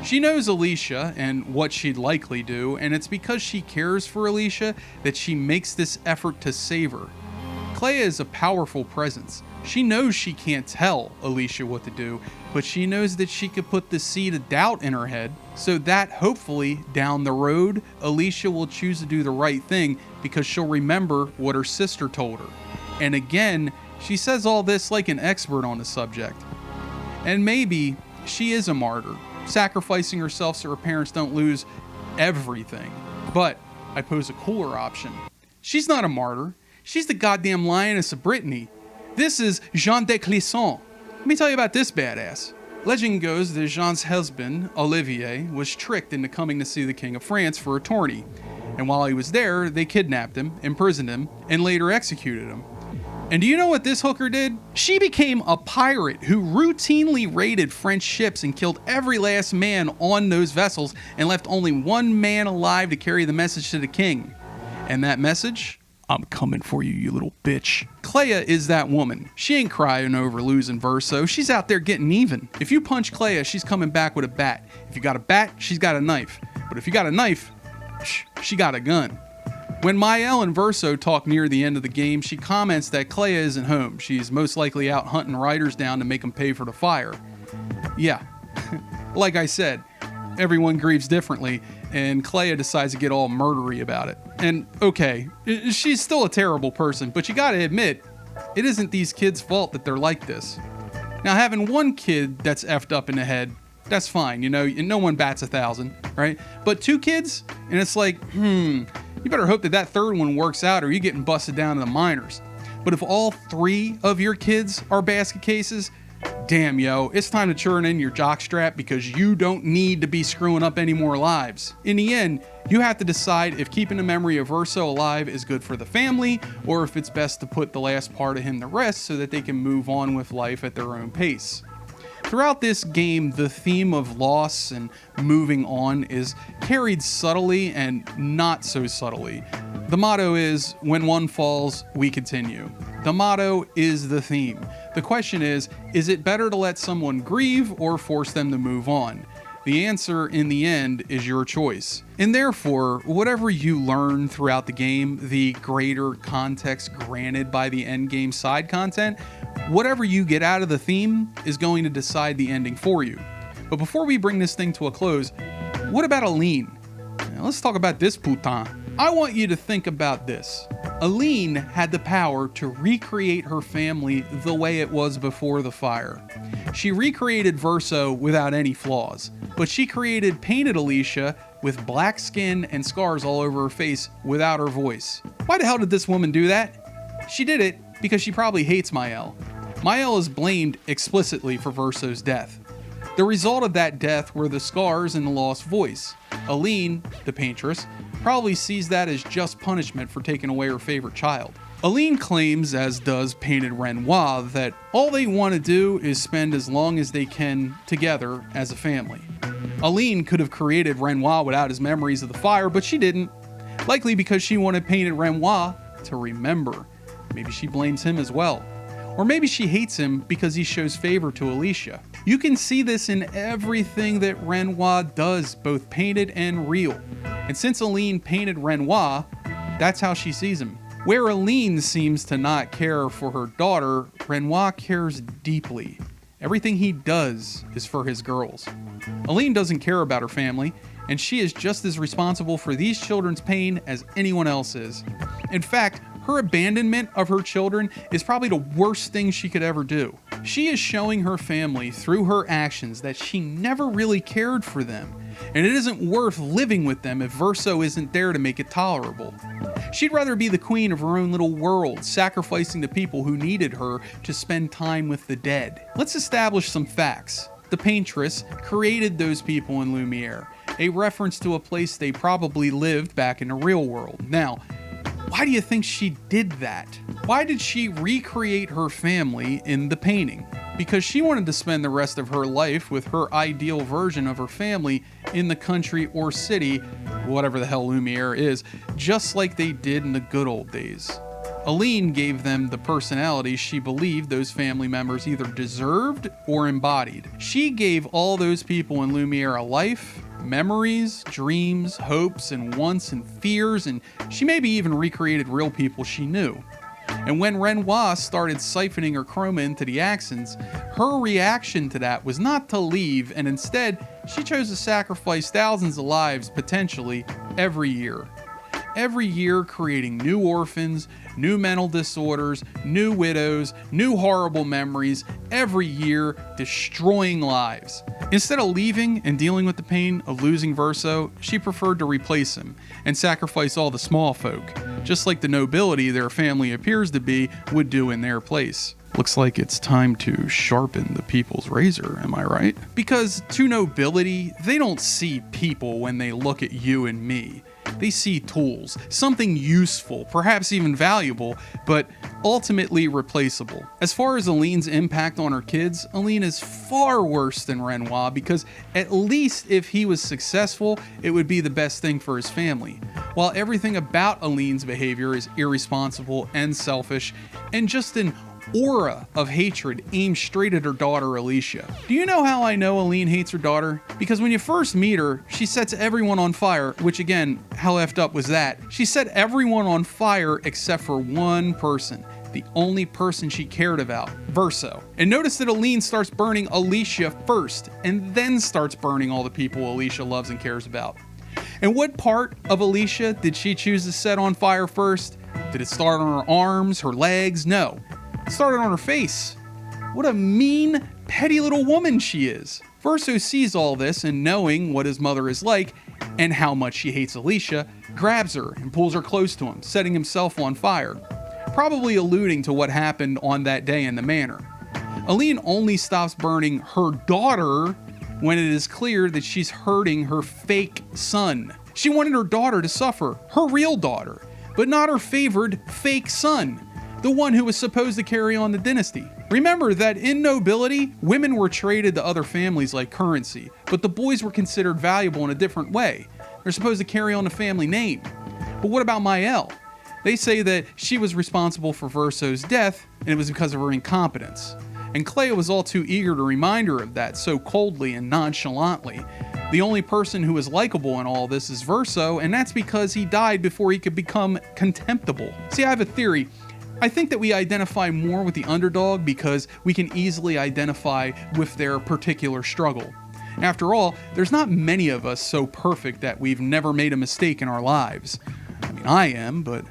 She knows Alicia and what she'd likely do, and it's because she cares for Alicia that she makes this effort to save her. Clair is a powerful presence, She knows she can't tell Alicia what to do, but she knows that she could put the seed of doubt in her head so that hopefully down the road, Alicia will choose to do the right thing because she'll remember what her sister told her. And again, she says all this like an expert on the subject. And maybe she is a martyr, sacrificing herself so her parents don't lose everything. But I pose a cooler option. She's not a martyr. She's the goddamn lioness of Brittany. This is Jean de Clisson. Let me tell you about this badass. Legend goes that Jean's husband, Olivier, was tricked into coming to see the King of France for a tourney. And while he was there, they kidnapped him, imprisoned him, and later executed him. And do you know what this hooker did? She became a pirate who routinely raided French ships and killed every last man on those vessels and left only one man alive to carry the message to the king. And that message? I'm coming for you, you little bitch. Clair is that woman. She ain't crying over losing Verso. She's out there getting even. If you punch Clair, she's coming back with a bat. If you got a bat, she's got a knife. But if you got a knife, she got a gun. When Mael and Verso talk near the end of the game, she comments that Clair isn't home. She's most likely out hunting riders down to make them pay for the fire. Yeah, like I said, everyone grieves differently, and Clair decides to get all murdery about it. And okay, she's still a terrible person, but you gotta admit, it isn't these kids' fault that they're like this. Now, having one kid that's effed up in the head, that's fine, you know, no one bats 1,000, right? But 2 kids, and it's like, you better hope that that third one works out or you're getting busted down to the minors. But if all 3 of your kids are basket cases, damn yo, it's time to churn in your jockstrap because you don't need to be screwing up any more lives. In the end, you have to decide if keeping the memory of Verso alive is good for the family or if it's best to put the last part of him to rest so that they can move on with life at their own pace. Throughout this game, the theme of loss and moving on is carried subtly and not so subtly. The motto is, when one falls, we continue. The motto is the theme. The question is it better to let someone grieve or force them to move on? The answer, in the end, is your choice. And therefore, whatever you learn throughout the game, the greater context granted by the endgame side content, whatever you get out of the theme is going to decide the ending for you. But before we bring this thing to a close, what about Aline? Now, let's talk about this putain. I want you to think about this. Aline had the power to recreate her family the way it was before the fire. She recreated Verso without any flaws, but she created painted Alicia with black skin and scars all over her face without her voice. Why the hell did this woman do that? She did it because she probably hates Mael. Mael is blamed explicitly for Verso's death. The result of that death were the scars and the lost voice. Aline, the paintress, probably sees that as just punishment for taking away her favorite child. Aline claims, as does Painted Renoir, that all they want to do is spend as long as they can together as a family. Aline could have created Renoir without his memories of the fire, but she didn't. Likely because she wanted Painted Renoir to remember. Maybe she blames him as well. Or maybe she hates him because he shows favor to Alicia. You can see this in everything that Renoir does, both painted and real. And since Aline painted Renoir, that's how she sees him. Where Aline seems to not care for her daughter, Renoir cares deeply. Everything he does is for his girls. Aline doesn't care about her family, and she is just as responsible for these children's pain as anyone else is. In fact, her abandonment of her children is probably the worst thing she could ever do. She is showing her family through her actions that she never really cared for them, and it isn't worth living with them if Verso isn't there to make it tolerable. She'd rather be the queen of her own little world, sacrificing the people who needed her to spend time with the dead. Let's establish some facts. The paintress created those people in Lumiere, a reference to a place they probably lived back in the real world. Now, why do you think she did that? Why did she recreate her family in the painting? Because she wanted to spend the rest of her life with her ideal version of her family in the country or city, whatever the hell Lumiere is, just like they did in the good old days. Aline gave them the personality she believed those family members either deserved or embodied. She gave all those people in Lumiere a life, memories, dreams, hopes, and wants and fears, and she maybe even recreated real people she knew. And when Renoir started siphoning her chroma into the axons, her reaction to that was not to leave, and instead, she chose to sacrifice thousands of lives, potentially, every year. Every year creating new orphans, new mental disorders, new widows, new horrible memories, every year destroying lives. Instead of leaving and dealing with the pain of losing Verso, she preferred to replace him and sacrifice all the small folk, just like the nobility their family appears to be would do in their place. Looks like it's time to sharpen the people's razor, am I right? Because to nobility, they don't see people when they look at you and me. They see tools, something useful, perhaps even valuable, but ultimately replaceable. As far as Aline's impact on her kids, Aline is far worse than Renoir because at least if he was successful, it would be the best thing for his family. While everything about Aline's behavior is irresponsible and selfish and just an aura of hatred aimed straight at her daughter Alicia. Do you know how I know Aline hates her daughter? Because when you first meet her, she sets everyone on fire, which again, how effed up was that? She set everyone on fire except for one person. The only person she cared about, Verso. And notice that Aline starts burning Alicia first, and then starts burning all the people Alicia loves and cares about. And what part of Alicia did she choose to set on fire first? Did it start on her arms, her legs? No. It started on her face. What a mean, petty little woman she is. Verso sees all this and knowing what his mother is like and how much she hates Alicia, grabs her and pulls her close to him, setting himself on fire, probably alluding to what happened on that day in the manor. Aline only stops burning her daughter when it is clear that she's hurting her fake son. She wanted her daughter to suffer, her real daughter, but not her favored fake son, the one who was supposed to carry on the dynasty. Remember that in nobility, women were traded to other families like currency, but the boys were considered valuable in a different way. They're supposed to carry on the family name. But what about Maëlle? They say that she was responsible for Verso's death, and it was because of her incompetence. And Clair was all too eager to remind her of that so coldly and nonchalantly. The only person who is likable in all this is Verso, and that's because he died before he could become contemptible. See, I have a theory. I think that we identify more with the underdog because we can easily identify with their particular struggle. After all, there's not many of us so perfect that we've never made a mistake in our lives. I mean, I am, but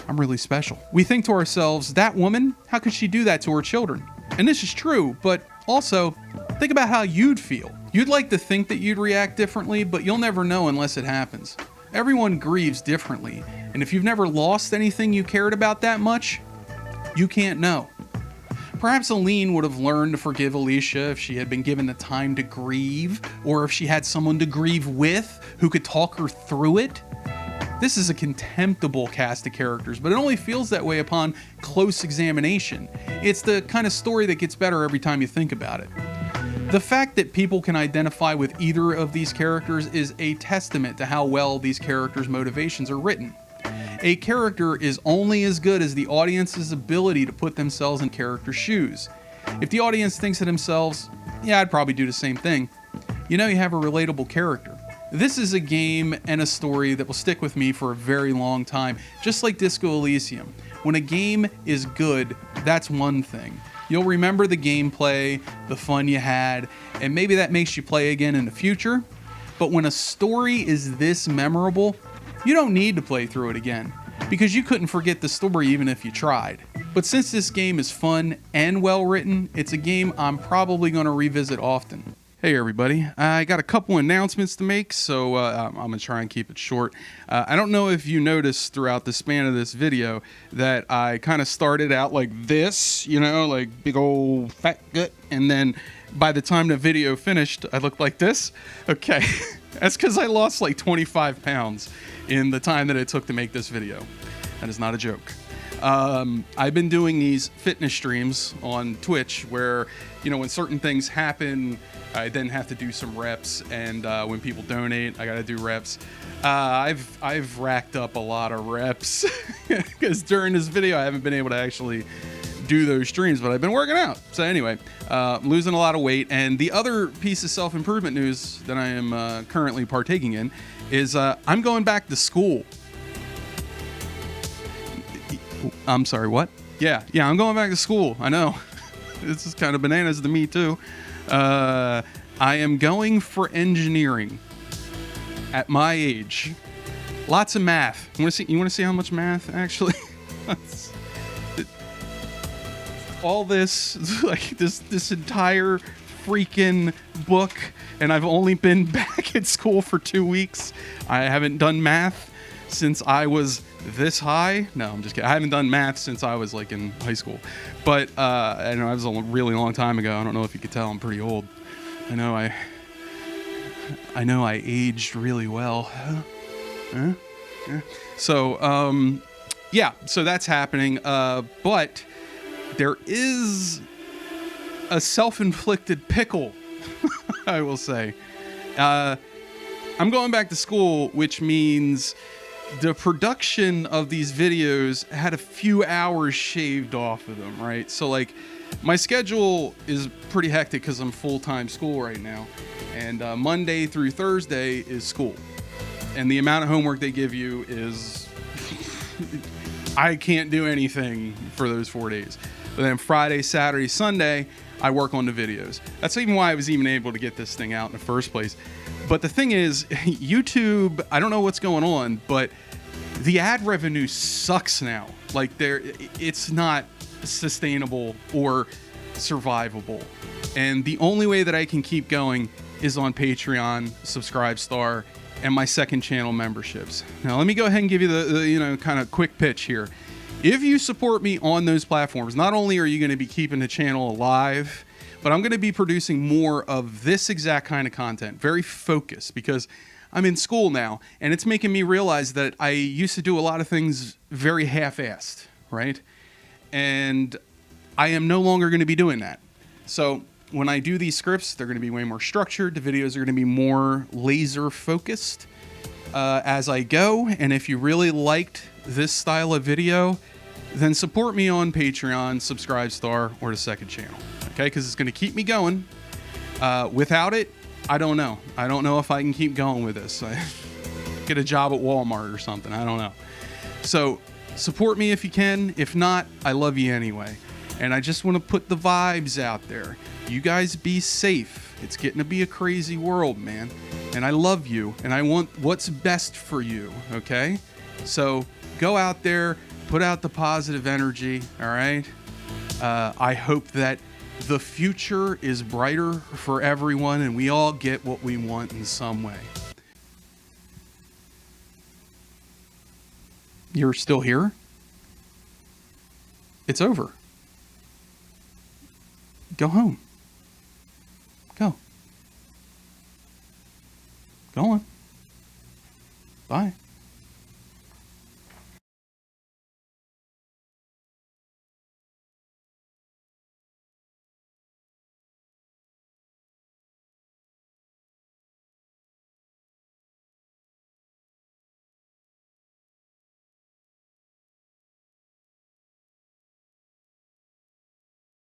I'm really special. We think to ourselves, that woman, how could she do that to her children? And this is true, but also, think about how you'd feel. You'd like to think that you'd react differently, but you'll never know unless it happens. Everyone grieves differently, and if you've never lost anything you cared about that much, you can't know. Perhaps Aline would have learned to forgive Alicia if she had been given the time to grieve, or if she had someone to grieve with who could talk her through it. This is a contemptible cast of characters, but it only feels that way upon close examination. It's the kind of story that gets better every time you think about it. The fact that people can identify with either of these characters is a testament to how well these characters' motivations are written. A character is only as good as the audience's ability to put themselves in character's shoes. If the audience thinks to themselves, yeah, I'd probably do the same thing, you know you have a relatable character. This is a game and a story that will stick with me for a very long time, just like Disco Elysium. When a game is good, that's one thing. You'll remember the gameplay, the fun you had, and maybe that makes you play again in the future. But when a story is this memorable, you don't need to play through it again, because you couldn't forget the story even if you tried. But since this game is fun and well written, it's a game I'm probably going to revisit often. Hey everybody, I got a couple announcements to make, so I'm going to try and keep it short. I don't know if you noticed throughout the span of this video that I kind of started out like this, you know, like big old fat gut, and then by the time the video finished, I looked like this. Okay, that's because I lost like 25 pounds in the time that it took to make this video. That is not a joke. I've been doing these fitness streams on Twitch where, you know, when certain things happen, I then have to do some reps, and when people donate, I got to do reps. I've racked up a lot of reps because during this video, I haven't been able to actually do those streams, but I've been working out. So anyway, losing a lot of weight. And the other piece of self-improvement news that I am currently partaking in is I'm going back to school. I'm sorry, what? Yeah, I'm going back to school. I know. This is kind of bananas to me too. I am going for engineering at my age. Lots of math. You want to see how much math actually? All this, like this entire freaking book, and I've only been back at school for 2 weeks. I haven't done math since I was this high. No, I'm just kidding. I haven't done math since I was like in high school. But I know that was a really long time ago. I don't know if you could tell I'm pretty old. I know I aged really well. Huh? Yeah. So yeah, so that's happening. But there is a self-inflicted pickle, I will say. I'm going back to school, which means the production of these videos had a few hours shaved off of them, right? So like my schedule is pretty hectic because I'm full-time school right now, and Monday through Thursday is school, and the amount of homework they give you is I can't do anything for those 4 days. But then Friday, Saturday, Sunday, I work on the videos. That's even why I was even able to get this thing out in the first place. But the thing is, YouTube, I don't know what's going on, but the ad revenue sucks now. Like it's not sustainable or survivable. And the only way that I can keep going is on Patreon, Subscribestar, and my second channel memberships. Now let me go ahead and give you the kind of quick pitch here. If you support me on those platforms, not only are you going to be keeping the channel alive, but I'm going to be producing more of this exact kind of content, very focused, because I'm in school now, and it's making me realize that I used to do a lot of things very half-assed, right? And I am no longer going to be doing that. So when I do these scripts, they're going to be way more structured. The videos are going to be more laser focused as I go. And if you really liked this style of video, then support me on Patreon, Subscribestar, or the second channel, okay? Because it's going to keep me going. Without it, I don't know. I don't know if I can keep going with this. I get a job at Walmart or something. I don't know. So support me if you can. If not, I love you anyway. And I just want to put the vibes out there. You guys be safe. It's getting to be a crazy world, man. And I love you, and I want what's best for you, okay? So go out there, put out the positive energy, all right? I hope that the future is brighter for everyone, and we all get what we want in some way. You're still here? It's over. Go home. Go. Go on. Bye.